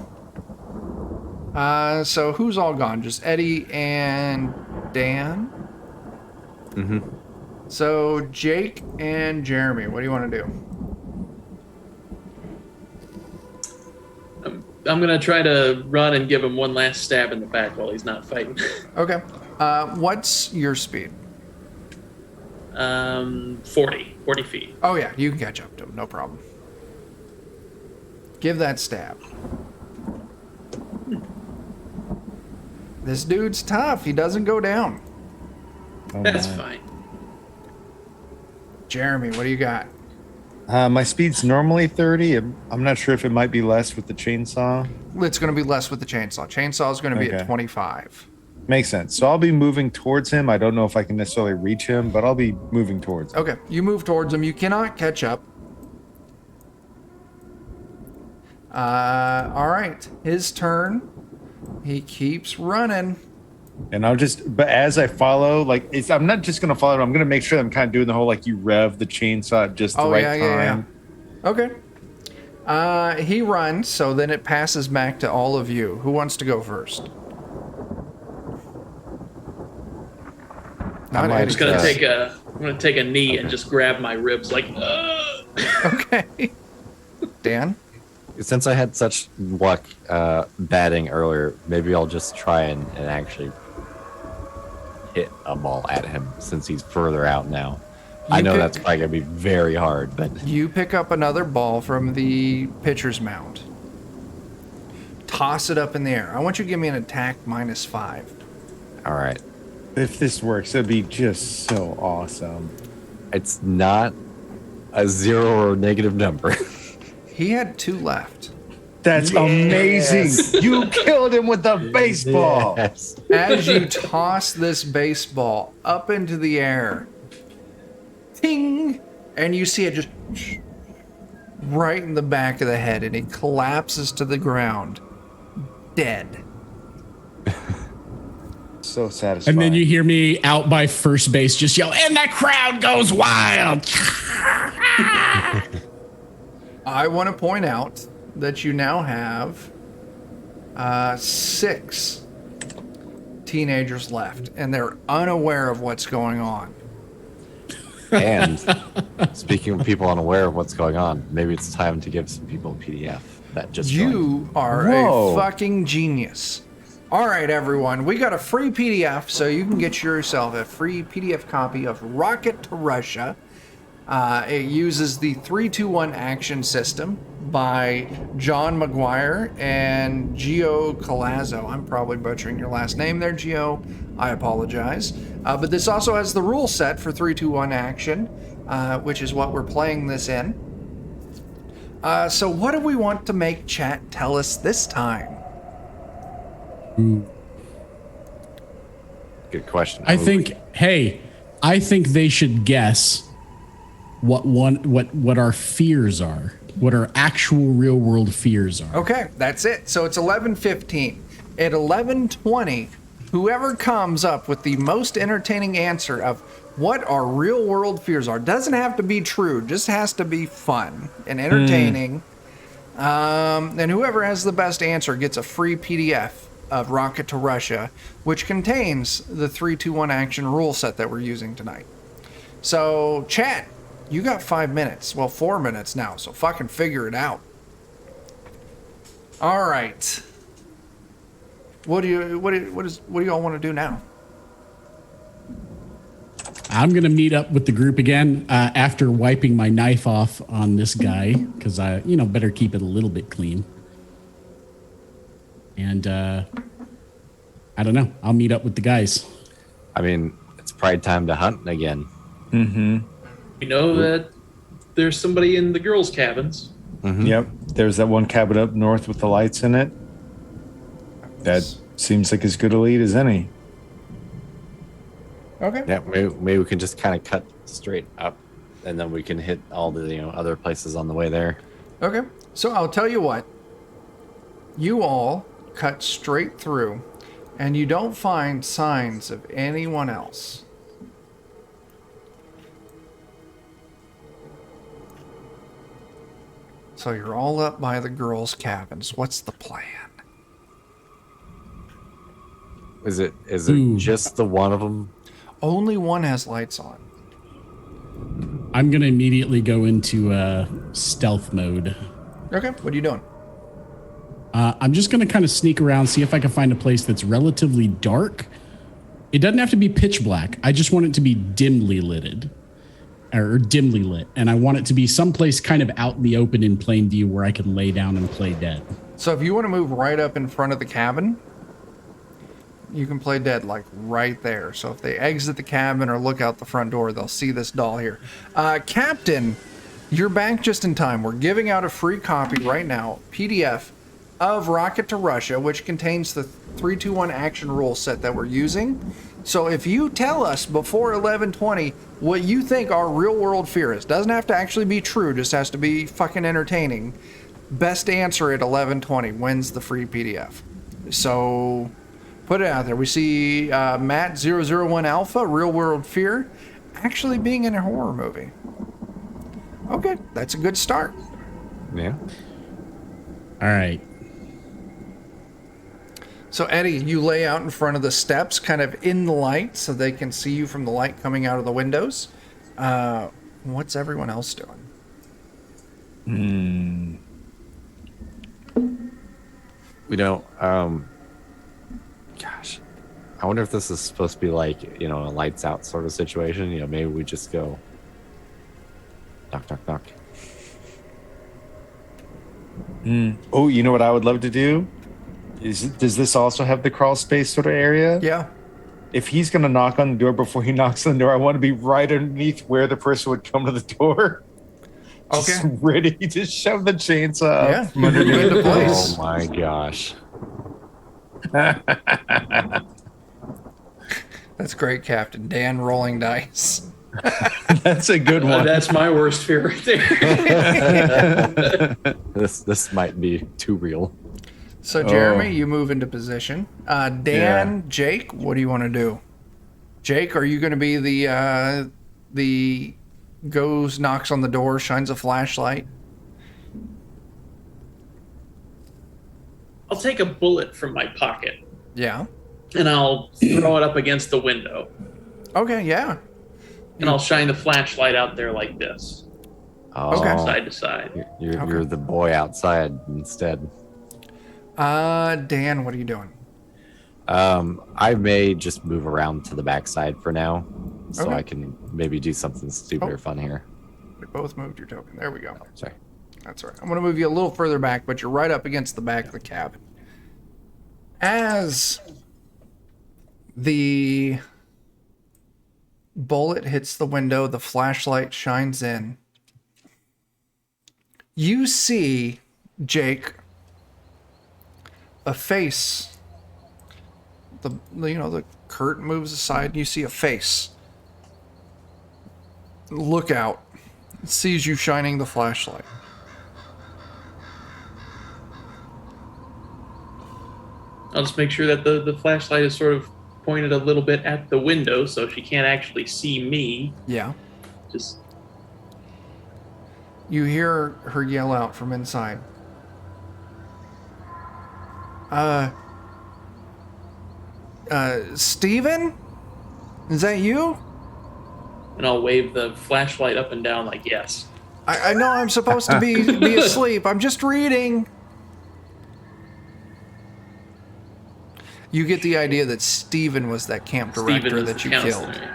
So who's all gone? Just Eddie and Dan? Mm-hmm. So Jake and Jeremy, what do you want to do? I'm gonna try to run and give him one last stab in the back while he's not fighting. Okay. What's your speed? 40 feet. Oh yeah, you can catch up to him, no problem. Give that stab. This dude's tough. He doesn't go down. Oh, That's my. fine. Jeremy, what do you got? My speed's normally 30. I'm not sure if it might be less with the chainsaw. It's going to be less with the chainsaw. Chainsaw is going to be at Okay. 25. Makes sense. So I'll be moving towards him. I don't know if I can necessarily reach him, but I'll be moving towards him. Okay, you move towards him. You cannot catch up. All right, his turn. He keeps running. And but as I follow, I'm not just going to follow him. I'm going to make sure I'm kind of doing the whole, you rev the chainsaw at just the right time. Okay. He runs, so then it passes back to all of you. Who wants to go first? Not might Eddie. I'm gonna take a knee and just grab my ribs like. Okay. Dan? Since I had such luck batting earlier, maybe I'll just try and actually hit a ball at him since he's further out now. I know that's probably going to be very hard, but... You pick up another ball from the pitcher's mound. Toss it up in the air. I want you to give me an attack -5. All right. If this works, it'd be just so awesome. It's not a 0 or negative number. He had 2 left. That's amazing. You killed him with the baseball. Yes. As you toss this baseball up into the air, ting, and you see it just right in the back of the head, and he collapses to the ground, dead. So satisfying. And then you hear me out by first base just yell, and the crowd goes wild. I want to point out that you now have 6 teenagers left, and they're unaware of what's going on. And speaking of people unaware of what's going on, maybe it's time to give some people a PDF that just joined. You are a fucking genius. All right, everyone, we got a free PDF, so you can get yourself a free PDF copy of Rocket to Russia. It uses the 3-2-1 action system by John McGuire and Gio Colazzo. I'm probably butchering your last name there, Gio. I apologize. But this also has the rule set for 3-2-1 action, which is what we're playing this in. So what do we want to make chat tell us this time? Good question. I think they should guess what our fears are, what our actual real world fears are. Okay, that's it. So it's 11:15. At 11:20, whoever comes up with the most entertaining answer of what our real world fears are, doesn't have to be true, just has to be fun and entertaining. And whoever has the best answer gets a free PDF of Rocket to Russia, which contains the 3-2-1 action rule set that we're using tonight. So, chat, you got 5 minutes. Well, 4 minutes now, so fucking figure it out. All right. What do you all want to do now? I'm gonna meet up with the group again after wiping my knife off on this guy because I, better keep it a little bit clean. And I don't know. I'll meet up with the guys. I mean, it's pride time to hunt again. Mm-hmm. We know that there's somebody in the girls' cabins. Mm-hmm. Yep. There's that one cabin up north with the lights in it. That seems like as good a lead as any. Okay. Yeah, maybe we can just kind of cut straight up, and then we can hit all the other places on the way there. Okay. So I'll tell you what. You all cut straight through, and you don't find signs of anyone else. So you're all up by the girls' cabins. What's the plan? Is it Ooh. just the one of them? Only one has lights on. I'm gonna immediately go into stealth mode. Okay. What are you doing? I'm just gonna kind of sneak around, see if I can find a place that's relatively dark. It doesn't have to be pitch black. I just want it to be dimly lit, and I want it to be someplace kind of out in the open in plain view where I can lay down and play dead. So if you want to move right up in front of the cabin, you can play dead like right there. So if they exit the cabin or look out the front door, they'll see this doll here. Captain, you're back just in time. We're giving out a free copy right now, PDF of Rocket to Russia, which contains the 3-2-1 action rule set that we're using. So if you tell us before 11:20 what you think our real world fear is, doesn't have to actually be true, just has to be fucking entertaining. Best answer at 11:20 wins the free PDF. So put it out there. We see Matt 001 Alpha, real world fear, actually being in a horror movie. Okay, that's a good start. Yeah. All right. So Eddie, you lay out in front of the steps, kind of in the light, so they can see you from the light coming out of the windows. What's everyone else doing? Gosh, I wonder if this is supposed to be like, a lights out sort of situation. Maybe we just go knock, knock, knock. Oh, you know what I would love to do? Does this also have the crawl space sort of area? Yeah. If he's going to knock on the door before he knocks on the door, I want to be right underneath where the person would come to the door. Okay. Just ready to shove the chainsaw. Yeah. From underneath. Into place. Oh my gosh. That's great, Captain. Dan rolling dice. That's a good one. That's my worst fear right there. This might be too real. So Jeremy, you move into position. Dan, Jake, what do you want to do? Jake, are you going to be the goes, knocks on the door, shines a flashlight? I'll take a bullet from my pocket Yeah. and I'll throw it up against the window. Okay, yeah. And I'll shine the flashlight out there like this. Oh, Okay. Side to side. You're the boy outside instead. Dan, what are you doing? I may just move around to the backside for now, so Okay. I can maybe do something stupid or fun here. We both moved your token. There we go. Sorry. That's right. I'm going to move you a little further back, but you're right up against the back of the cabin. As the bullet hits the window, the flashlight shines in. You see, Jake, a face. The curtain moves aside, and you see a face. Look out. It sees you shining the flashlight. I'll just make sure that the flashlight is sort of pointed a little bit at the window so she can't actually see me. Yeah. Just You hear her yell out from inside. Steven? Is that you? and I'll wave the flashlight up and down like yes. I know I'm supposed to be asleep. I'm just reading. You get the idea that Steven was that camp director Steven is that the you counselor. killed.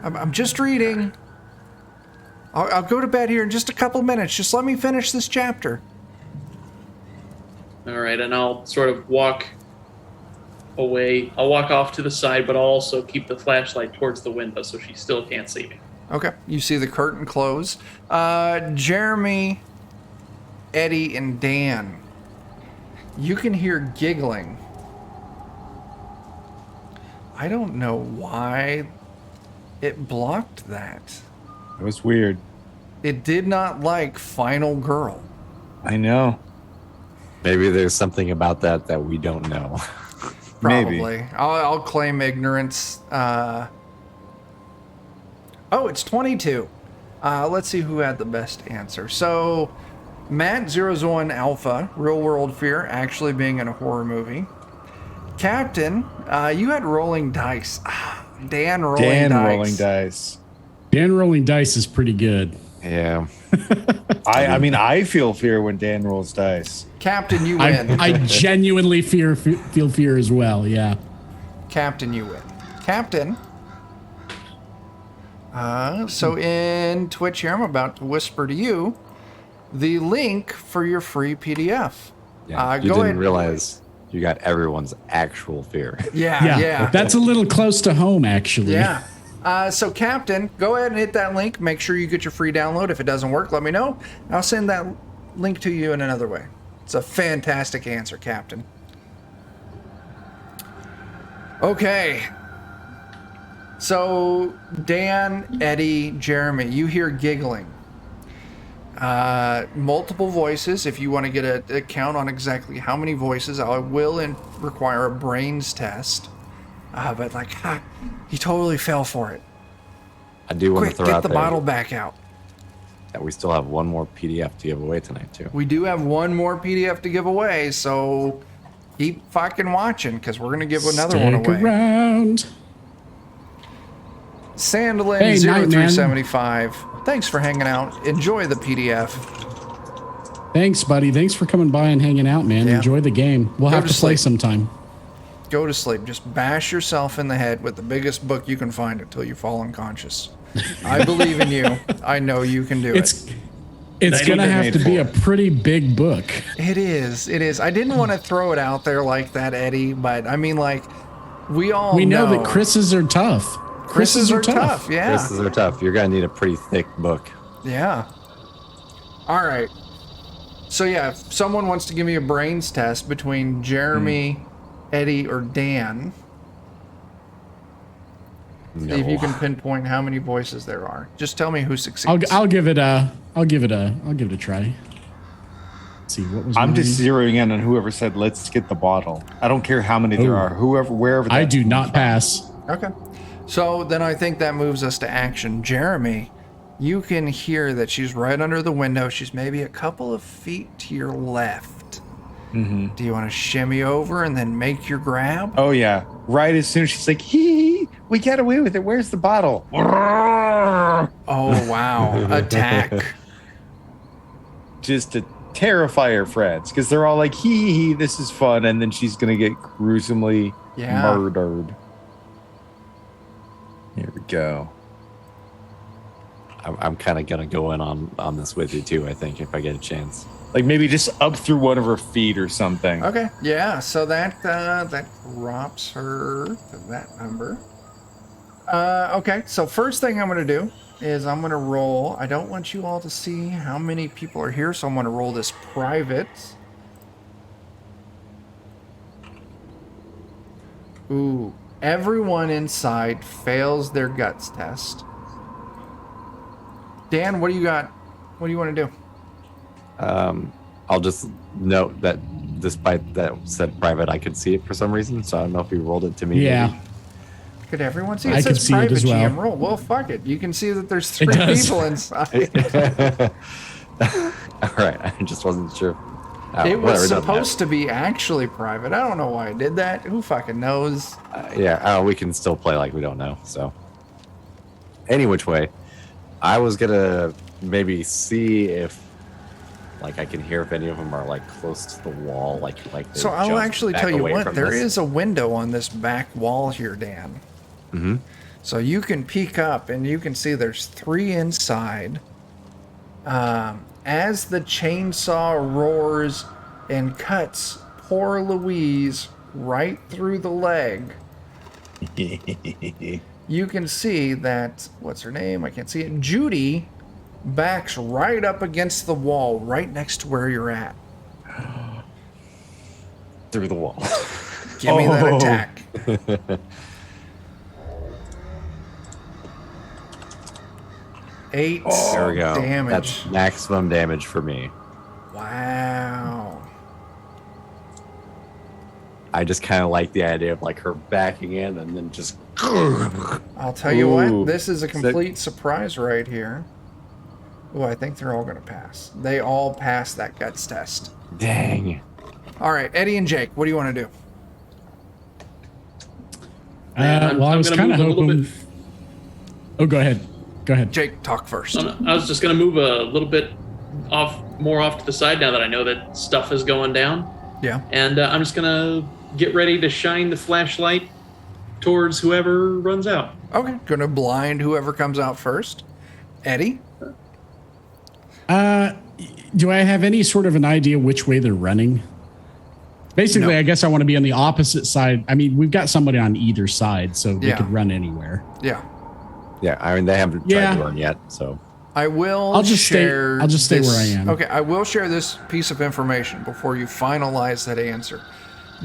I'm just reading. I'll go to bed here in just a couple minutes. Just let me finish this chapter. All right, and I'll sort of walk away. I'll walk off to the side, but I'll also keep the flashlight towards the window so she still can't see me. Okay. You see the curtain close. Jeremy, Eddie, and Dan. You can hear giggling. I don't know why it blocked that. It was weird. It did not like Final Girl. I know. Maybe there's something about that we don't know. Probably. Maybe. I'll claim ignorance. Oh, it's 22. Let's see who had the best answer. So, Matt zeros one Alpha, Real World Fear, actually being in a horror movie. Captain, you had Rolling Dice. Dan Rolling Dice. Dan Rolling Dice is pretty good. Yeah. I mean, I feel fear when Dan rolls dice. Captain, you win. I genuinely feel fear as well. Yeah. Captain, you win. Captain. So in Twitch here, I'm about to whisper to you the link for your free PDF. Yeah. You go didn't ahead. realize you got everyone's actual fear. Yeah. That's a little close to home, actually. Yeah. So, Captain, go ahead and hit that link. Make sure you get your free download. If it doesn't work, let me know. I'll send that link to you in another way. It's a fantastic answer, Captain. Okay. So, Dan, Eddie, Jeremy, you hear giggling. Multiple voices. If you want to get a count on exactly how many voices, I will require a brains test. But he totally fell for it. I do want to Quick, throw get out the there bottle back out. that we still have one more PDF to give away tonight, too. We do have one more PDF to give away, so keep fucking watching because we're gonna give another one Stick away. around. Sandlin Hey, night, man. 0375. Thanks for hanging out. Enjoy the PDF. Thanks, buddy. Thanks for coming by and hanging out, man. Yeah. Enjoy the game. We'll Go have to to play sleep. sometime. Go to sleep. Just bash yourself in the head with the biggest book you can find until you fall unconscious. I believe in you. I know you can do it. It's gonna have to be a pretty big book. It is. It is. I didn't want to throw it out there like that, Eddie, but I mean, we know that Chris's are tough. Chris's are tough. Yeah. Chris's are tough. You're going to need a pretty thick book. Yeah. All right. So yeah, if someone wants to give me a brains test between Jeremy, Eddie, or Dan, see if you can pinpoint how many voices there are. Just tell me who succeeds. I'll give it a try. Let's see, what was I'm mine? just zeroing in on whoever said, let's get the bottle. I don't care how many there Oh. are. Wherever. I that do comes not from. pass. Okay. So then I think that moves us to action. Jeremy, you can hear that she's right under the window. She's maybe a couple of feet to your left. Mm-hmm. Do you want to shimmy over and then make your grab? Oh, yeah. Right as soon as she's like, hee, we got away with it. Where's the bottle? Oh, wow. Attack. Just to terrify her friends because they're all like, hee, this is fun. And then she's going to get gruesomely murdered. Here we go. I'm kind of gonna go in on this with you too. I think if I get a chance. Like maybe just up through one of her feet or something. Okay, yeah, so that drops her to that number. Okay, so first thing I'm going to do is I'm going to roll. I don't want you all to see how many people are here, so I'm going to roll this private. Ooh, everyone inside fails their guts test. Dan, what do you got? What do you want to do? I'll just note that despite that said private, I could see it for some reason. So I don't know if he rolled it to me. Yeah. Maybe. Could everyone see it? I It could says see it private as well. GM roll. Well, fuck it. You can see that there's It 3 does. people inside. All right, I just wasn't sure. It was Whatever, doesn't supposed to be actually private. I don't know why I did that. Who fucking knows? matter. Yeah, we can still play like we don't know. So, any which way, I was gonna maybe see if, like, I can hear if any of them are like close to the wall, like. They So I'll jumped actually back tell you away what. from There this. is a window on this back wall here, Dan. Mm-hmm. So you can peek up and you can see there's 3 inside. As the chainsaw roars and cuts poor Louise right through the leg, you can see that, what's her name? I can't see it. Judy backs right up against the wall, right next to where you're at. Through the wall. Give me that attack. Eight There we go. damage. That's maximum damage for me. Wow. I just kind of like the idea of like her backing in and then just. I'll tell you Ooh. what, this is a complete surprise right here. Oh, I think they're all going to pass. They all pass that guts test. Dang. All right, Eddie and Jake, what do you want to do? I'm Well, I was gonna kind of move a little hoping. bit- Oh, go ahead. Go ahead. Jake, talk first. I was just going to move a little bit more off to the side now that I know that stuff is going down. Yeah. And I'm just going to get ready to shine the flashlight towards whoever runs out. Okay, going to blind whoever comes out first. Eddie? Do I have any sort of an idea which way they're running? Basically, No. I guess I want to be on the opposite side. I mean, we've got somebody on either side, so they Yeah. could run anywhere. Yeah. Yeah, I mean they haven't Yeah. tried to run yet, so. I will I'll just stay- share I'll just stay this- where I am. Okay, I will share this piece of information before you finalize that answer.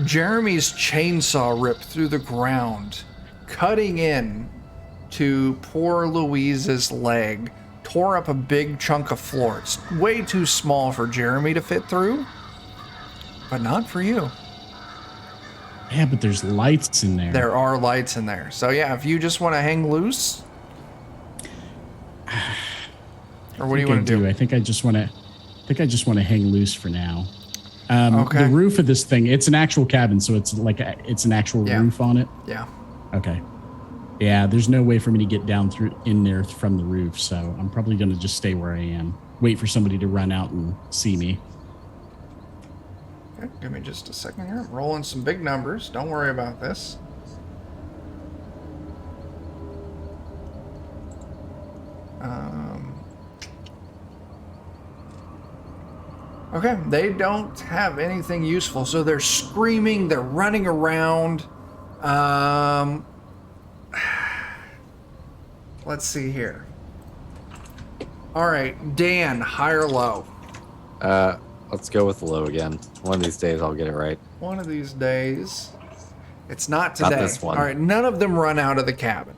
Jeremy's chainsaw ripped through the ground, cutting in to poor Louise's leg, tore up a big chunk of floor. It's way too small for Jeremy to fit through, but not for you. Yeah, but there's lights in there. There are lights in there. So yeah, if you just want to hang loose, or what do you want to do? I think I just want to. I think I just want to hang loose for now. Okay. The roof of this thing, it's an actual cabin, so it's like it's an actual Yeah. roof on it. Yeah. Okay. Yeah, there's no way for me to get down through in there from the roof, so I'm probably going to just stay where I am. Wait for somebody to run out and see me. Okay, give me just a second here. I'm rolling some big numbers. Don't worry about this. Okay, they don't have anything useful, so they're screaming, they're running around. Let's see here. All right, Dan, high or low? Let's go with low again. One of these days I'll get it right. One of these days. It's not Not today. this one. All right, none of them run out of the cabin.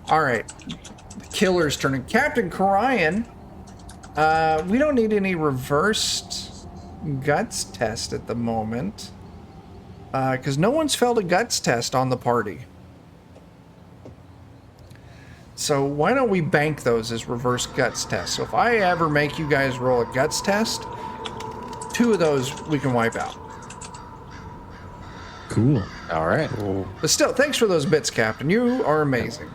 All right, the killer's turning. Captain Karayan, we don't need any reversed guts test at the moment. Because no one's failed a guts test on the party. So why don't we bank those as reverse guts tests? So if I ever make you guys roll a guts test, 2 of those we can wipe out. Cool. All right. But still, thanks for those bits, Captain. You are amazing.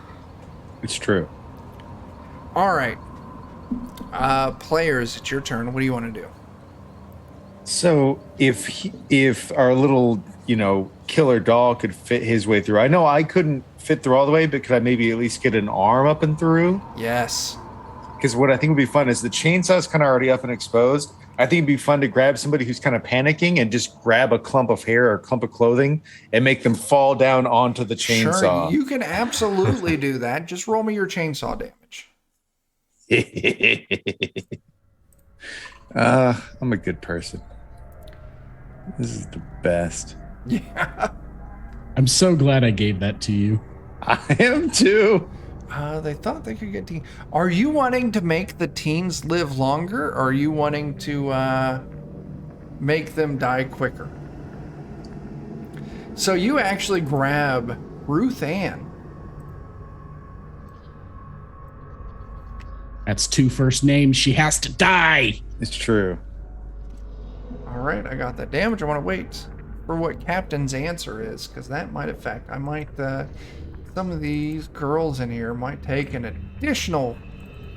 It's true. All right. Players, it's your turn. What do you want to do? So if our little, killer doll could fit his way through, I know I couldn't fit through all the way, but could I maybe at least get an arm up and through? Yes. Because what I think would be fun is the chainsaw's kind of already up and exposed. I think it'd be fun to grab somebody who's kind of panicking and just grab a clump of hair or a clump of clothing and make them fall down onto the chainsaw. Sure, you can absolutely do that. Just roll me your chainsaw damage. I'm a good person. This is the best. Yeah. I'm so glad I gave that to you. I am too. They thought they could get teen. Are you wanting to make the teens live longer, or are you wanting to make them die quicker? So you actually grab Ruth Ann. That's 2 first names. She has to die. It's true. All right, I got that damage. I want to wait for what Captain's answer is, because that might affect. I might. Some of these girls in here might take an additional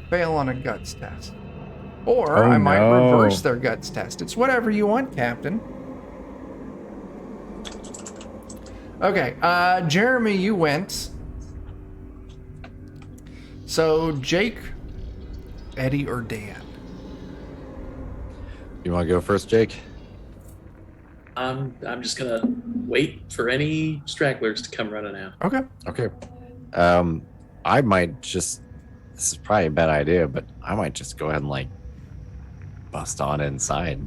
fail on a guts test. Or I might reverse their guts test. It's whatever you want, Captain. Okay, Jeremy, you went. So, Jake, Eddie, or Dan? You want to go first, Jake? I'm just gonna wait for any stragglers to come running out. Okay. Okay. I might just. This is probably a bad idea, but I might just go ahead and bust on inside.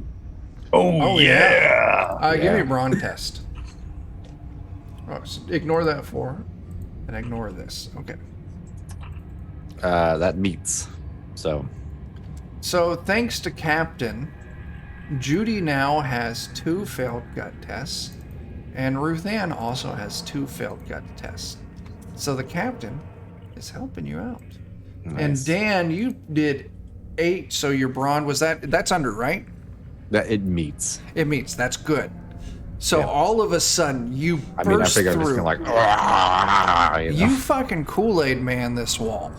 Oh yeah. Give me a brawn test. Oh, so ignore that 4, and ignore this. Okay. That meets. So thanks to Captain, Judy now has 2 failed gut tests, and Ruth Ann also has 2 failed gut tests. So the Captain is helping you out. nice. And Dan, you did 8, so your brawn was that's under, right? That it meets. It meets. That's good. So all of a sudden, you burst I figure I'm just through. gonna You fucking Kool-Aid man this wall.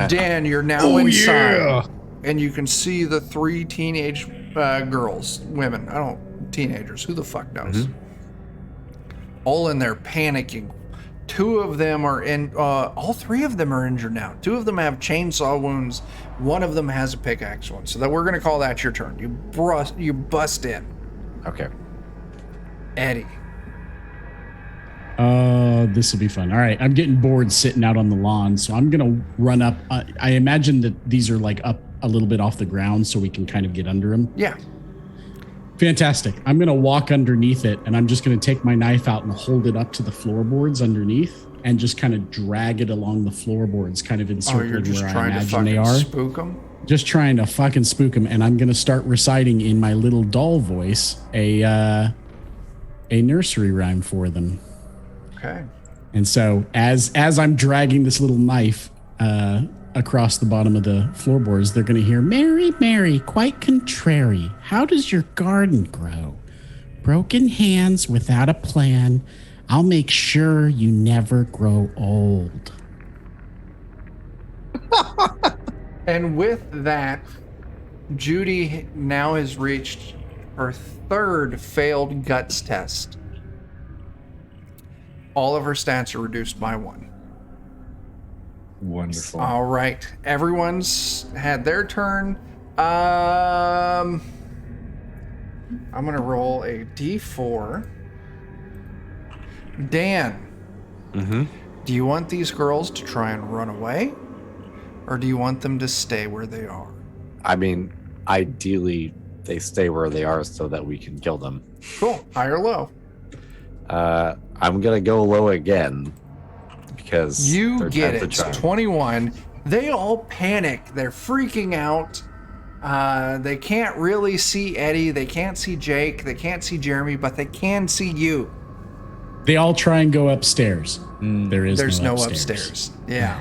Dan, you're now inside, and you can see the 3 teenage women. Teenagers. Who the fuck knows? All in there panicking. 2 of them are in. All 3 of them are injured now. 2 of them have chainsaw wounds. 1 of them has a pickaxe wound. So that we're gonna call that your turn. You bust in. Okay. Eddie. This will be fun. All right, I'm getting bored sitting out on the lawn, so I'm gonna run up. I imagine that these are up a little bit off the ground, so we can kind of get under them. Yeah. Fantastic. I'm gonna walk underneath it, and I'm just gonna take my knife out and hold it up to the floorboards underneath, and just kind of drag it along the floorboards, kind of encircling you're just where I trying to imagine they fucking are. spook them? Just trying to fucking spook them, and I'm gonna start reciting in my little doll voice a nursery rhyme for them. Okay. And so as I'm dragging this little knife across the bottom of the floorboards, they're going to hear, "Mary, Mary, quite contrary, how does your garden grow? Broken hands without a plan. I'll make sure you never grow old." And with that, Judy now has reached her 3rd failed guts test. All of her stats are reduced by 1. Wonderful. All right. Everyone's had their turn. I'm going to roll a d4. Dan, do you want these girls to try and run away? Or do you want them to stay where they are? I mean, ideally, they stay where they are so that we can kill them. Cool. High or low? I'm gonna go low again because You third get time's it. a It's charm. 21. They all panic. They're freaking out. They can't really see Eddie. They can't see Jake. They can't see Jeremy, but they can see you. They all try and go upstairs. There's no upstairs. Yeah.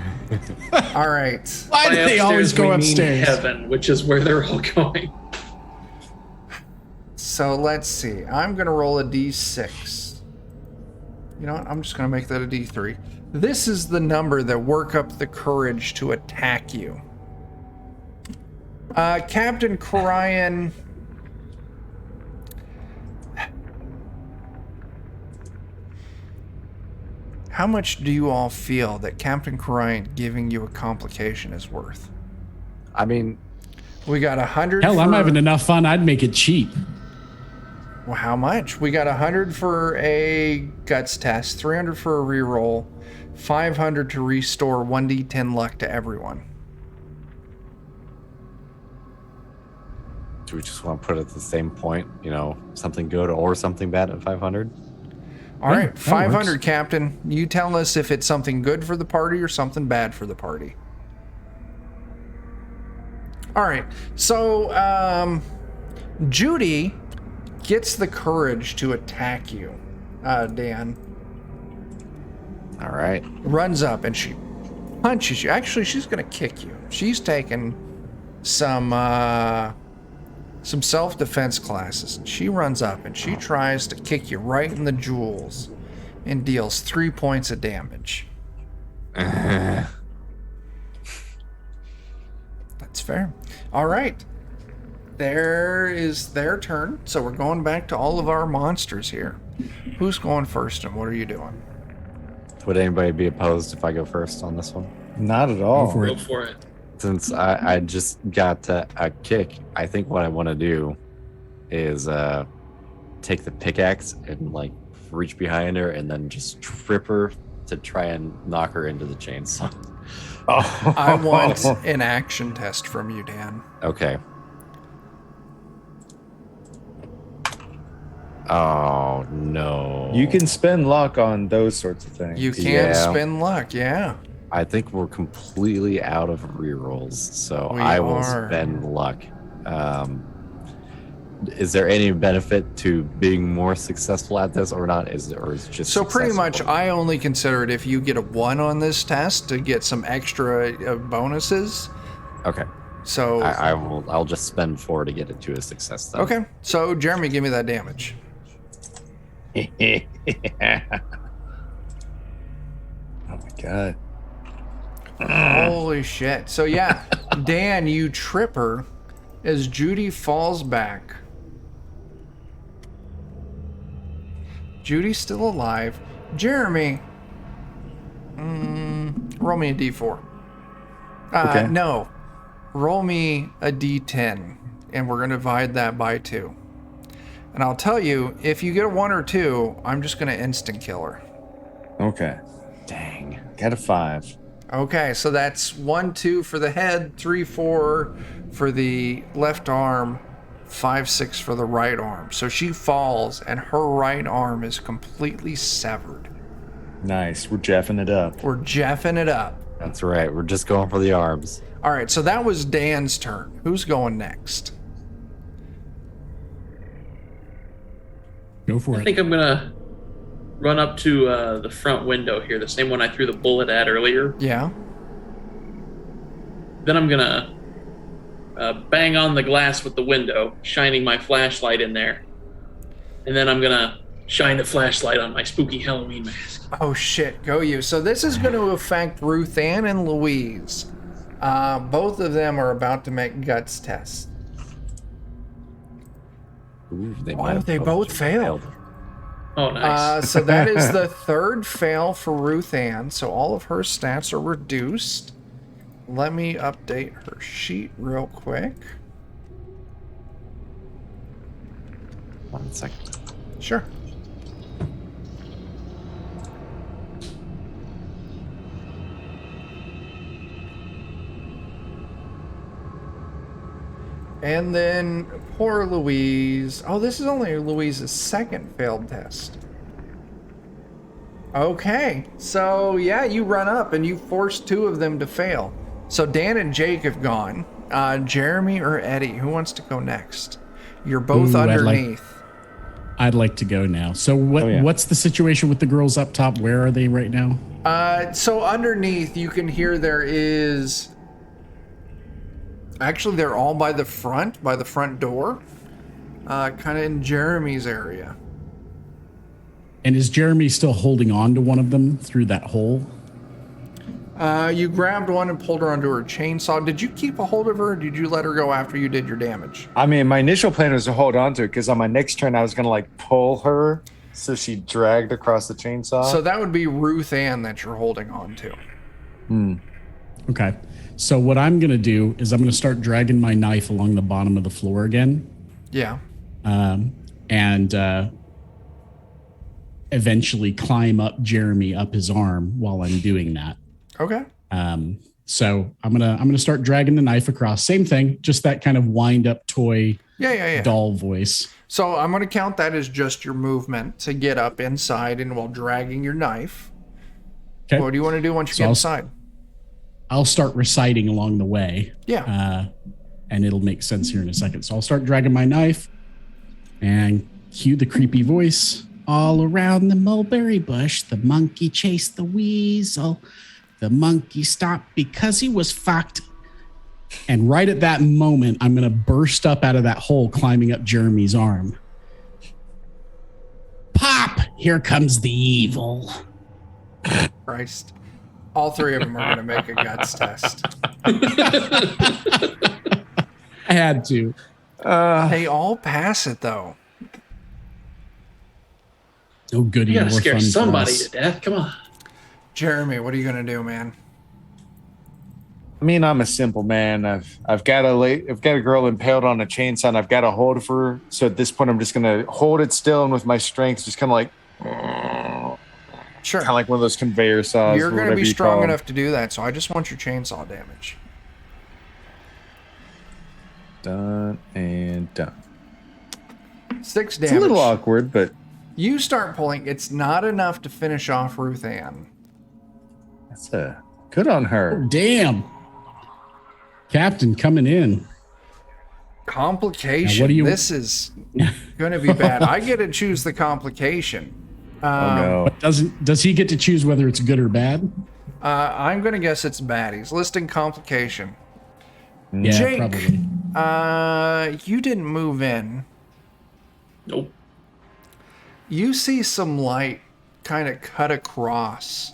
All right. Why do they always go we mean upstairs? Heaven, which is where they're all going. So let's see. I'm going to roll a d6. You know what? I'm just going to make that a d3. This is the number that work up the courage to attack you. Captain Cryan. How much do you all feel that Captain Cryan giving you a complication is worth? I mean, we got 100. Hell, I'm having enough fun. I'd make it cheap. Well, how much? We got 100 for a guts test, 300 for a reroll, 500 to restore 1d10 luck to everyone. do we just want to put it at the same point? You know, something good or something bad at 500? All Yeah, right, that 500, works. Captain. You tell us if it's something good for the party or something bad for the party. All right, so Judy gets the courage to attack you, Dan. All right. Runs up and she punches you. Actually, she's going to kick you. She's taken some self-defense classes. And she runs up and she tries to kick you right in the jewels and deals 3 points of damage. That's fair. All right. There is their turn. So we're going back to all of our monsters here. Who's going first and what are you doing? Would anybody be opposed if I go first on this one? Not at all. Go for Go for it. Since I just got a kick, I think what I want to do is take the pickaxe and like reach behind her and then just trip her to try and knock her into the chainsaw. Oh. I want an action test from you, Dan. Okay. Oh no. You can spend luck on those sorts of things. You can Yeah. spend luck, yeah. I think we're completely out of rerolls, so We I will are. spend luck. Is there any benefit to being more successful at this or not? Is it just So pretty much, successful? I only consider it if you get a 1 on this test to get some extra bonuses. Okay. So I'll just spend 4 to get it to a success then. okay. So Jeremy, give me that damage. Oh my god. Holy shit! So yeah, Dan, you trip her as Judy falls back. Judy's still alive. Jeremy, roll me a d4. Okay. No, roll me a d10, and we're gonna divide that by 2. And I'll tell you, if you get a 1 or 2, I'm just gonna instant kill her. Okay. Dang. Got a 5. Okay, so that's 1, 2 for the head, 3, 4 for the left arm, 5, 6 for the right arm. So she falls, and her right arm is completely severed. Nice. We're jeffing it up. We're jeffing it up. That's right. We're just going for the arms. All right, so that was Dan's turn. Who's going next? Go for I it. think I'm gonna run up to the front window here, the same one I threw the bullet at earlier. Yeah. Then I'm gonna bang on the glass with the window, shining my flashlight in there. And then I'm gonna shine the flashlight on my spooky Halloween mask. Oh shit, go you. So this is going to affect Ruth Ann and Louise. Both of them are about to make guts tests. Ooh, they They both failed. Oh, nice. So that is the third fail for Ruth Ann. So all of her stats are reduced. Let me update her sheet real quick. 1 second. Sure. And then poor Louise. Oh, this is only Louise's second failed test. Okay, so yeah, you run up and you force 2 of them to fail. So Dan and Jake have gone. Jeremy or Eddie, who wants to go next? You're both Ooh, underneath. I'd like to go now. So what's the situation with the girls up top? Where are they right now? So underneath, you can hear there is... Actually, they're all by the front door. Kind of in Jeremy's area. And is Jeremy still holding on to one of them through that hole? You grabbed one and pulled her onto her chainsaw. Did you keep a hold of her, or did you let her go after you did your damage? I mean, my initial plan was to hold on to it because on my next turn I was gonna like pull her so she dragged across the chainsaw. So that would be Ruth Ann that you're holding on to. Okay. So what I'm going to do is I'm going to start dragging my knife along the bottom of the floor again. Yeah. And eventually climb up Jeremy up his arm while I'm doing that. Okay. So I'm gonna start dragging the knife across. Same thing, just that kind of wind up toy doll voice. So I'm gonna count that as just your movement to get up inside and while dragging your knife. Okay. What do you want to do once you get inside? I'll start reciting along the way. Yeah. And it'll make sense here in a second. So I'll start dragging my knife and cue the creepy voice. All around the mulberry bush, the monkey chased the weasel. The monkey stopped because he was fucked. And right at that moment, I'm going to burst up out of that hole, climbing up Jeremy's arm. Pop! Here comes the evil. Christ. All three of them are going to make a guts test. I had to. They all pass it, though. Oh, goody. You gotta more scare fun for somebody us. to death. Come on. Jeremy, what are you going to do, man? I mean, I'm a simple man. I've got a girl impaled on a chainsaw, and I've got a hold of her. So at this point, I'm just gonna hold it still, and with my strength, just kind of like, Sure. kind of like one of those conveyor saws. You're going to be strong enough to do that, so I just want your chainsaw damage. Done and done. 6 damage. It's a little awkward, but You start pulling. It's not enough to finish off Ruth Ann. that's good on her. Damn. Captain coming in. Complication. Now, what do you- This is going to be bad. I get to choose the complication. Oh no. Does he get to choose whether it's good or bad? I'm going to guess it's bad. He's listing complication. Yeah, Jake, probably. you didn't move in. Nope. You see some light kind of cut across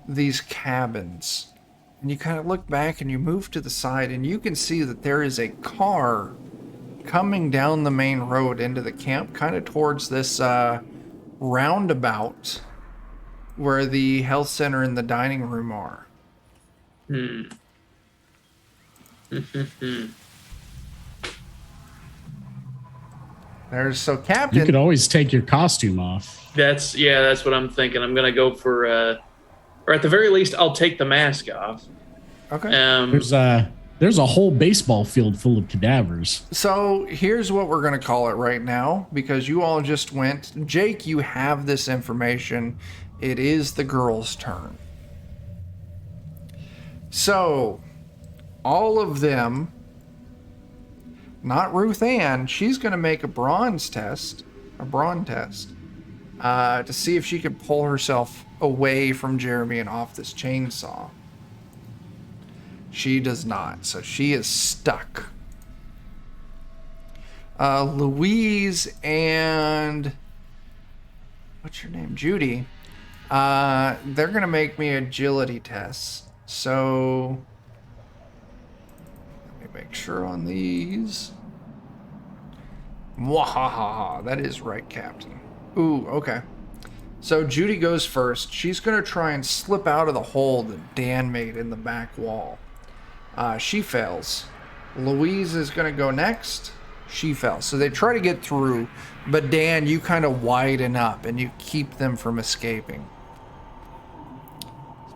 these cabins. And you kind of look back and you move to the side and you can see that there is a car coming down the main road into the camp, kind of towards this roundabout where the health center and the dining room are. Captain. You could always take your costume off. That's what I'm thinking. I'm gonna go for or at the very least I'll take the mask off. Okay. There's a whole baseball field full of cadavers. So here's what we're going to call it right now, because you all just went. Jake, you have this information. It is the girl's turn. So all of them, not Ruth Ann, she's going to make a brawn test to see if she can pull herself away from Jeremy and off this chainsaw. She does not, so she is stuck. Louise and what's your name? Judy. They're gonna make me agility tests. So let me make sure on these. Mwahaha. That is right, Captain. Ooh, okay. So Judy goes first. She's gonna try and slip out of the hole that Dan made in the back wall. She fails. Louise is going to go next. She fails. So they try to get through, but Dan, you kind of widen up and you keep them from escaping.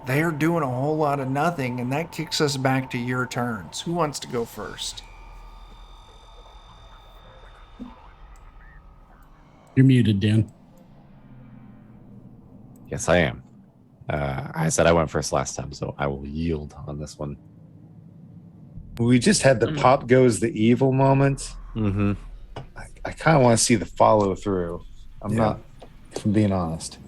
They're doing a whole lot of nothing, and that kicks us back to your turns. Who wants to go first? You're muted, Dan. Yes, I am. I said I went first last time, so I will yield on this one. We just had the pop goes the evil moment. Mm-hmm. I kind of want to see the follow through. I'm not, if I'm being honest.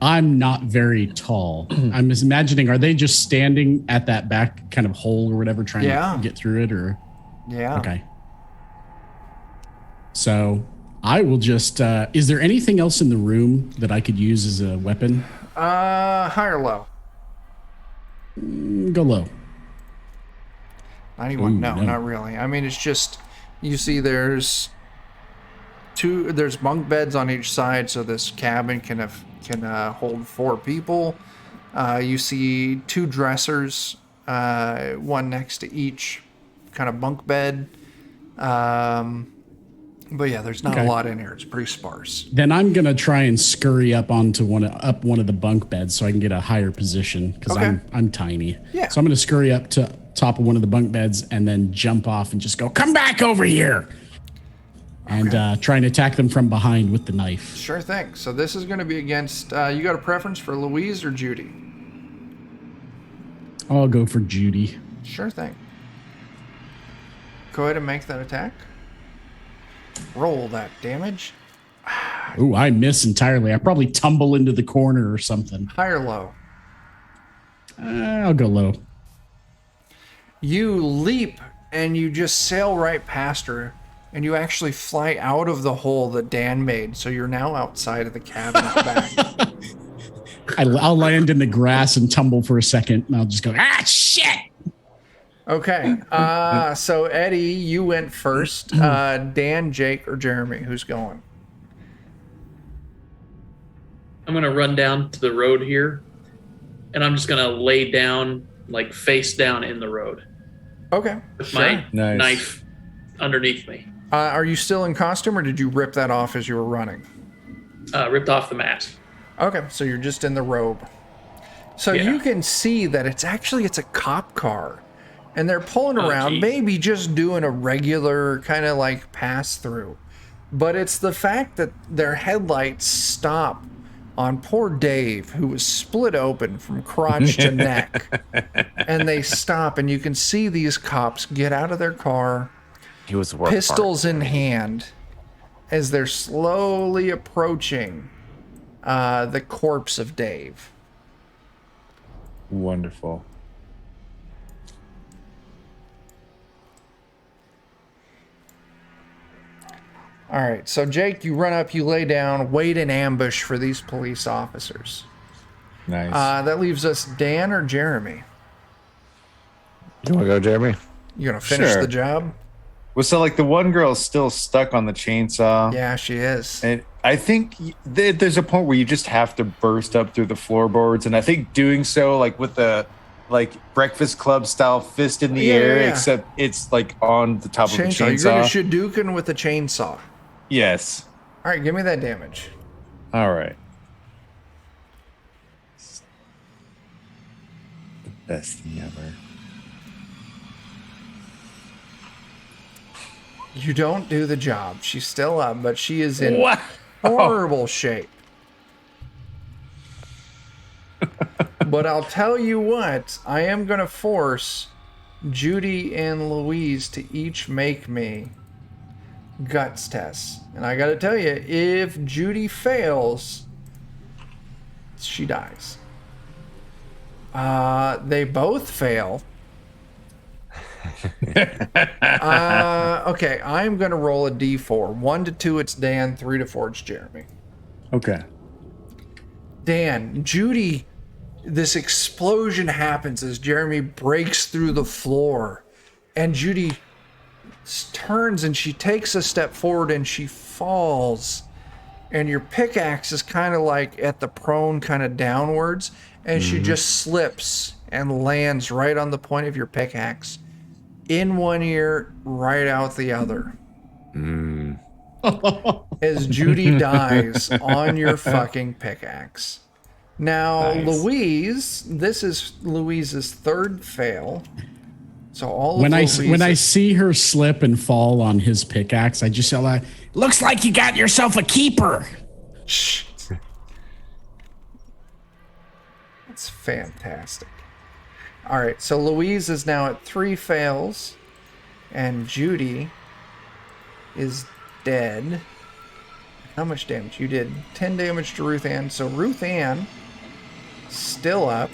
I'm not very tall. I'm just imagining, are they just standing at that back kind of hole or whatever, trying to get through it? Or okay. So I will just. Is there anything else in the room that I could use as a weapon? High or low? Go low. 91. Ooh, no, not really. I mean, it's just, you see there's bunk beds on each side, so this cabin can hold 4 people. You see 2 dressers, one next to each kind of bunk bed. But yeah, there's not a lot in here. It's pretty sparse. Then I'm gonna try and scurry up onto one of the bunk beds so I can get a higher position because I'm tiny. Yeah. So I'm gonna scurry up to top of one of the bunk beds and then jump off and just go, come back over here, and try and attack them from behind with the knife. Sure thing. So this is going to be against. You got a preference for Louise or Judy? I'll go for Judy. Sure thing. Go ahead and make that attack. Roll that damage. Ooh, I miss entirely. I probably tumble into the corner or something. High or low? I'll go low. You leap and you just sail right past her, and you actually fly out of the hole that Dan made. So you're now outside of the cabin at the back. I'll land in the grass and tumble for a second, and I'll just go, shit! Okay, so Eddie, you went first. Dan, Jake, or Jeremy, who's going? I'm going to run down to the road here, and I'm just going to lay down, like face down in the road. Okay. With my knife underneath me. Are you still in costume, or did you rip that off as you were running? Ripped off the mask. Okay, so you're just in the robe. So you can see that it's a cop car. And they're pulling around, maybe just doing a regular kind of like pass through. But it's the fact that their headlights stop on poor Dave, who was split open from crotch to neck. And they stop, and you can see these cops get out of their car, pistols in hand, as they're slowly approaching the corpse of Dave. Wonderful. All right, so Jake, you run up, you lay down, wait in ambush for these police officers. Nice. That leaves us Dan or Jeremy. You want to go, Jeremy? You gonna finish the job? Well, so like the one girl's still stuck on the chainsaw. Yeah, she is. And I think there's a point where you just have to burst up through the floorboards, and I think doing so, like with the Breakfast Club style fist in the air, except it's like on the top of the chainsaw. You're gonna Shadookan with a chainsaw. Yes. All right, give me that damage. All right. The best thing ever. You don't do the job. She's still up, but she is in horrible shape. But I'll tell you what, I am going to force Judy and Louise to each make me guts tests. And I got to tell you, if Judy fails, she dies. They both fail. Okay, I'm going to roll a d4. 1 to 2, it's Dan. 3 to 4, it's Jeremy. Okay. Dan, Judy, this explosion happens as Jeremy breaks through the floor. And Judy turns and she takes a step forward and she falls. And your pickaxe is kind of like at the prone, kind of downwards. And she just slips and lands right on the point of your pickaxe. In one ear, right out the other. As Judy dies on your fucking pickaxe. Now, nice. Louise, this is Louise's third fail. So all when I see her slip and fall on his pickaxe, I just yell, "Looks like you got yourself a keeper." That's fantastic. All right, so Louise is now at 3 fails, and Judy is dead. How much damage? You did 10 damage to Ruth Ann. So Ruth Ann still up.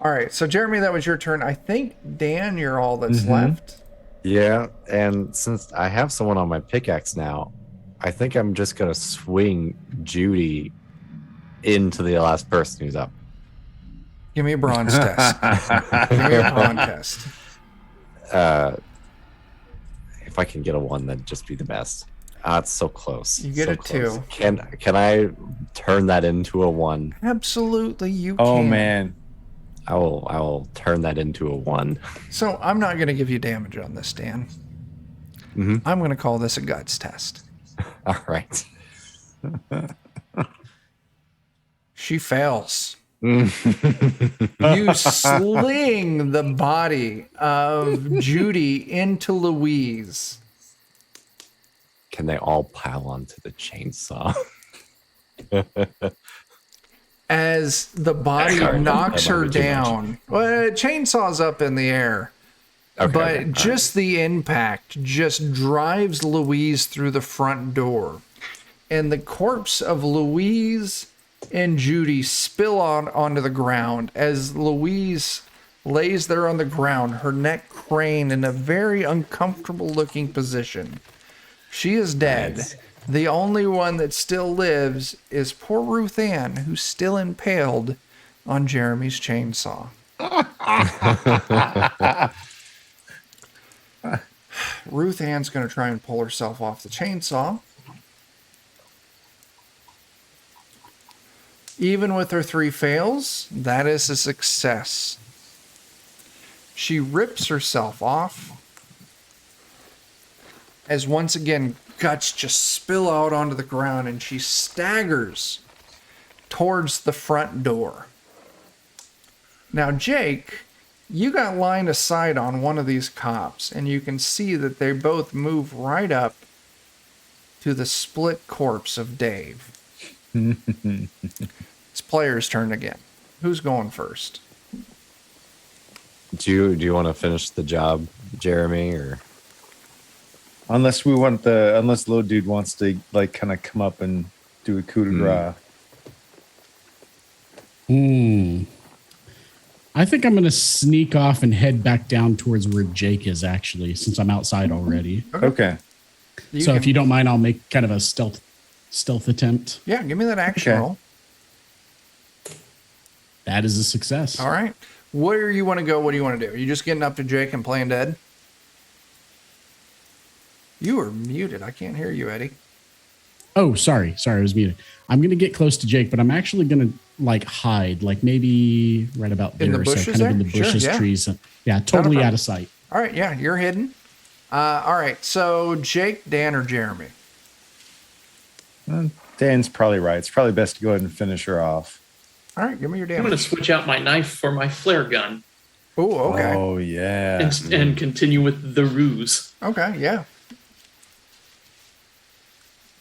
All right, so Jeremy, that was your turn. I think, Dan, you're all that's left. Yeah, and since I have someone on my pickaxe now, I think I'm just going to swing Judy into the last person who's up. Give me a bronze test. Give me a bronze test. If I can get a 1, that'd just be the best. It's so close. You get so a close. 2. Can I turn that into a 1? Absolutely, you can. Oh, man. I will turn that into a 1. So I'm not going to give you damage on this, Dan. I'm going to call this a guts test. All right. She fails. You sling the body of Judy into Louise. Can they all pile onto the chainsaw? As the body knocks that might her be too down. Well, chainsaw's up in the air. Okay, But okay, just the impact just drives Louise through the front door. And the corpse of Louise and Judy spill onto the ground as Louise lays there on the ground, her neck craned in a very uncomfortable looking position. She is dead. Nice. The only one that still lives is poor Ruth Ann, who's still impaled on Jeremy's chainsaw. Ruth Ann's going to try and pull herself off the chainsaw. Even with her 3 fails, that is a success. She rips herself off as once again guts just spill out onto the ground and she staggers towards the front door. Now, Jake, you got line of sight on one of these cops and you can see that they both move right up to the split corpse of Dave. It's player's turn again. Who's going first? Do you want to finish the job, Jeremy, or Unless Low Dude wants to like kind of come up and do a coup de grace. I think I'm going to sneak off and head back down towards where Jake is, actually, since I'm outside already. Okay. If you don't mind, I'll make kind of a stealth attempt. Yeah, give me that action roll. That is a success. All right. Where you want to go? What do you want to do? Are you just getting up to Jake and playing dead? You are muted. I can't hear you, Eddie. Oh, sorry. I was muted. I'm going to get close to Jake, but I'm actually going to like hide, like maybe right about there. In the bushes so kind there? of in the bushes, Sure, yeah. trees. Yeah, totally out of sight. All right, yeah, you're hidden. All right, so Jake, Dan, or Jeremy? Dan's probably right. It's probably best to go ahead and finish her off. All right, give me your I'm going to damage. switch out my knife for my flare gun Oh, okay. Oh, yeah. and continue with the ruse. Okay, yeah.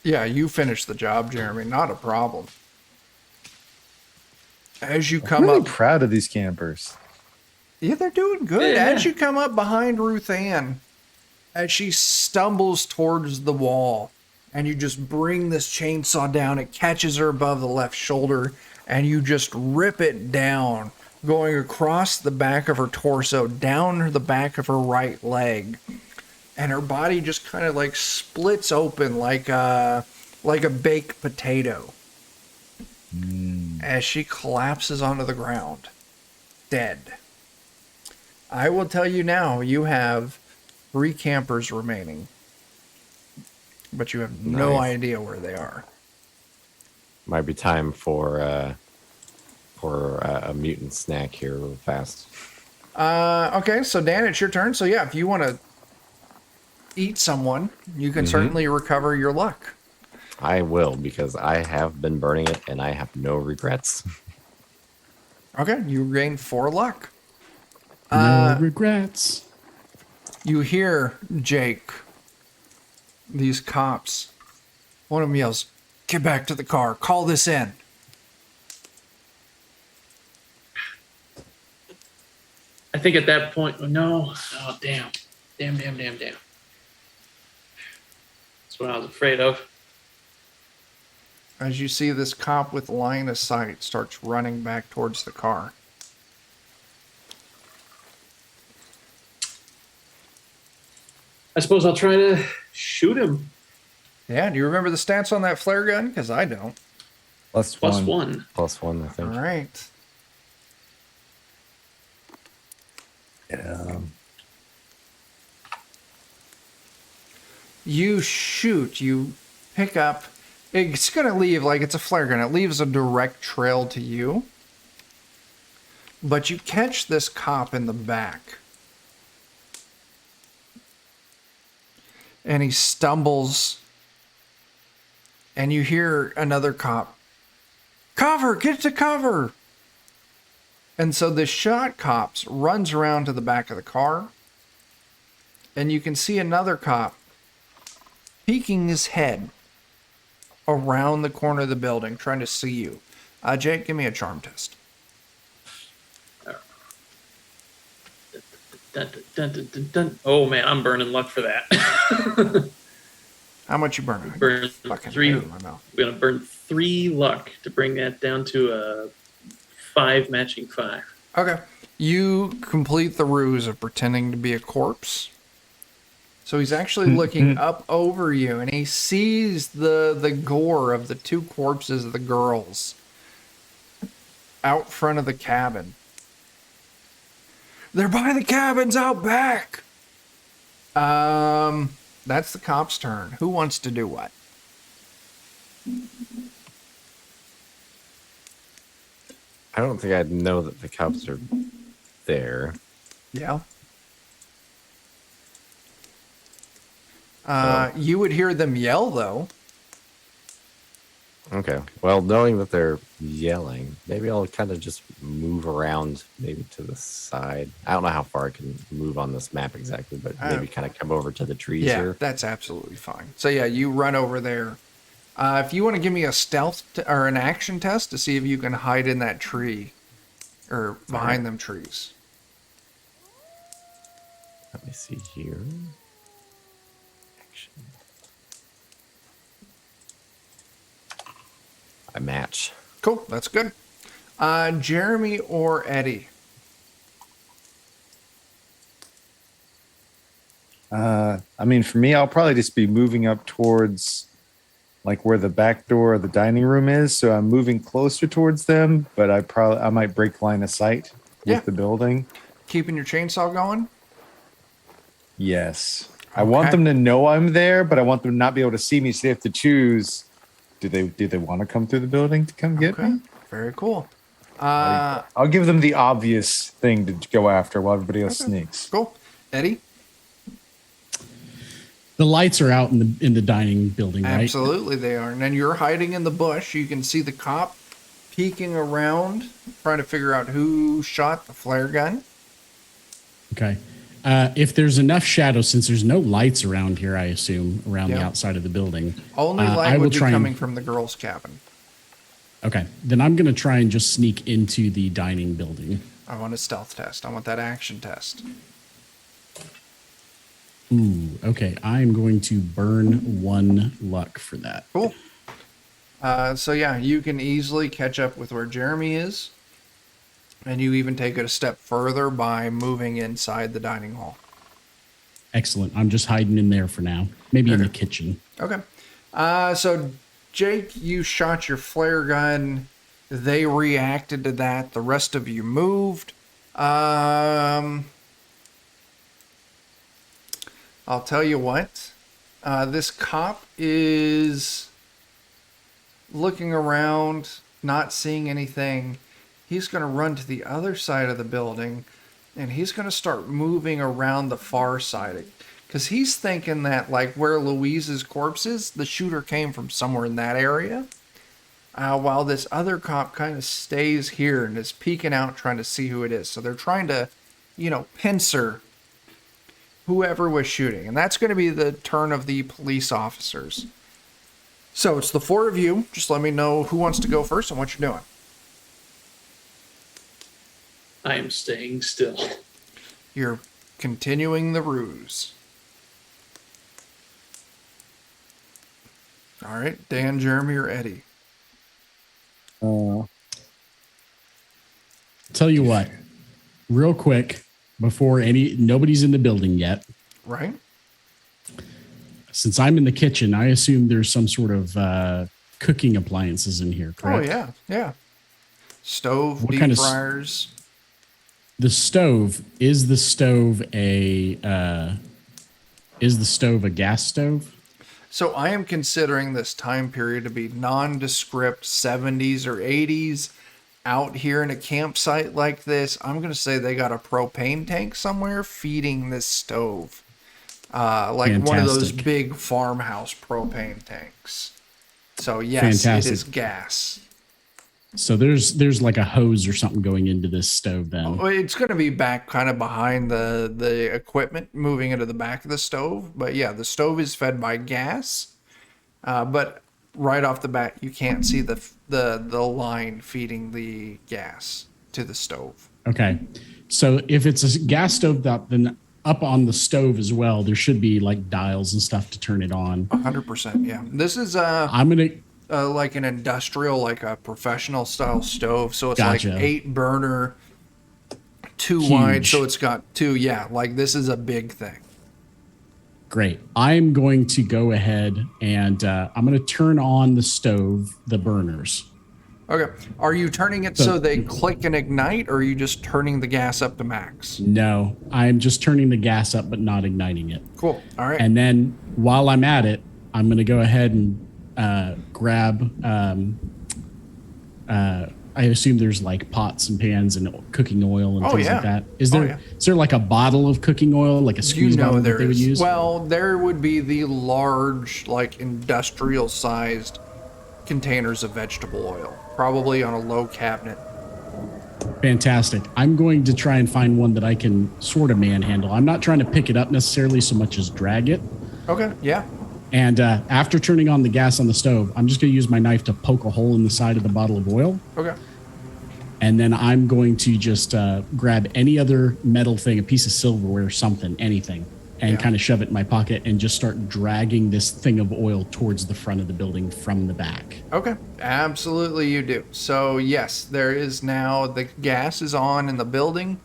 Yeah, you finished the job, Jeremy. Not a problem. As you I'm come really up... proud of these campers. Yeah, they're doing good. Yeah. As you come up behind Ruth Ann, as she stumbles towards the wall, and you just bring this chainsaw down, it catches her above the left shoulder, and you just rip it down, going across the back of her torso, down the back of her right leg. And her body just kind of like splits open like a baked potato. As she collapses onto the ground, dead. I will tell you now, you have 3 campers remaining, but you have no Nice. idea where they are. might be time for a mutant snack here real fast? Okay, so Dan, it's your turn. So yeah, if you want to eat someone, you can certainly recover your luck. I will, because I have been burning it and I have no regrets. Okay, you gain 4 luck. No regrets. You hear Jake, these cops. One of them yells, "Get back to the car. Call this in." think at that point, no. Oh, damn. Damn. That's what I was afraid of. As you see this cop with line of sight starts running back towards the car. I suppose I'll try to shoot him. Yeah, do you remember the stats on that flare gun? Because I don't. Plus one. +1, I think. All right. Yeah. You shoot, you pick up. It's going to leave, like it's a flare gun. It leaves a direct trail to you. But you catch this cop in the back. And he stumbles. And you hear another cop, "Cover, get to cover." And so the shot cops runs around to the back of the car. And you can see another cop peeking his head around the corner of the building, trying to see you. Jake, give me a charm test. Dun. Oh man, I'm burning luck for that. How much you burning? Burn Fucking 3. hate my mouth. We're gonna burn 3 luck to bring that down to a 5 matching 5. Okay. You complete the ruse of pretending to be a corpse. So he's actually looking up over you, and he sees the gore of the 2 corpses of the girls out front of the cabin. They're by the cabins out back. That's the cop's turn. Who wants to do what? I don't think I'd know that the cops are there. Yeah. You would hear them yell, though. Okay. Well, knowing that they're yelling, maybe I'll kind of just move around, maybe to the side. I don't know how far I can move on this map exactly, but maybe kind of come over to the trees Yeah, here. that's absolutely fine. So yeah, you run over there. If you want to give me a stealth or an action test to see if you can hide in that tree or behind them trees. Let me see here. Action. I match. Cool, that's good. Jeremy or Eddie? I mean, for me, I'll probably just be moving up towards like where the back door of the dining room is. So I'm moving closer towards them, but I might break line of sight with the building. Keeping your chainsaw going? Yes. I want them to know I'm there, but I want them to not be able to see me. So they have to choose. Do they want to come through the building to come get me? Very cool. I'll give them the obvious thing to go after while everybody else sneaks. Cool. Eddie? The lights are out in the dining building, right? Absolutely they are. And then you're hiding in the bush. You can see the cop peeking around, trying to figure out who shot the flare gun. Okay. If there's enough shadow, since there's no lights around here, I assume, around the outside of the building. Only light would be coming from the girls' cabin. Okay. Then I'm going to try and just sneak into the dining building. I want a stealth test. I want that action test. Ooh, okay. I'm going to burn 1 luck for that. Cool. So yeah, you can easily catch up with where Jeremy is. And you even take it a step further by moving inside the dining hall. Excellent. I'm just hiding in there for now. Maybe in the kitchen. Okay. So Jake, you shot your flare gun. They reacted to that. The rest of you moved. I'll tell you what. This cop is looking around, not seeing anything. He's going to run to the other side of the building, and he's going to start moving around the far side. Because he's thinking that, like, where Louise's corpse is, the shooter came from somewhere in that area. While this other cop kind of stays here and is peeking out trying to see who it is. So they're trying to, pincer whoever was shooting. And that's going to be the turn of the police officers. So it's the 4 of you. Just let me know who wants to go first and what you're doing. I am staying still. You're continuing the ruse. All right, Dan, Jeremy, or Eddie? Tell you what, real quick, before nobody's in the building yet. Right. Since I'm in the kitchen, I assume there's some sort of cooking appliances in here, correct? Oh, yeah. Stove, What deep kind of fryers. The stove, is the stove a gas stove? So I am considering this time period to be nondescript 70s or 80s. Out here in a campsite like this, I'm going to say they got a propane tank somewhere feeding this stove. Like Fantastic. one of those big farmhouse propane tanks. So yes, Fantastic. it is gas. So there's like a hose or something going into this stove then. It's going to be back kind of behind the equipment, moving into the back of the stove. But yeah, the stove is fed by gas. But right off the bat, you can't see the line feeding the gas to the stove. Okay. So if it's a gas stove, then up on the stove as well, there should be like dials and stuff to turn it on. 100%. Yeah. This is I'm going to like an industrial, like a professional style stove. So it's Gotcha. like 8 burner, 2 Huge. wide. So it's got 2. Yeah. Like this is a big thing. Great. I'm going to go ahead and I'm going to turn on the stove, the burners. Okay. Are you turning it so they click and ignite, or are you just turning the gas up to max? No, I'm just turning the gas up, but not igniting it. Cool. All right. And then while I'm at it, I'm going to go ahead and grab, I assume there's like pots and pans and cooking oil and things like that. Is there like a bottle of cooking oil, like a squeeze bottle that they would use? Well, there would be the large, like industrial sized containers of vegetable oil, probably on a low cabinet. Fantastic. I'm going to try and find one that I can sort of manhandle. I'm not trying to pick it up necessarily so much as drag it. Okay, yeah. And after turning on the gas on the stove, I'm just going to use my knife to poke a hole in the side of the bottle of oil. Okay. And then I'm going to just grab any other metal thing, a piece of silverware, something, anything, and kind of shove it in my pocket and just start dragging this thing of oil towards the front of the building from the back. Okay, absolutely you do. So yes, there is now, the gas is on in the building,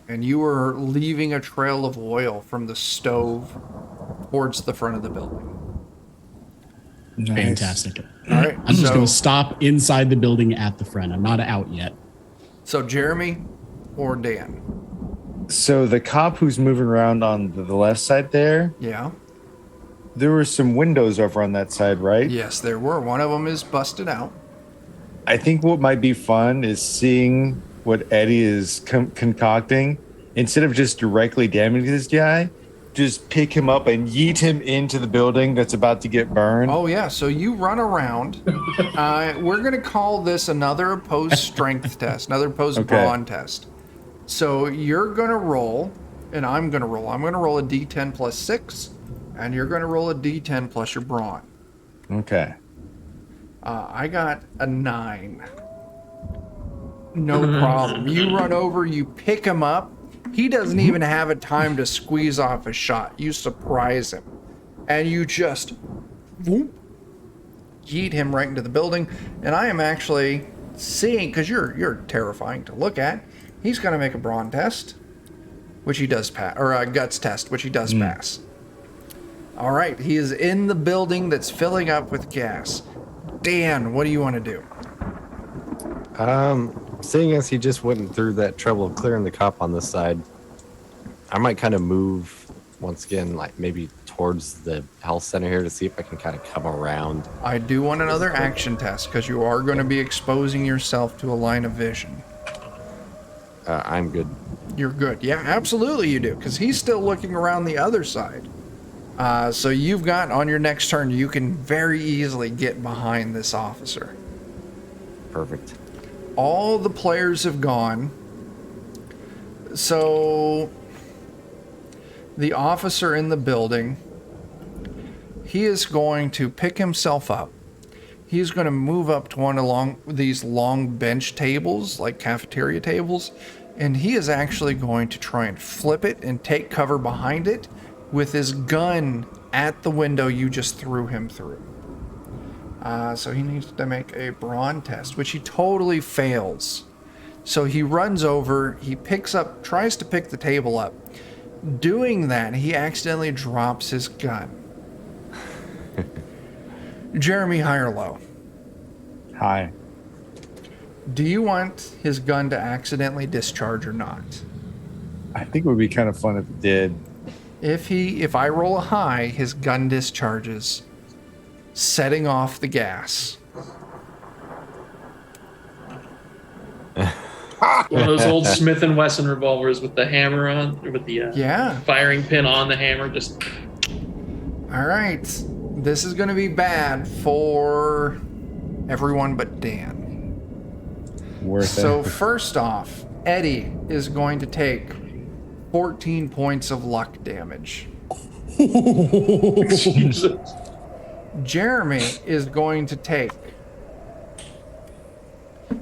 and you are leaving a trail of oil from the stove towards the front of the building. Nice. Fantastic. All right. I'm just going to stop inside the building at the front. I'm not out yet. So Jeremy or Dan? So the cop who's moving around on the left side there, Yeah. there were some windows over on that side, right? Yes, there were. One of them is busted out. I think what might be fun is seeing what Eddie is concocting. Instead of just directly damaging this guy, just pick him up and yeet him into the building that's about to get burned. Oh, yeah. So you run around. We're going to call this another opposed strength test, another opposed brawn test. So you're going to roll, and I'm going to roll. I'm going to roll a d10 plus 6, and you're going to roll a d10 plus your brawn. Okay. I got a 9. No problem. You run over, you pick him up. He doesn't even have a time to squeeze off a shot. You surprise him. And you just whoop, yeet him right into the building. And I am actually seeing, because you're terrifying to look at, he's going to make a brawn test, which he does pass, or a guts test, which he does pass. All right, he is in the building that's filling up with gas. Dan, what do you want to do? Seeing as he just went through that trouble of clearing the cop on this side, I might kind of move once again, like maybe towards the health center here to see if I can kind of come around. I do want another action test because you are going to be exposing yourself to a line of vision. I'm good. You're good. Yeah, absolutely you do, because he's still looking around the other side. So you've got, on your next turn, you can very easily get behind this officer. Perfect. All the players have gone. So the officer in the building, he is going to pick himself up. He's going to move up to one along these long bench tables, like cafeteria tables, And he is actually going to try and flip it and take cover behind it with his gun at the window you just threw him through. So he needs to make a brawn test, which he totally fails. So he runs over, he tries to pick the table up. Doing that, he accidentally drops his gun. Jeremy, high or low? Hi. Do you want his gun to accidentally discharge or not? I think it would be kind of fun if it did. If I roll a high, his gun discharges, setting off the gas. One of those old Smith & Wesson revolvers with the hammer on, or with the firing pin on the hammer. Just. All right. This is going to be bad for everyone but Dan. So first off, Eddie is going to take 14 points of luck damage. Jesus. Jeremy is going to take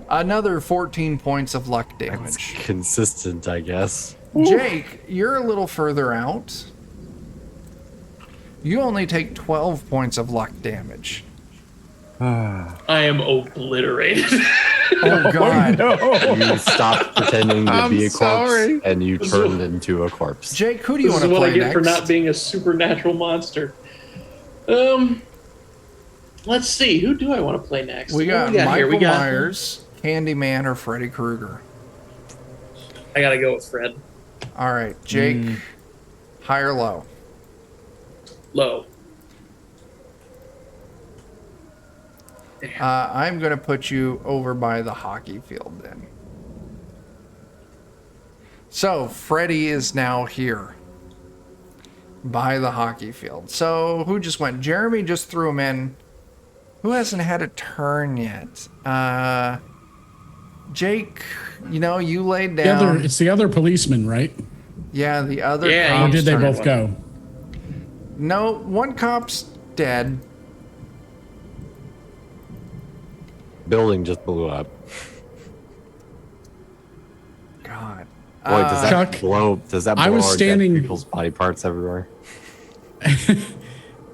another 14 points of luck damage. That's consistent, I guess. Jake, you're a little further out. You only take 12 points of luck damage. I am obliterated. Oh, God. No. You stopped pretending to be a corpse, sorry. and you turned into a corpse. Jake, who do you This want is to what I play get next? for not being a supernatural monster. Let's see. Who do I want to play next? We got What here? Michael Myers, Candyman, or Freddy Krueger. I gotta go with Fred. All right, Jake, high or low? Low. I'm going to put you over by the hockey field then. So, Freddy is now here by the hockey field. So, who just went? Jeremy just threw him in. Who hasn't had a turn yet? Jake, you laid down. It's the other policeman, right? Yeah, the other. Yeah, Or cop's did they turn. both go? No, one cop's dead. Building just blew up. God. Boy, does that Chuck, blow? Does that blow I was our standing- dead people's body parts everywhere?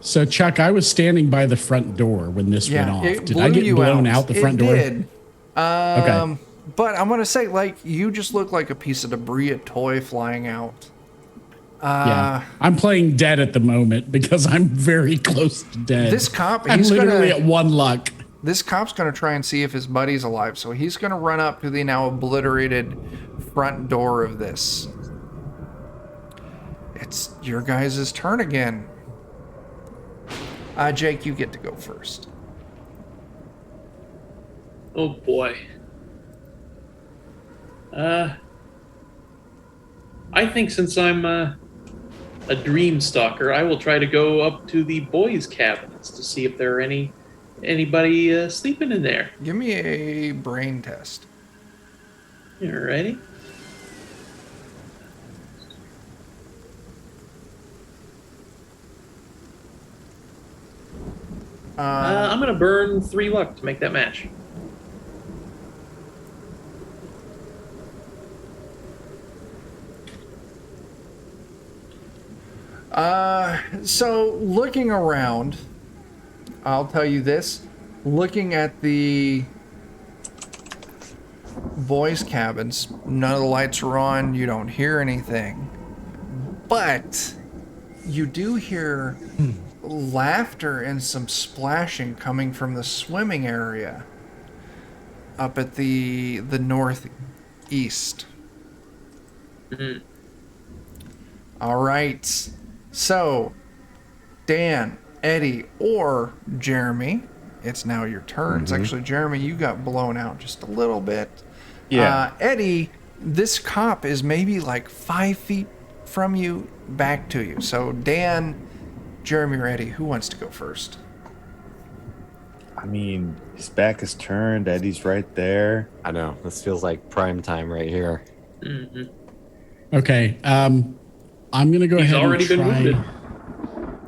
So, Chuck, I was standing by the front door when this went off. it Did I blew get you blown out the front door? It did. Okay. But I'm gonna say, you just look like a piece of debris, a toy flying out. Yeah. I'm playing dead at the moment because I'm very close to dead. This cop, I'm he's literally gonna- at one luck. This cop's gonna try and see if his buddy's alive, so he's gonna run up to the now obliterated front door of this. It's your guys' turn again. Jake, you get to go first. Oh boy. I think since I'm a dream stalker, I will try to go up to the boys' cabinets to see if there are anybody sleeping in there. Give me a brain test. You ready? I'm gonna burn 3 luck to make that match. So looking around, I'll tell you this. Looking at the boys' cabins, none of the lights are on. You don't hear anything. But you do hear laughter and some splashing coming from the swimming area up at the northeast. Mhm. All right. So, Dan, Eddie, or Jeremy, it's now your turns. Actually, Jeremy, you got blown out just a little bit. Yeah. Eddie, this cop is maybe like 5 feet from you, back to you. So, Dan, Jeremy, or Eddie, who wants to go first? I mean, his back is turned. Eddie's right there. I know. This feels like prime time right here. Mhm. Okay. I'm going to go He's ahead already and been try. wounded.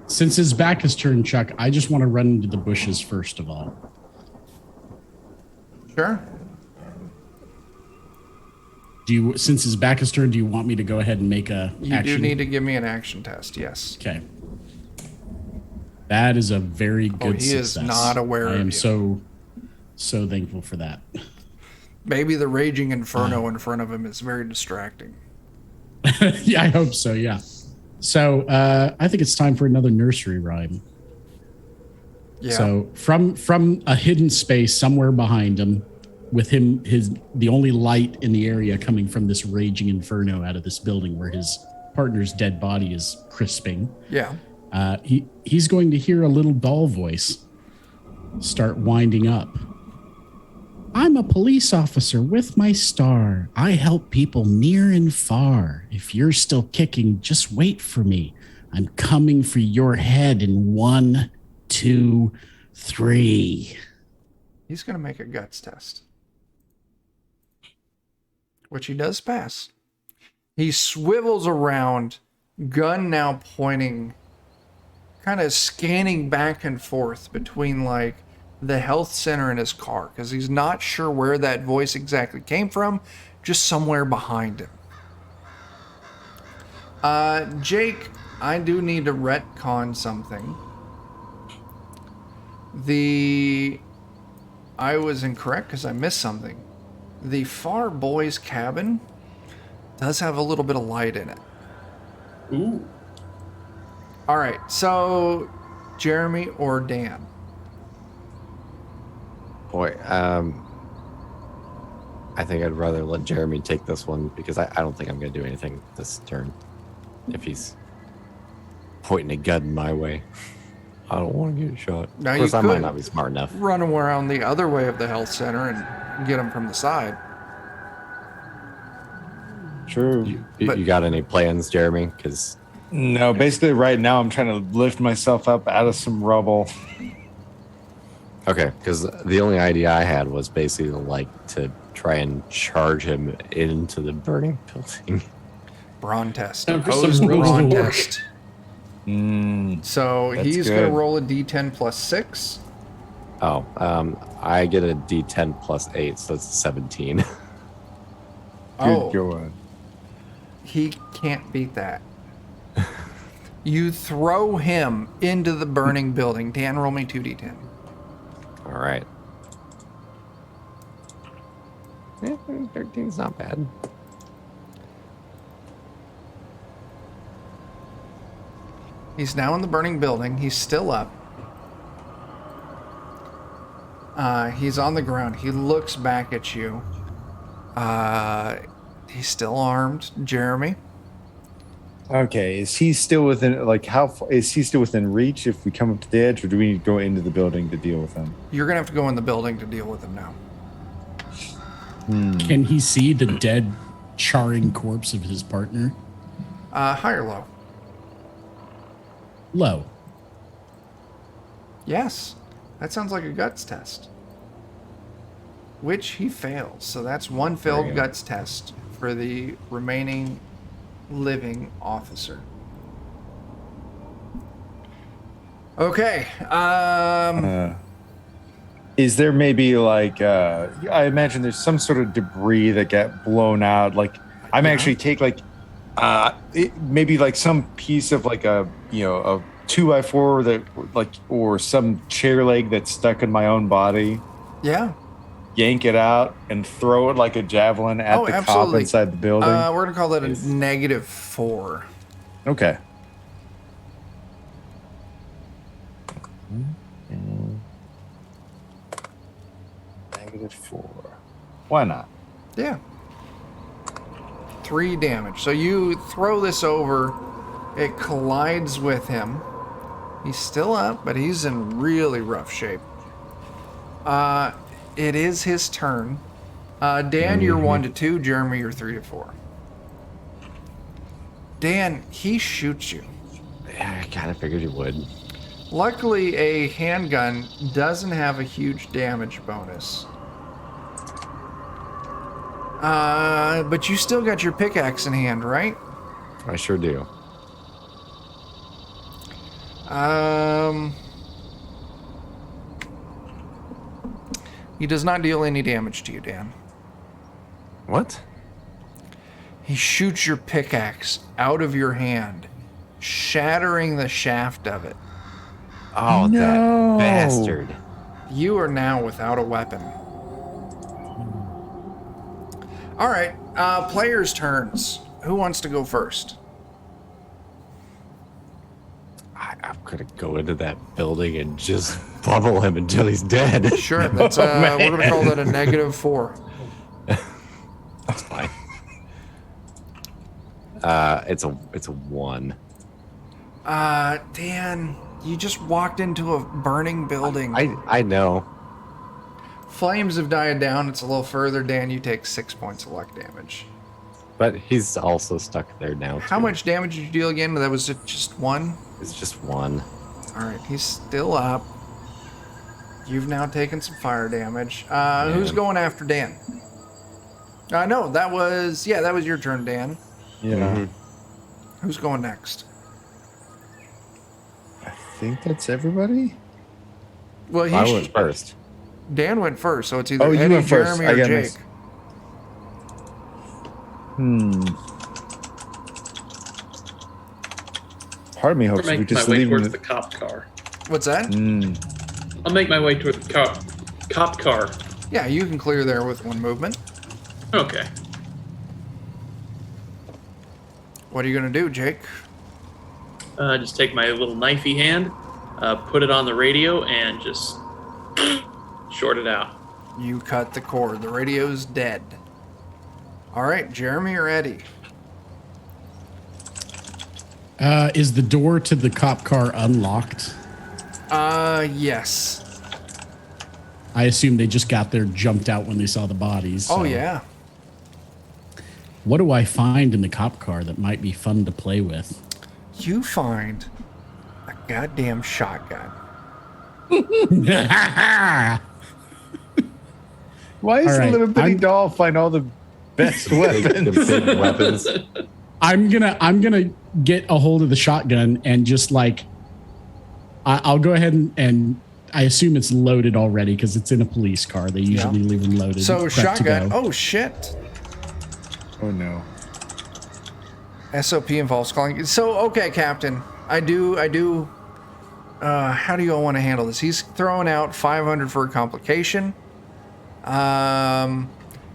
Since his back is turned, Chuck, I just want to run into the bushes first of all. Sure. Do you, since his back is turned, do you want me to go ahead and make a You action? do need to give me an action test, yes. Okay. That is a very good he success. is not aware I of am you. so thankful for that. Maybe the raging inferno in front of him is very distracting. Yeah, I hope so, yeah. So I think it's time for another nursery rhyme. Yeah. So from a hidden space somewhere behind him, with the only light in the area coming from this raging inferno out of this building where his partner's dead body is crisping. Yeah. He's going to hear a little doll voice start winding up. I'm a police officer with my star. I help people near and far. If you're still kicking, just wait for me. I'm coming for your head in 1, 2, 3. He's going to make a guts test, which he does pass. He swivels around, gun now pointing, kind of scanning back and forth between like the health center and his car, because he's not sure where that voice exactly came from, just somewhere behind him. Jake, I do need to retcon something. I was incorrect because I missed something. The far boy's cabin does have a little bit of light in it. Ooh. All right, so Jeremy or Dan? Boy, I think I'd rather let Jeremy take this one because I don't think I'm going to do anything this turn. If he's pointing a gun my way, I don't want to get shot. Now, of course, you I might could not be smart enough. run around the other way of the health center and get him from the side. True. You got any plans, Jeremy? Because No, basically right now I'm trying to lift myself up out of some rubble. okay, because the only idea I had was basically like to try and charge him into the burning building. Brawn test. Time for Opposed some brawn roast. test. Mm, So That's he's going to good. roll a d10 plus 6. Oh, I get a D10 plus 8, so it's 17. good Oh, going. he can't beat that. You throw him into the burning building. Dan, roll me 2d10. All right. Yeah, 13's not bad. He's now in the burning building. He's still up. He's on the ground. He looks back at you. He's still armed. Jeremy? Okay, is he still within, like, how far, is he still within reach if we come up to the edge, or do we need to go into the building to deal with him? You're going to have to go in the building to deal with him now. Can he see the dead, charring corpse of his partner? High or low? Low. Yes. That sounds like a guts test. Which he fails. So that's one failed go. guts test for the remaining living officer. Okay. Is there maybe like, I imagine there's some sort of debris that got blown out. Like, I'm actually take like, maybe like some piece of like a 2x4 that like, or some chair leg that's stuck in my own body. Yeah. Yank it out and throw it like a javelin at the cop inside the building. We're going to call that a -4. Okay. -4. Why not? Yeah. 3 damage. So you throw this over. It collides with him. He's still up, but he's in really rough shape. It is his turn. Dan, you're 1 to 2. Jeremy, you're 3 to 4. Dan, he shoots you. Yeah, I kind of figured you would. Luckily, a handgun doesn't have a huge damage bonus. But you still got your pickaxe in hand, right? I sure do. He does not deal any damage to you, Dan. What? He shoots your pickaxe out of your hand, shattering the shaft of it. Oh, No. that bastard. You are now without a weapon. All right, players' turns. Who wants to go first? I'm going to go into that building and just pummel him until he's dead. Sure, that's we're going to call that a -4. That's fine. It's a 1. Dan, you just walked into a burning building. I know. Flames have died down. It's a little further. Dan, you take 6 points of luck damage. But he's also stuck there now. How too. much damage did you deal again? That was just 1? It's just 1. All right, he's still up. You've now taken some fire damage. Who's going after Dan? No, that was your turn, Dan. Yeah. Mm-hmm. Who's going next? I think that's everybody. Well, I went first. Dan went first, so it's either You Eddie, went first. Jeremy, I or got Jake. mixed. Part of me I'll hopes we make my just way leave towards him. the cop car. What's that? I'll make my way toward the cop car. Yeah, you can clear there with 1 movement. Okay. What are you going to do, Jake? Just take my little knifey hand, put it on the radio, and just short it out. You cut the cord. The radio's dead. All right, Jeremy or Eddie? Is the door to the cop car unlocked? Yes. I assume they just got there, jumped out when they saw the bodies. Oh, so. yeah. What do I find in the cop car that might be fun to play with? You find a goddamn shotgun. Why is All the right, little bitty I'm- doll find all the best weapons? The big weapons. I'm gonna get a hold of the shotgun and just like I'll go ahead and I assume it's loaded already because it's in a police car. They usually leave them loaded. So prepped to shotgun. go. Oh shit. Oh no. SOP involves calling. So okay, Captain. I do. How do you all want to handle this? He's throwing out 500 for a complication.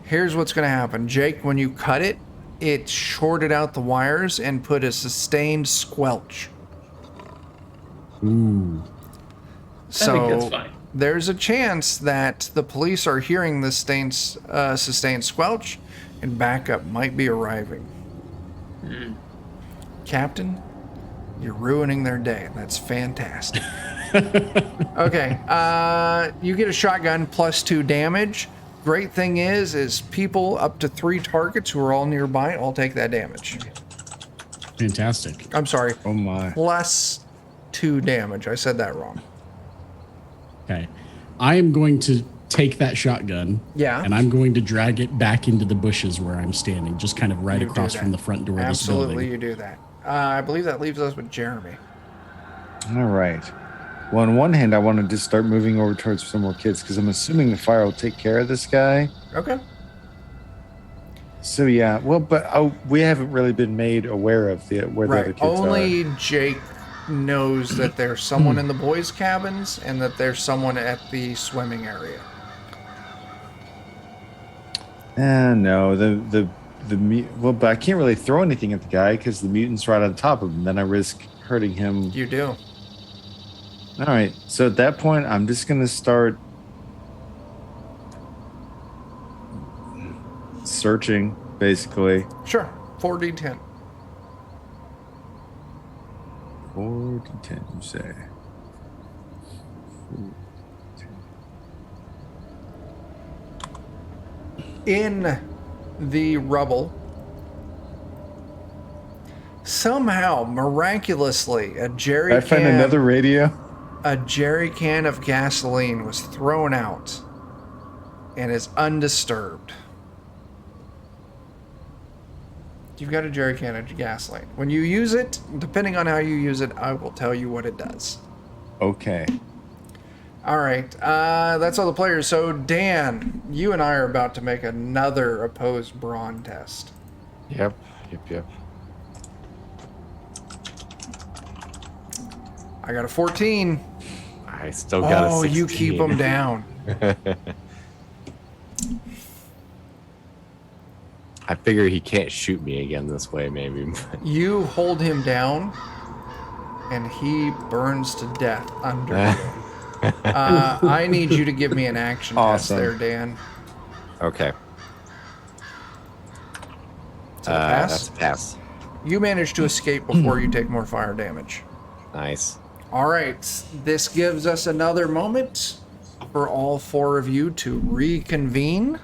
Here's what's going to happen, Jake. When you cut it, it shorted out the wires and put a sustained squelch. Ooh. So I think that's fine. there's a chance that the police are hearing the sustained squelch, and backup might be arriving. Captain, you're ruining their day. That's fantastic. Okay, you get a shotgun +2 damage. Great thing is people up to 3 targets who are all nearby all take that damage. Fantastic. I'm sorry, Oh my. +2 damage. I said that wrong. Okay. I am going to take that shotgun. Yeah. And I'm going to drag it back into the bushes where I'm standing, just kind of right You do across that. from the front door of this Absolutely, building. you do that. I believe that leaves us with Jeremy. All right. Well, on one hand, I want to just start moving over towards some more kids because I'm assuming the fire will take care of this guy. Okay. So yeah, well, but we haven't really been made aware of where the other Right. kids are. Only Jake knows that there's someone in the boys' cabins and that there's someone at the swimming area. No, well, but I can't really throw anything at the guy because the mutant's right on top of him. Then I risk hurting him. You do. All right. So at that point, I'm just gonna start searching, basically. Sure. 4d10. 4 to 10, you say? In the rubble, somehow, miraculously, a jerry I find another radio. a jerry can of gasoline was thrown out and is undisturbed. You've got a jerry can of gasoline. When you use it, depending on how you use it, I will tell you what it does. Okay. All right, that's all the players. So Dan, you and I are about to make another opposed brawn test. Yep. I got a 14. I still got a 16. Oh, you keep them down. I figure he can't shoot me again this way, maybe. You hold him down, and he burns to death under you. I need you to give me an action test Awesome. there, Dan. Okay. Is that a pass? That's a pass. You manage to escape before you take more fire damage. Nice. All right, this gives us another moment for all four of you to reconvene.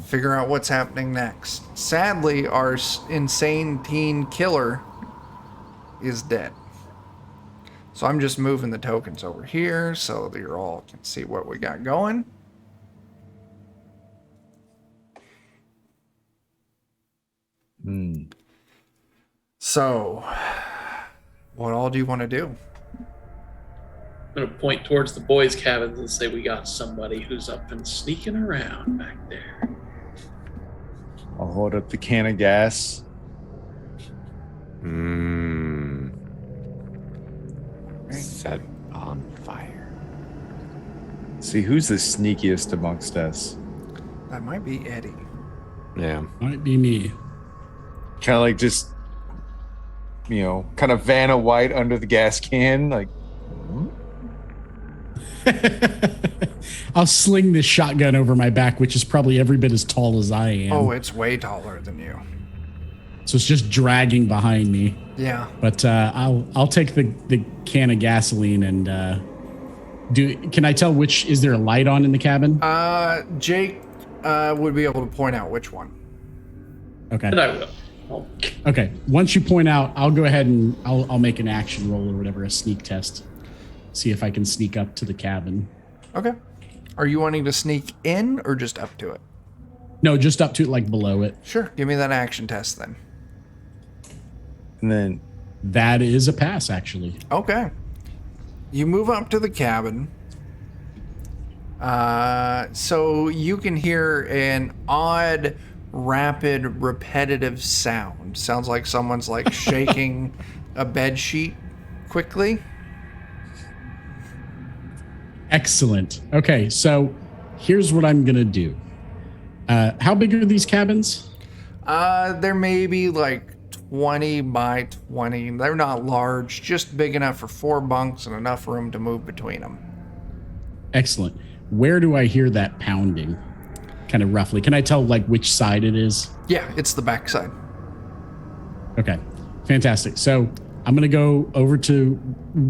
Figure out what's happening next. Sadly, our insane teen killer is dead. So I'm just moving the tokens over here so that you all can see what we got going. So, what all do you want to do? I'm going to point towards the boys' cabins and say we got somebody who's up and sneaking around back there. I'll hold up the can of gas. Set on fire. See who's the sneakiest amongst us. That might be Eddie. Yeah. Might be me. Kind of like just, kind of Vanna White under the gas can. Like, I'll sling this shotgun over my back, which is probably every bit as tall as I am. Oh, it's way taller than you. So it's just dragging behind me. Yeah. But I'll take the can of gasoline and can I tell which, is there a light on in the cabin? Jake would be able to point out which one. Okay. And I will. Okay. Once you point out, I'll go ahead and I'll make an action roll or whatever, a sneak test. See if I can sneak up to the cabin. Okay. Are you wanting to sneak in or just up to it? No, just up to it, like below it. Sure. Give me that action test then. and then That is a pass, actually. Okay. You move up to the cabin. So you can hear an odd, rapid, repetitive sound. Sounds like someone's like shaking a bed sheet quickly. Excellent. Okay, so here's what I'm going to do. How big are these cabins? They're maybe like 20 by 20. They're not large, just big enough for 4 bunks and enough room to move between them. Excellent. Where do I hear that pounding? Kind of roughly. Can I tell like which side it is? Yeah, it's the backside. Okay, fantastic. So I'm going to go over to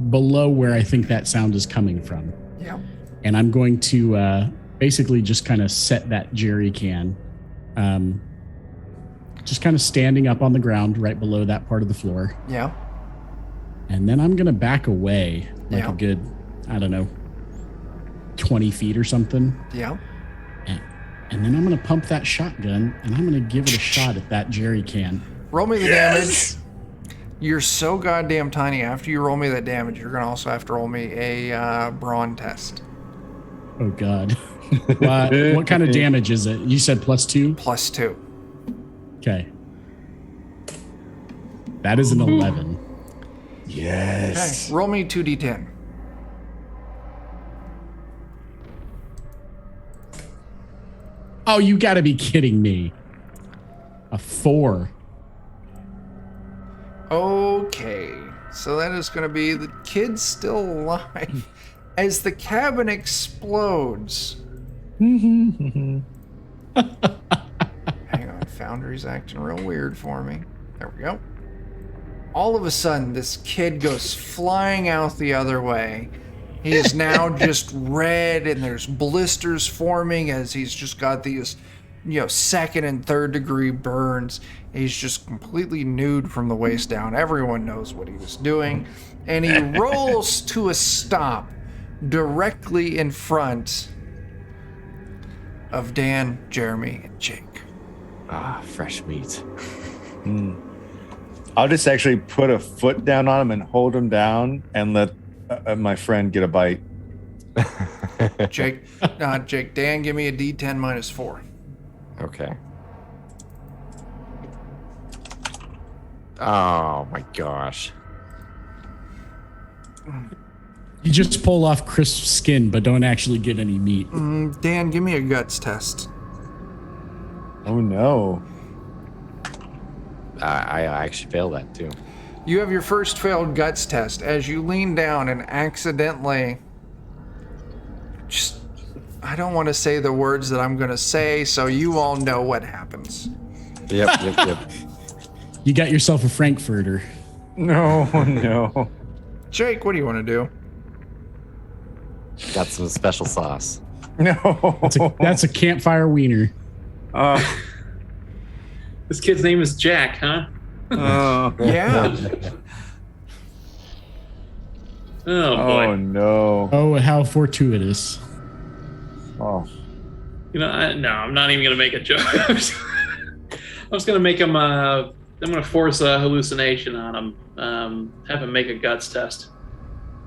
below where I think that sound is coming from. Yeah. And I'm going to basically just kind of set that jerry can, just kind of standing up on the ground right below that part of the floor. Yeah. And then I'm going to back away like Yeah. a good, 20 feet or something. Yeah. And then I'm going to pump that shotgun and I'm going to give it a shot at that jerry can. Roll me the damage. You're so goddamn tiny. After you roll me that damage, you're going to also have to roll me a brawn test. Oh, God. What kind of damage is it? You said +2? +2. Okay. That is an 11. yes. Okay. Roll me 2d10. Oh, you got to be kidding me. A 4. Okay. So that is going to be the kid's still alive. As the cabin explodes. Hang on. Foundry's acting real weird for me. There we go. All of a sudden, this kid goes flying out the other way. He is now just red, and there's blisters forming as he's just got these, second and third degree burns. He's just completely nude from the waist down. Everyone knows what he was doing. And he rolls to a stop directly in front of Dan, Jeremy, and Jake. Ah, fresh meat. I'll just actually put a foot down on him and hold him down and let my friend get a bite. Jake, Dan, give me a D10 -4. Okay. Oh my gosh. You just pull off crisp skin, but don't actually get any meat. Dan, give me a guts test. Oh no. I actually failed that too. You have your first failed guts test as you lean down and accidentally just, I don't want to say the words that I'm going to say, so you all know what happens. Yep. You got yourself a Frankfurter. No, no. Jake, what do you want to do? Got some special sauce. No. That's a campfire wiener. This kid's name is Jack, huh? Yeah. Oh boy. Oh no. Oh, how fortuitous. Oh. You know, no, I'm not even gonna make a joke. I'm just gonna make him. I'm gonna force a hallucination on him. Have him make a guts test.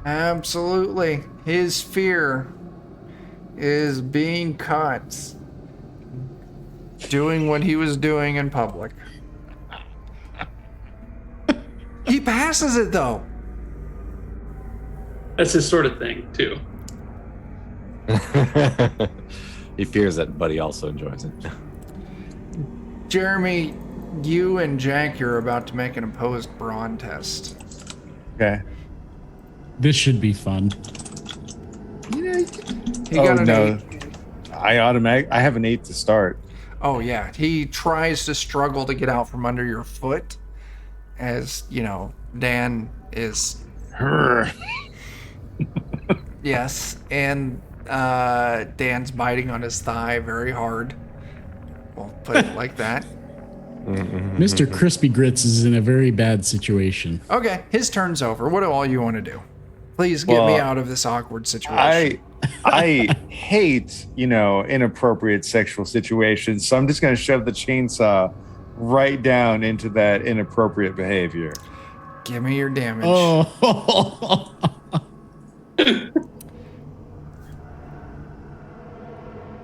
Absolutely. His fear is being caught doing what he was doing in public. He passes it though. That's his sort of thing, too. He fears it, but he also enjoys it. Jeremy, you and Jack, you're about to make an opposed brawn test. Okay. This should be fun. He got an 8. I have an 8 to start. Oh yeah, he tries to struggle to get out from under your foot, as you know, Dan is. Yes, and Dan's biting on his thigh very hard. We'll put it like that. Mr. Crispy Grits is in a very bad situation. Okay, his turn's over. What do all you want to do? Please get me out of this awkward situation. I hate, inappropriate sexual situations, so I'm just going to shove the chainsaw right down into that inappropriate behavior. Give me your damage. Oh.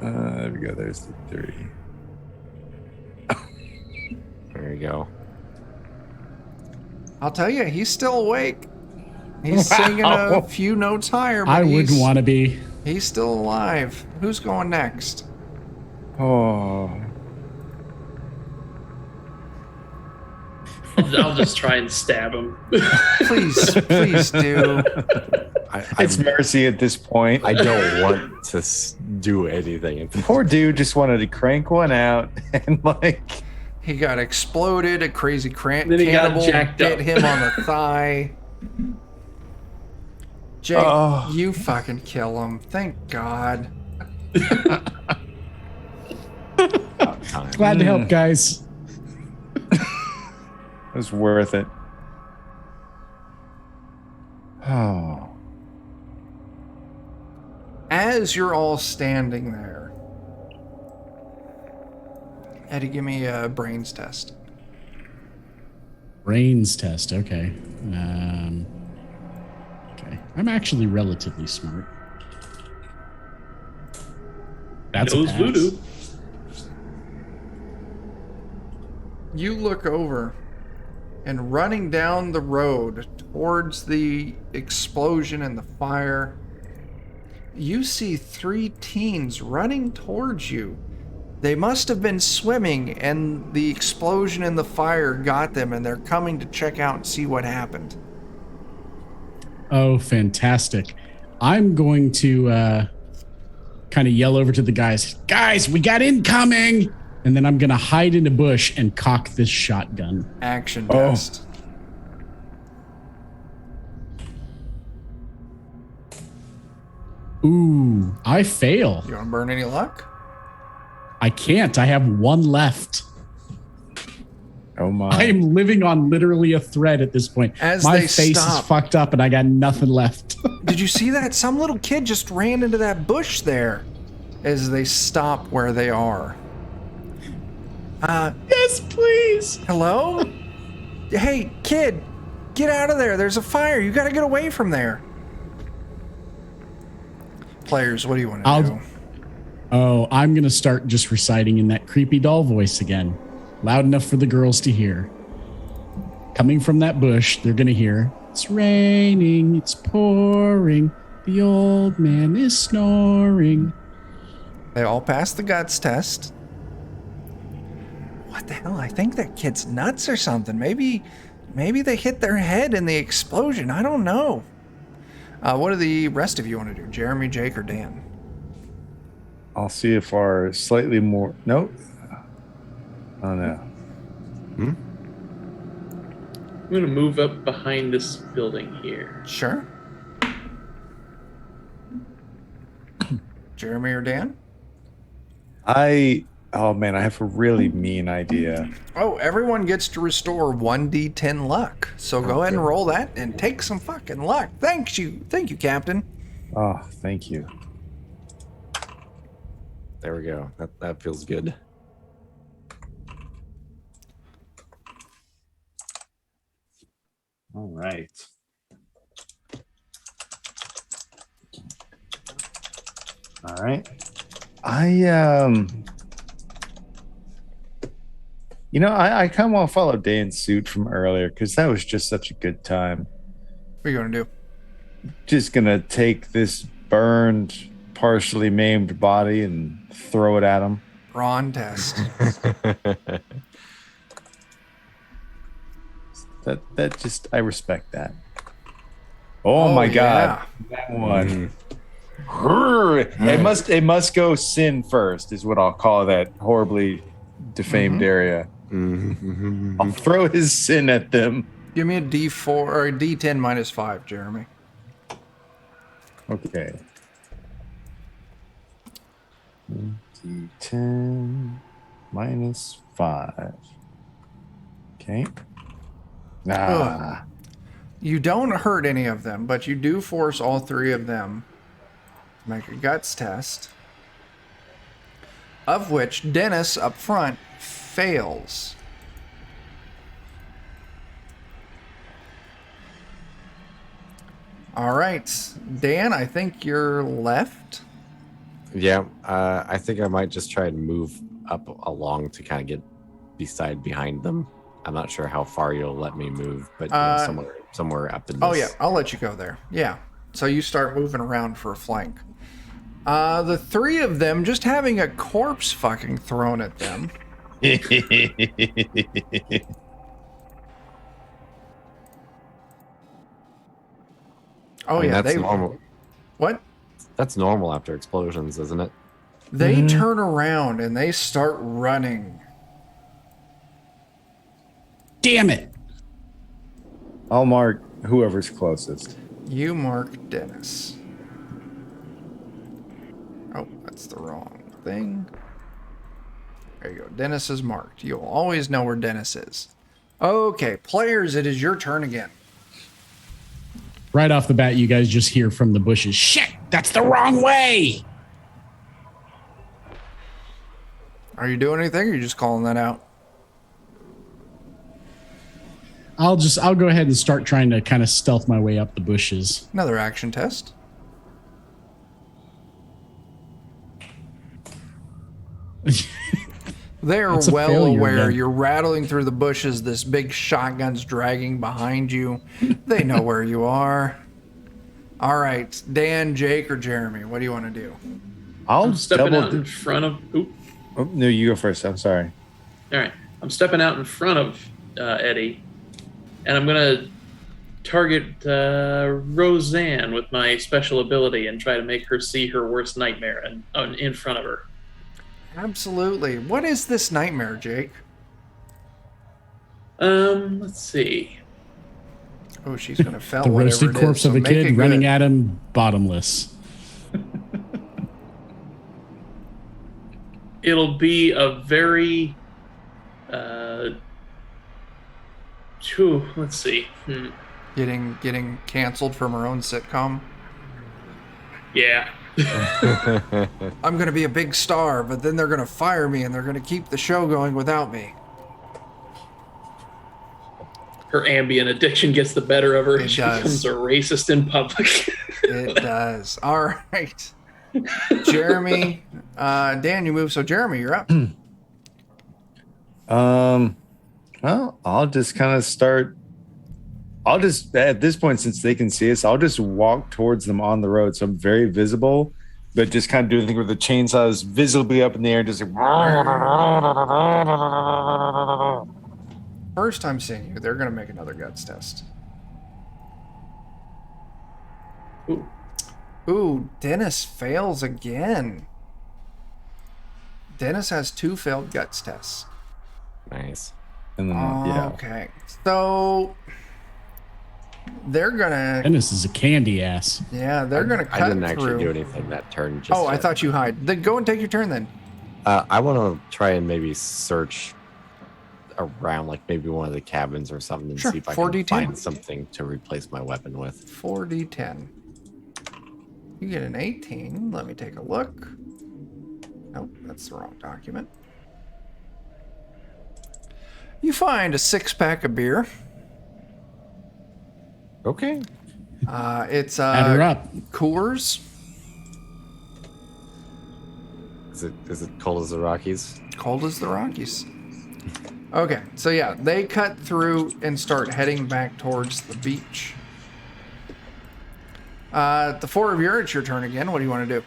There we go. There's the 3. There you go. I'll tell you, he's still awake. He's singing a few notes higher, but I wouldn't want to be. He's still alive. Who's going next? Oh. I'll just try and stab him. Please do. It's mercy at this point. I don't want to do anything. Poor dude just wanted to crank one out and He got exploded. A crazy Then he got cannibal jacked bit up. him on the thigh. Jake, you fucking kill him. Thank God. Glad to help, guys. it was worth it. Oh. As you're all standing there, Eddie, give me a brains test. Brains test. Okay. Okay. I'm actually relatively smart. That's Knows a pass. voodoo. You look over, and running down the road towards the explosion and the fire, you see 3 teens running towards you. They must have been swimming, and the explosion and the fire got them, and they're coming to check out and see what happened. Oh, fantastic. I'm going to kind of yell over to the guys, we got incoming! And then I'm going to hide in a bush and cock this shotgun. Action test. Ooh, I fail. You want to burn any luck? I can't. I have 1 left. Oh my. I am living on literally a thread at this point. As my they face stop. is fucked up and I got nothing left. Did you see that? Some little kid just ran into that bush there as they stop where they are. Yes, please. Hello? Hey, kid, get out of there. There's a fire. You got to get away from there. Players, what do you want to do? Oh, I'm going to start just reciting in that creepy doll voice again. Loud enough for the girls to hear. Coming from that bush, they're going to hear, "It's raining, it's pouring, the old man is snoring." They all pass the guts test. What the hell? I think that kid's nuts or something. Maybe they hit their head in the explosion. I don't know. What do the rest of you want to do? Jeremy, Jake, or Dan? I'll see if our slightly more. Nope. Oh no. I'm going to move up behind this building here. Sure. Jeremy or Dan? Oh man, I have a really mean idea. Oh, everyone gets to restore 1d10 luck. So go ahead and roll that and take some fucking luck. Thank you, Captain. Oh, thank you. There we go. That feels good. All right. All right. I kind of want to follow Dan's suit from earlier because that was just such a good time. What are you going to do? Just going to take this burned, partially maimed body and throw it at him. Brawn test. I respect that. Oh my God. That one. It must go sin first is what I'll call that horribly defamed area. I'll throw his sin at them. Give me a D4 or a D10 minus 5, Jeremy. Okay. D10 minus 5. Okay. You don't hurt any of them, but you do force all three of them to make a guts test. Of which Dennis up front fails. All right, Dan, I think you're left. Yeah, I think I might just try and move up along to kind of get behind them. I'm not sure how far you'll let me move, but somewhere up in this. Oh yeah, I'll let you go there. Yeah. So you start moving around for a flank. The three of them just having a corpse fucking thrown at them. Oh yeah, that's normal. What? That's normal after explosions, isn't it? They turn around and they start running. Damn it! I'll mark whoever's closest. You mark Dennis. Oh, that's the wrong thing. There you go. Dennis is marked. You'll always know where Dennis is. Okay, players, it is your turn again. Right off the bat, you guys just hear from the bushes, "Shit, that's the wrong way!" Are you doing anything, or are you just calling that out? I'll go ahead and start trying to kind of stealth my way up the bushes. Another action test. They're well aware you're rattling through the bushes. This big shotgun's dragging behind you. They know where you are. All right, Dan, Jake, or Jeremy, what do you want to do? I'm stepping out in front of... Oh, no, you go first. I'm sorry. All right. I'm stepping out in front of Eddie, and I'm going to target Roseanne with my special ability and try to make her see her worst nightmare in front of her. Absolutely. What is this nightmare, Jake? Let's see. Oh, she's going to fell the roasted corpse of a kid running at him bottomless. It'll be a very... let's see. Getting canceled from her own sitcom? Yeah. I'm going to be a big star, but then they're going to fire me and they're going to keep the show going without me. Her Ambien addiction gets the better of her and she becomes a racist in public. It does. All right. Jeremy, Dan, you move. So Jeremy, you're up. Well, I'll just kind of start I'll just, at this point, since they can see us, I'll just walk towards them on the road. So I'm very visible, but just kind of do the thing where the chainsaw is visibly up in the air, just like. First time seeing you, they're going to make another guts test. Ooh. Ooh, Dennis fails again. Dennis has 2 failed guts tests. Nice. And then, yeah. Okay. So they're gonna. Dennis is a candy ass. Yeah, they're gonna cut I didn't through. actually do anything that turn. Just I yet. thought you hide. Then go and take your turn then. I want to try and maybe search around, like maybe one of the cabins or something, and Sure, see if I 4D10. can find something to replace my weapon with. 4d10. You get an 18. Let me take a look. Nope, that's the wrong document. You find a 6-pack of beer. Okay. It's Add her up. Coors. Is it cold as the Rockies? Cold as the Rockies. Okay, so yeah, they cut through and start heading back towards the beach. The 4 of you, it's your turn again. What do you want to do?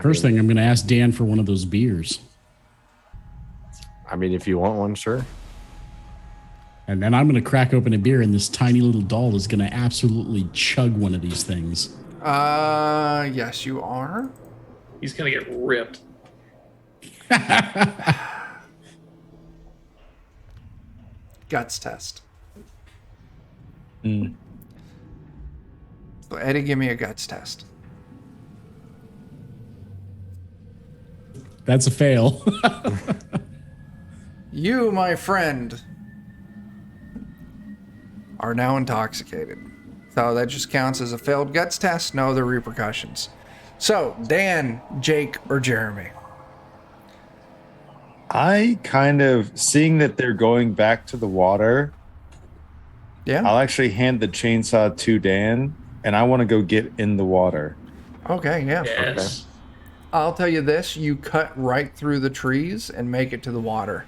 First thing, I'm going to ask Dan for one of those beers. I mean, if you want one, sure. And then I'm going to crack open a beer, and this tiny little doll is going to absolutely chug one of these things. Yes, you are. He's gonna get ripped. Guts test. Mm. So Eddie, give me a guts test. That's a fail. You, my friend, are now intoxicated. So that just counts as a failed guts test, no other repercussions. So, Dan, Jake, or Jeremy? I kind of, seeing that they're going back to the water, Yeah? I'll actually hand the chainsaw to Dan, and I want to go get in the water. Okay, yeah. Yes. I'll tell you this, you cut right through the trees and make it to the water.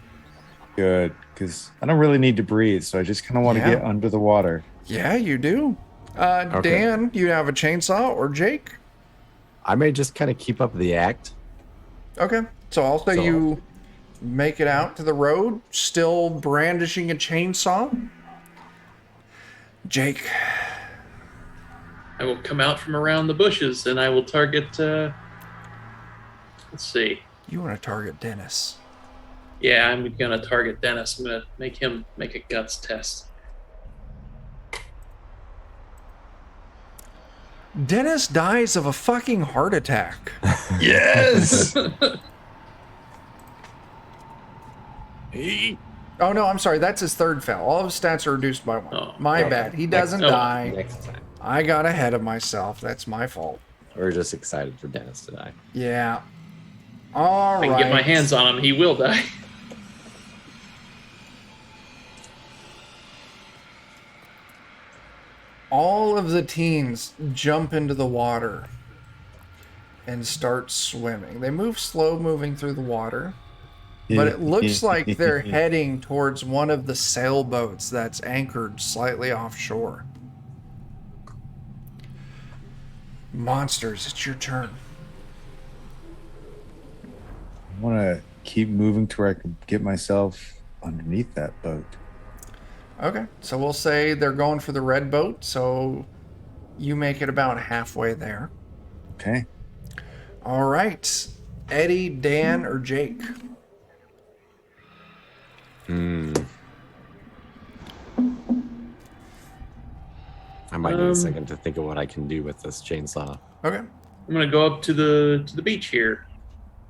Good, because I don't really need to breathe, so I just kind of want to Yeah. get under the water. Yeah, you do. Dan, you have a chainsaw, or Jake? I may just kind of keep up the act. Okay, so I'll say So- you make it out to the road, still brandishing a chainsaw. Jake, I will come out from around the bushes and I will target. Let's see. you want to target Dennis. Yeah, I'm gonna target Dennis. I'm gonna make him make a guts test. Dennis dies of a fucking heart attack. Yes! Oh no, I'm sorry. That's his 3rd fail. All of his stats are reduced by 1. Oh, My okay. bad. He doesn't Next- oh, die. Next time. I got ahead of myself. That's my fault. We're just excited for Dennis to die. Yeah. All If I right. can get my hands on him, he will die. All of the teens jump into the water and start swimming. They move slow moving through the water, but it looks like they're heading towards one of the sailboats that's anchored slightly offshore. Monsters, it's your turn. I want to keep moving to where I can get myself underneath that boat. Okay, so we'll say they're going for the red boat, so you make it about halfway there. Okay. All right, Eddie, Dan, or Jake? I might need a second to think of what I can do with this chainsaw. Okay. I'm gonna go up to the beach here,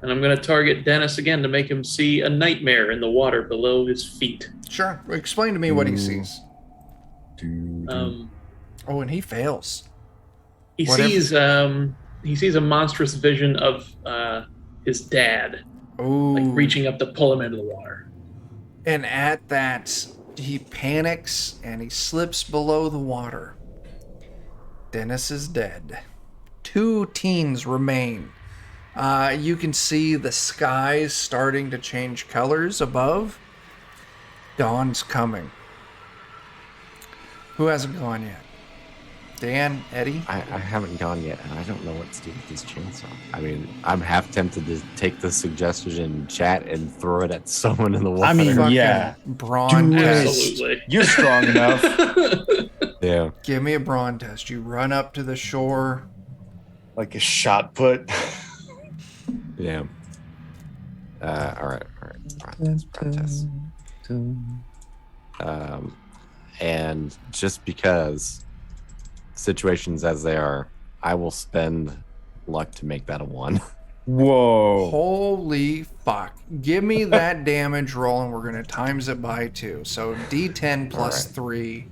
and I'm gonna target Dennis again to make him see a nightmare in the water below his feet. Sure. Explain to me what he sees. Oh, and he fails. He Whatever. sees a monstrous vision of his dad, Oh. like reaching up to pull him into the water. And at that, he panics and he slips below the water. Dennis is dead. 2 teens remain. You can see the skies starting to change colors above. Dawn's coming. Who hasn't gone yet? Dan, Eddie? I haven't gone yet, and I don't know what to do with this chainsaw. I mean, I'm half tempted to take this suggestion in chat and throw it at someone in the water. I mean, Fucking yeah. brawn Do it. test. Absolutely. You're strong enough. Yeah. Give me a brawn test. You run up to the shore. Like a shot put. Yeah. All right. Brawn test. And just because situations as they are, I will spend luck to make that a 1. Whoa. Holy fuck. Give me that damage roll and we're going to times it by 2. So D10 plus Alright. 3.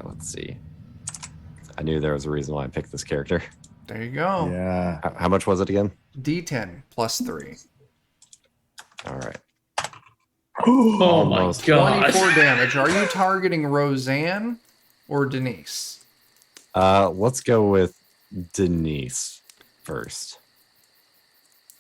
Let's see. I knew there was a reason why I picked this character. There you go. Yeah. How much was it again? D10 plus 3. All right. Oh my Almost. god. 24 damage. Are you targeting Roseanne or Denise? Let's go with Denise first.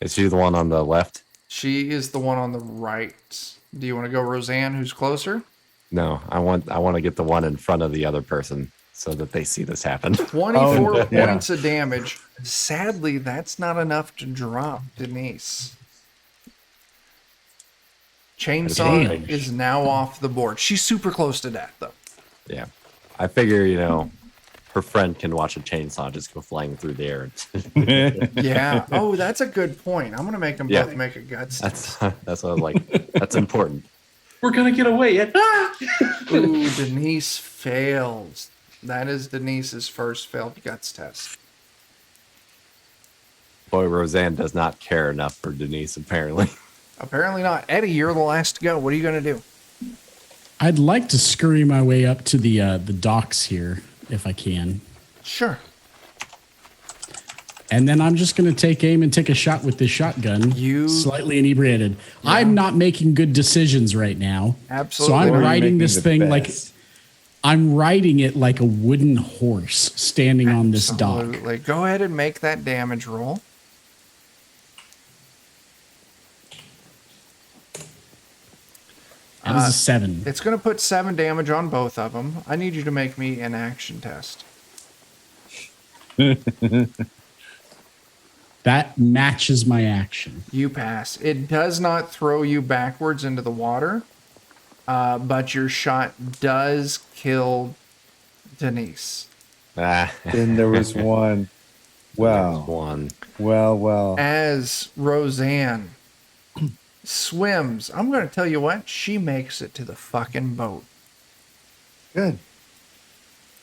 Is she the one on the left? She is the one on the right. Do you want to go Roseanne, who's closer? No, I want to get the one in front of the other person so that they see this happen. 24 yeah. points of damage. Sadly, that's not enough to drop Denise. Chainsaw Damn. is now off the board. She's super close to death, though. Yeah. I figure, her friend can watch a chainsaw just go flying through the air. Yeah. Oh, that's a good point. I'm going to make them Yeah. both make a guts. That's what I was like. That's important. We're gonna get away. Ooh, Denise fails. That is Denise's first failed guts test. Boy, Roseanne does not care enough for Denise, apparently. Apparently not. Eddie, you're the last to go. What are you going to do? I'd like to scurry my way up to the docks here, if I can. Sure. And then I'm just going to take aim and take a shot with this shotgun. You- slightly inebriated. I'm not making good decisions right now. Absolutely. So I'm Or riding making this the thing like best. I'm riding it like a wooden horse standing on this dock. Absolutely. Go ahead and make that damage roll. That is a 7. It's going to put 7 damage on both of them. I need you to make me an action test. That matches my action. You pass. It does not throw you backwards into the water, but your shot does kill Denise. Then there was one. Wow. One. Well. As Roseanne swims, I'm going to tell you what, she makes it to the fucking boat. Good.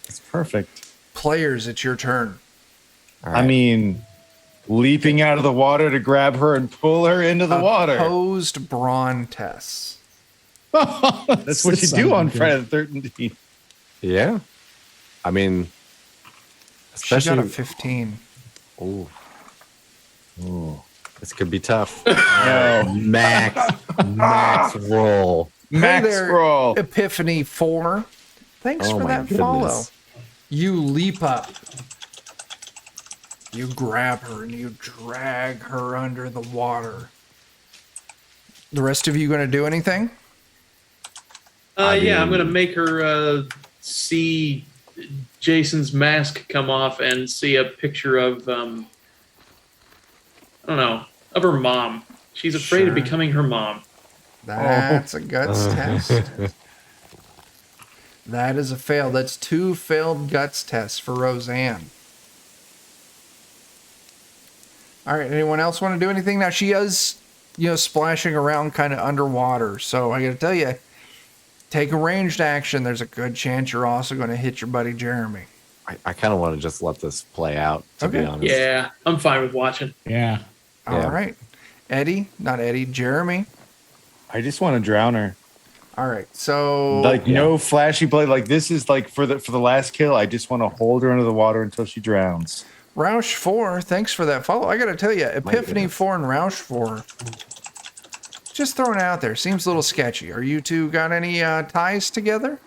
It's perfect. Players, it's your turn. All I right. mean, leaping out of the water to grab her and pull her into the water. Opposed brawn tests. That's what you Son do of a on gun. Friday the 13th. Yeah. I mean, She got especially. a 15. Ooh. This could be tough. No. Max roll. Max Hey there, roll. Epiphany 4. Thanks Oh for my that follow. goodness. You leap up. You grab her and you drag her under the water. The rest of you going to do anything? Yeah, I'm gonna make her see Jason's mask come off and see a picture of I don't know, of her mom. She's afraid of Sure. becoming her mom. That's a guts test. That is a fail. That's 2 failed guts tests for Roseanne. All right. Anyone else want to do anything? Now she is, splashing around kind of underwater. So I got to tell you, take a ranged action. There's a good chance you're also going to hit your buddy Jeremy. I kind of want to just let this play out, to be Okay. honest. Yeah, I'm fine with watching. Yeah. All Yeah. right. Jeremy. I just want to drown her. All right. So No flashy play. Like this is like for the last kill. I just want to hold her under the water until she drowns. Roush 4, thanks for that follow. I got to tell you, Epiphany goodness. 4 and Roush 4, just throwing it out there, seems a little sketchy. Are you two got any ties together?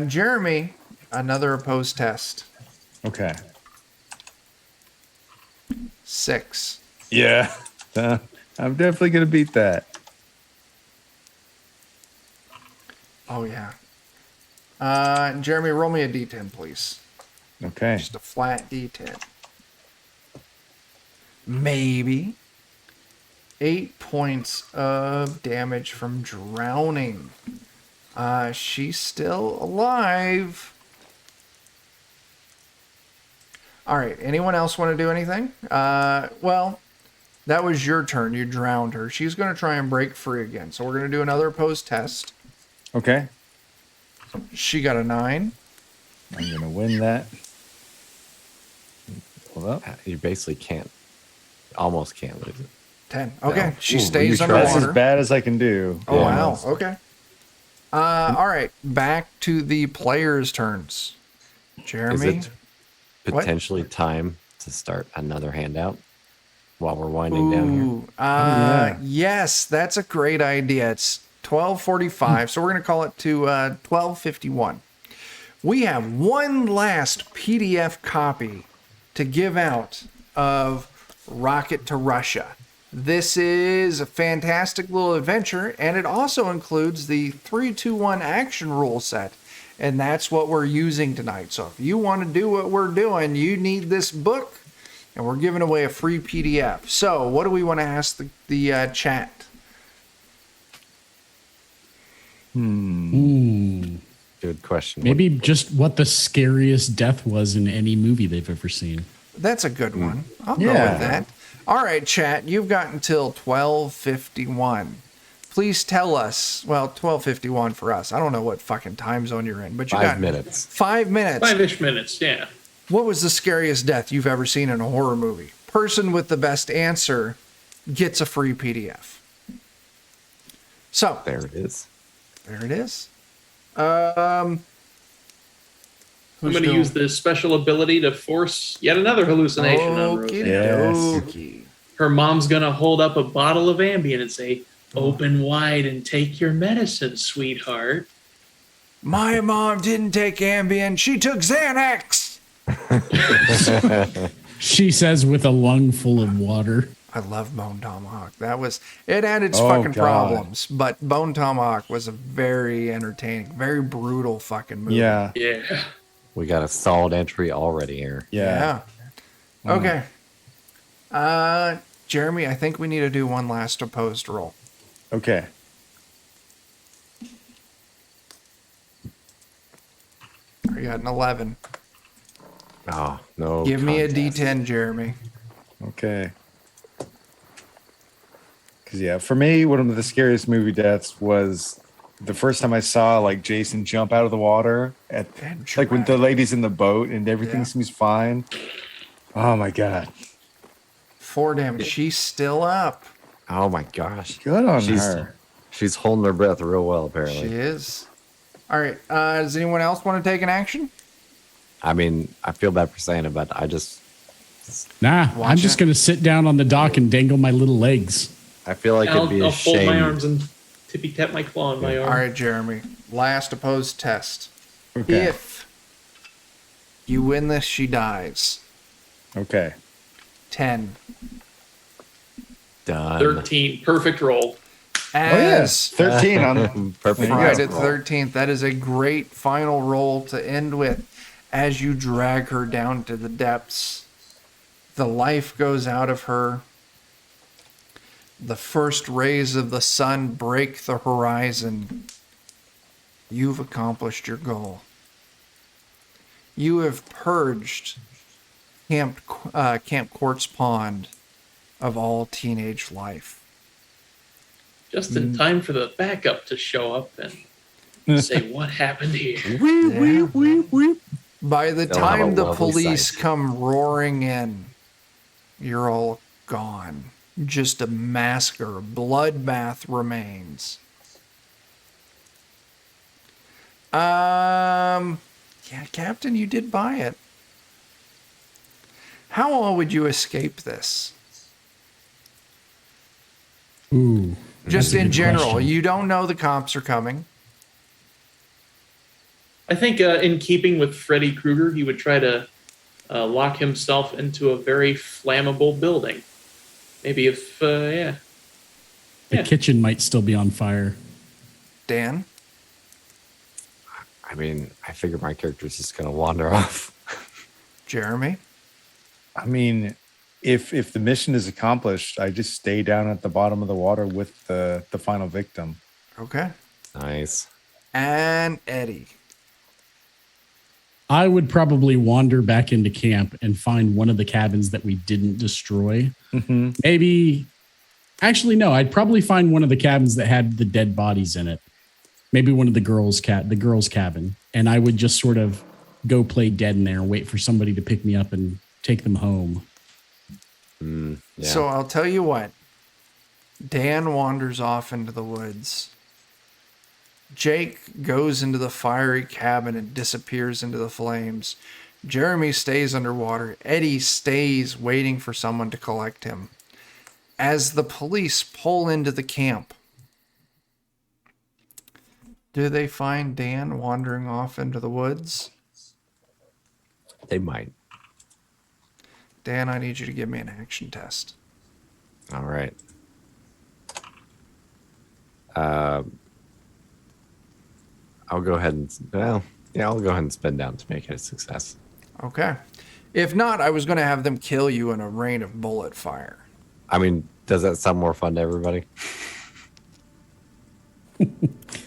Jeremy, another opposed test. Okay. 6. Yeah. I'm definitely going to beat that. Oh, yeah. Jeremy, roll me a D10, please. Okay. Just a flat D10. Maybe. 8 points of damage from drowning. She's still alive. All right. Anyone else want to do anything? Well, that was your turn. You drowned her. She's going to try and break free again. So we're going to do another opposed test. Okay. She got a 9. I'm going to win that. Hold up. You basically almost can't lose it. 10. Okay. No. She Ooh, stays you That's underwater. as bad as I can do. Oh, wow. Almost. Okay. All right. Back to the players' turns. Jeremy? Is it potentially time to start another handout while we're winding down here? yeah. Yes, that's a great idea. It's 12:45, so we're going to call it to 12:51. We have one last PDF copy to give out of Rocket to Russia. This is a fantastic little adventure, and it also includes the 3-2-1 action rule set. And that's what we're using tonight. So if you want to do what we're doing, you need this book, and we're giving away a free PDF. So what do we want to ask the chat? Good question. Maybe just what the scariest death was in any movie they've ever seen. That's a good one. I'll go Yeah. with that. All right, chat, you've got until 12:51. Please tell us, well, 12:51 for us. I don't know what fucking time zone you're in, but you 5 got minutes. 5 minutes. 5-ish minutes, yeah. What was the scariest death you've ever seen in a horror movie? Person with the best answer gets a free PDF. So, There it is. there it is. I'm Who's going to doing- use the special ability to force yet another hallucination on Okie Roseanne. dokie. Her mom's going to hold up a bottle of Ambien and say, "Open wide and take your medicine, sweetheart." My mom didn't take Ambien. She took Xanax. She says with a lung full of water. I love Bone Tomahawk. It had its Oh, fucking God. problems, but Bone Tomahawk was a very entertaining, very brutal fucking movie. Yeah. Yeah. We got a solid entry already here. Yeah. Yeah. Okay. Jeremy, I think we need to do one last opposed roll. Okay. I got an 11. Oh, no. Give me a contest. D10, Jeremy. Okay. Because, yeah, for me, one of the scariest movie deaths was the first time I saw, like, Jason jump out of the water at, And like, when the drag. lady's in the boat and everything Yeah. seems fine. Oh, my God. 4 damage. She's still up. Oh, my gosh. Good on She's- her. She's holding her breath real well, She apparently. is. All right. Does anyone else want to take an action? I mean, I feel bad for saying it, but I just, Nah, I'm Watch just it. going to sit down on the dock and dangle my little legs. I feel like it'd be I'll a fold my shame. arms and tippy tap my claw on my arm. All right, Jeremy. Last opposed test. Okay. If you win this, she dies. Okay. 10. Done. 13. Perfect roll. Oh, yeah. As 13 on Perfect. Friday the roll. 13th. That is a great final roll to end with as you drag her down to the depths. The life goes out of her. The first rays of the sun break the horizon. You've accomplished your goal. You have purged Camp Quarts Pond of all teenage life. Just in time for the backup to show up and say, "What happened here?" By the They'll have time a the lovely police sight. come roaring in, you're all gone. Just a massacre, a bloodbath remains. Yeah, Captain, you did buy it. How all would you escape this? Ooh. Just that's a in good general, question. you don't know the cops are coming. I think in keeping with Freddy Krueger, he would try to lock himself into a very flammable building. Maybe if, yeah. The kitchen might still be on fire. Dan? I mean, I figure my character's just going to wander off. Jeremy? I mean, if the mission is accomplished, I just stay down at the bottom of the water with the final victim. Okay. Nice. And Eddie? I would probably wander back into camp and find one of the cabins that we didn't destroy. Mm-hmm. Maybe, actually, no, I'd probably find one of the cabins that had the dead bodies in it. Maybe one of the girls' cabin. And I would just sort of go play dead in there and wait for somebody to pick me up and take them home. Yeah. So I'll tell you what. Dan wanders off into the woods. Jake goes into the fiery cabin and disappears into the flames. Jeremy stays underwater. Eddie stays waiting for someone to collect him. As the police pull into the camp, do they find Dan wandering off into the woods? They might. Dan, I need you to give me an action test. All right. I'll go ahead and, I'll go ahead and spin down to make it a success. Okay. If not, I was going to have them kill you in a rain of bullet fire. I mean, does that sound more fun to everybody?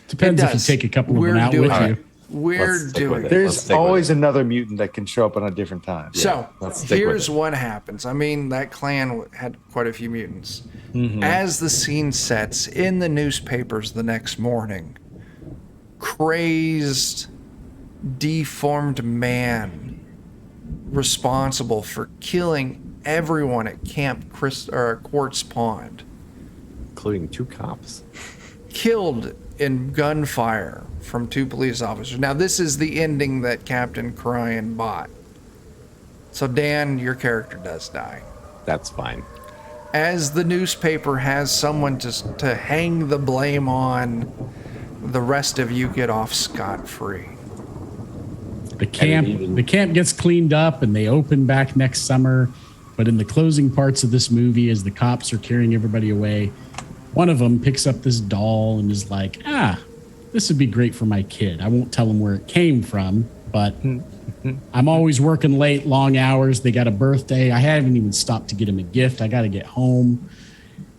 Depends if you take a couple of them out with you. We're doing it. There's always another mutant that can show up on a different time. So here's what happens. I mean, that clan had quite a few mutants. Mm-hmm. As the scene sets in the newspapers the next morning, crazed, deformed man responsible for killing everyone at Camp Quarts Pond, including 2 cops, killed in gunfire from 2 police officers. Now, this is the ending that Captain Cryan bought. So, Dan, your character does die. That's fine. As the newspaper has someone to hang the blame on, the rest of you get off scot-free. The camp gets cleaned up and they open back next summer. But in the closing parts of this movie, as the cops are carrying everybody away, one of them picks up this doll and is like, this would be great for my kid. I won't tell him where it came from, but I'm always working late, long hours. They got a birthday. I haven't even stopped to get him a gift. I got to get home.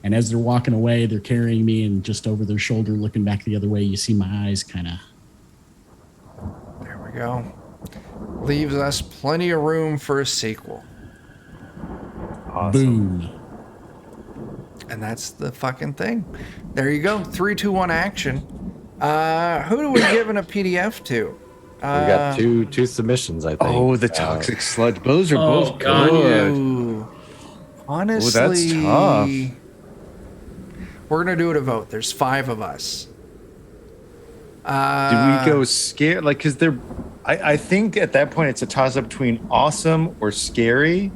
And as they're walking away, they're carrying me, and just over their shoulder, looking back the other way, you see my eyes kind of. There we go. Leaves us plenty of room for a sequel. Awesome. Boom. And that's the fucking thing. There you go. 3, 2, 1 action. Who do we give a PDF to? We got two submissions, I think. Oh, the toxic sludge. Those are both God, good. Ooh. Honestly, that's tough. We're going to do it a vote. There's 5 of us. Do we go scared? Like, because I think at that point it's a toss up between awesome or scary.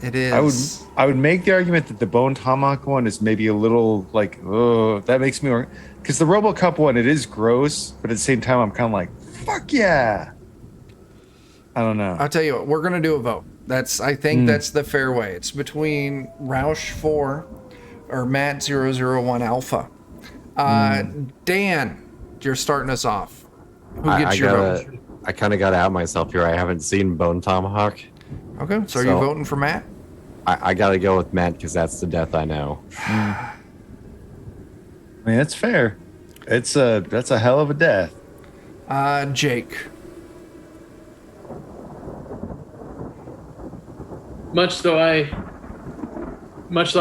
It is. I would make the argument that the Bone Tomahawk one is maybe a little like, oh, that makes me, because the RoboCop one, it is gross, but at the same time, I'm kind of like, fuck yeah. I don't know. I'll tell you what, we're going to do a vote. I think that's the fair way. It's between Roush 4 or Matt 001 Alpha. Dan, you're starting us off. Who gets your vote? I kind of got to out myself here. I haven't seen Bone Tomahawk. Okay, so are you voting for Matt? I got to go with Matt because that's the death I know. I mean, that's fair. That's a hell of a death. Jake. Much though I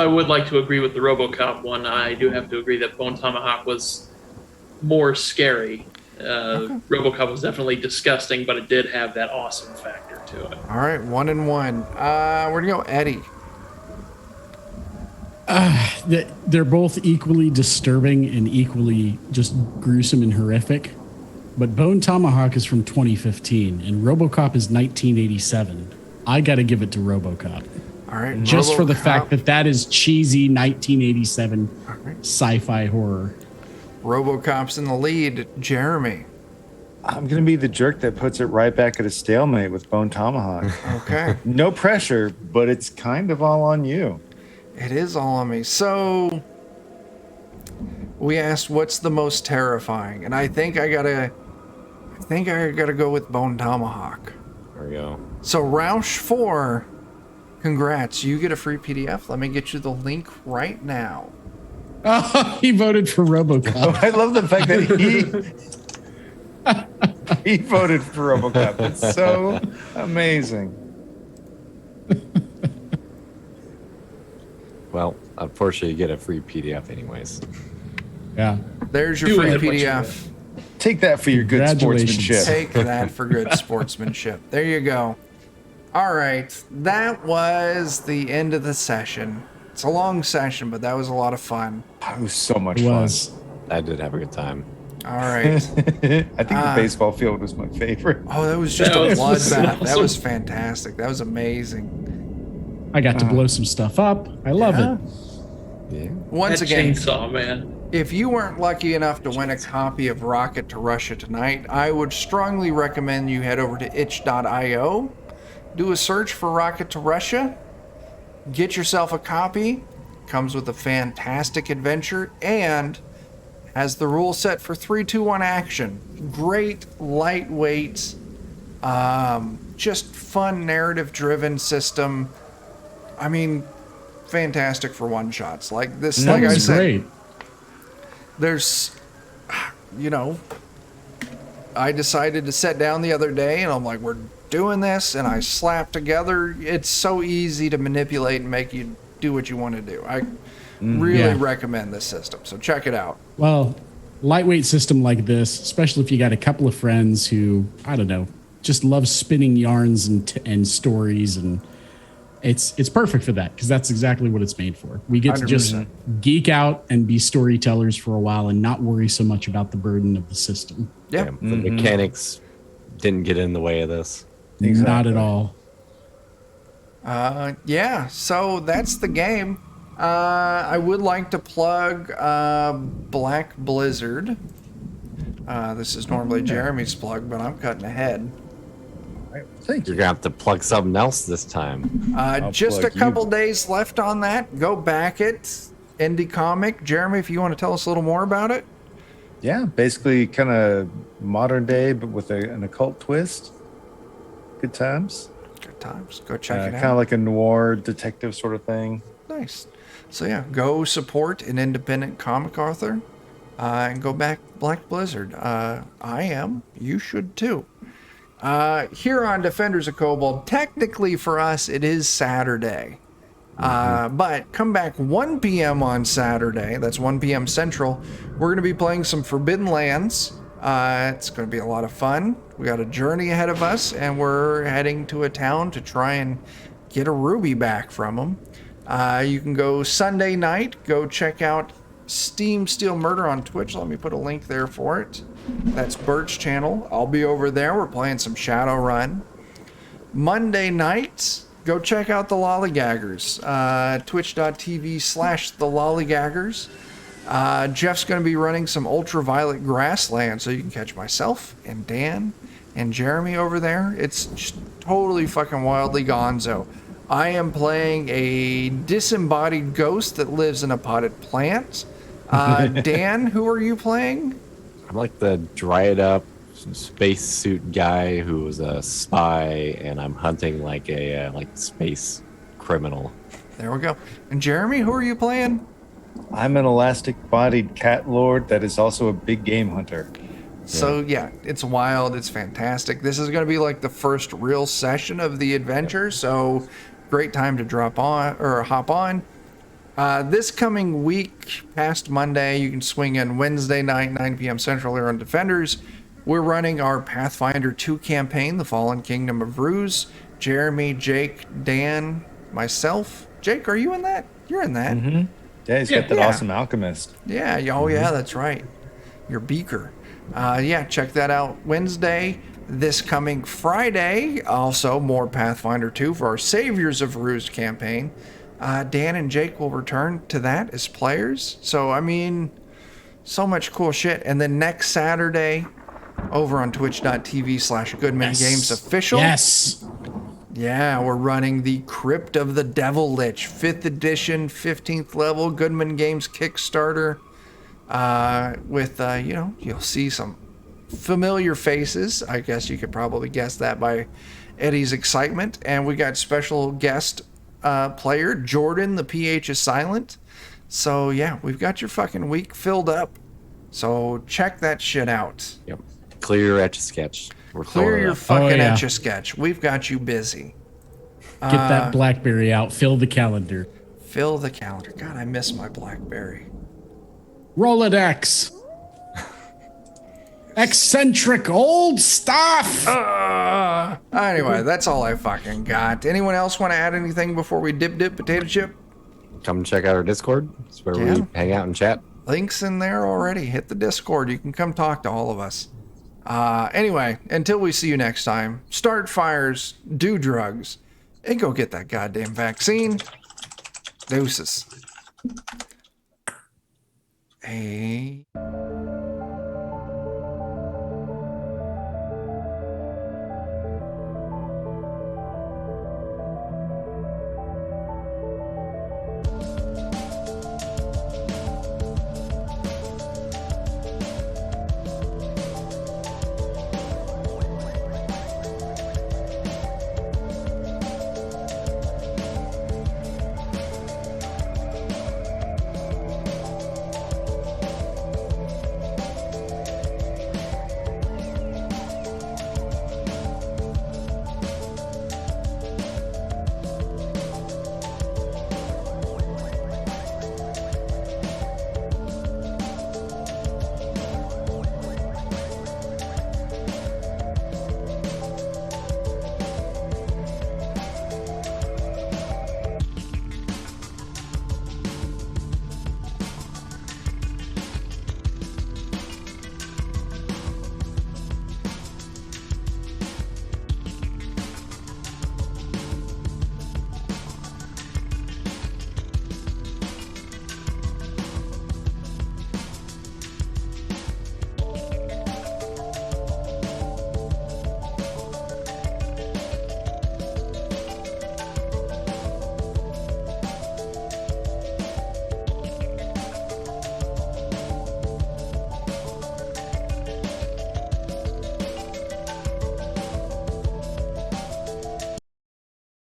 would like to agree with the RoboCop one, I do have to agree that Bone Tomahawk was more scary. RoboCop was definitely disgusting, but it did have that awesome factor to it. All right, 1 and 1. Where do you go, Eddie? They're both equally disturbing and equally just gruesome and horrific. But Bone Tomahawk is from 2015, and RoboCop is 1987. I got to give it to RoboCop. All right, just for the fact that is cheesy 1987 sci-fi horror. RoboCop's in the lead. Jeremy. I'm going to be the jerk that puts it right back at a stalemate with Bone Tomahawk. Okay. No pressure, but it's kind of all on you. It is all on me. So we asked what's the most terrifying, and I think I gotta go with Bone Tomahawk. There we go. So Roush 4, congrats, you get a free PDF. Let me get you the link right now. Oh, he voted for RoboCop. I love the fact that he voted for RoboCop. It's so amazing. Well, unfortunately, you get a free PDF anyways. Yeah. There's your Do free it, what you PDF. Take that for your good Congratulations. sportsmanship. Take that for good sportsmanship. There you go. All right, that was the end of the session. It's a long session, but that was a lot of fun. It was so much It fun. was. I did have a good time. All right. I think the baseball field was my favorite. Oh, that was just That a was bloodbath. That awesome. was fantastic. That was amazing. I got to blow some stuff up. I love Yeah. it. Yeah. Once That again, chainsaw, man. if you weren't lucky enough to win a copy of Rocket to Russia tonight, I would strongly recommend you head over to itch.io, do a search for Rocket to Russia, get yourself a copy. Comes with a fantastic adventure and has the rule set for 3-2-1 action. Great, lightweight, just fun narrative-driven system. I mean, fantastic for one-shots. Like this, That like I was said, great. there's, I decided to sit down the other day and I'm like, we're doing this, and I slapped together. It's so easy to manipulate and make you do what you want to do. I really Yeah. recommend this system, so check it out. Well, lightweight system like this, especially if you got a couple of friends who, I don't know, just love spinning yarns and stories, and it's perfect for that because that's exactly what it's made for. We get to just 100%. geek out and be storytellers for a while and not worry so much about the burden of the system. Yeah. The mechanics didn't get in the way of this. Not at all. Yeah, so that's the game. I would like to plug Black Blizzard. This is normally Jeremy's plug, but I'm cutting ahead. Thank You're you. gonna have to plug something else this time. Just a plug you. couple days left on that. Go back it. Indie comic. Jeremy, if you want to tell us a little more about it. Yeah, basically kind of modern day, but with an occult twist. Good times. Good times. Go check it Kind of out. like a noir detective sort of thing. Nice. So yeah, go support an independent comic author and go back Black Blizzard. I am. You should too. Here on Defenders of Kobold, technically for us, it is Saturday. But come back 1 p.m. on Saturday. That's 1 p.m. Central. We're going to be playing some Forbidden Lands. It's going to be a lot of fun. We got a journey ahead of us, and we're heading to a town to try and get a ruby back from them. You can go Sunday night. Go check out Steam Steel Murder on Twitch. Let me put a link there for it. That's Bert's channel. I'll be over there. We're playing some Shadowrun. Monday night, go check out the Lollygaggers. Twitch.tv/the Lollygaggers. Jeff's going to be running some Ultraviolet Grassland, so you can catch myself and Dan and Jeremy over there. It's just totally fucking wildly gonzo. I am playing a disembodied ghost that lives in a potted plant. Dan, who are you playing? I'm like the dried up spacesuit guy who was a spy, and I'm hunting like a space criminal. There we go. And Jeremy, who are you playing? I'm an elastic-bodied cat lord that is also a big game hunter. So yeah, it's wild. It's fantastic. This is going to be like the first real session of the adventure. So great time to drop on or hop on. This coming week, past Monday, you can swing in Wednesday night, 9 p.m. Central here on Defenders. We're running our Pathfinder 2 campaign, The Fallen Kingdom of Ruse. Jeremy, Jake, Dan, myself. Jake, are you in that? You're in that. Yeah, he's got that Yeah. awesome alchemist. Yeah, yeah, that's right. Your beaker. Yeah, check that out Wednesday. This coming Friday, also more Pathfinder 2 for our Saviors of Ruse campaign. Dan and Jake will return to that as players. So, I mean, so much cool shit. And then next Saturday, over on twitch.tv/GoodmanGamesOfficial. Yes. Yeah, we're running the Crypt of the Devil Lich, 5th edition, 15th level, Goodman Games Kickstarter. With, you'll see some familiar faces. I guess you could probably guess that by Eddie's excitement. And we got special guest player, Jordan, the PH is silent. So, yeah, we've got your fucking week filled up. So check that shit out. Yep. Clear your Etch-a-Sketch. We're Clear filling it your up. fucking Etch-a-Sketch. We've got you busy. Get that BlackBerry out. Fill the calendar. Fill the calendar. God, I miss my BlackBerry. Rolodex. Eccentric old stuff. Anyway, that's all I fucking got. Anyone else want to add anything before we dip potato chip? Come check out our Discord. It's where we hang out and chat. Links in there already. Hit the Discord. You can come talk to all of us. Anyway, until we see you next time, start fires, do drugs, and go get that goddamn vaccine. Deuces. Hey.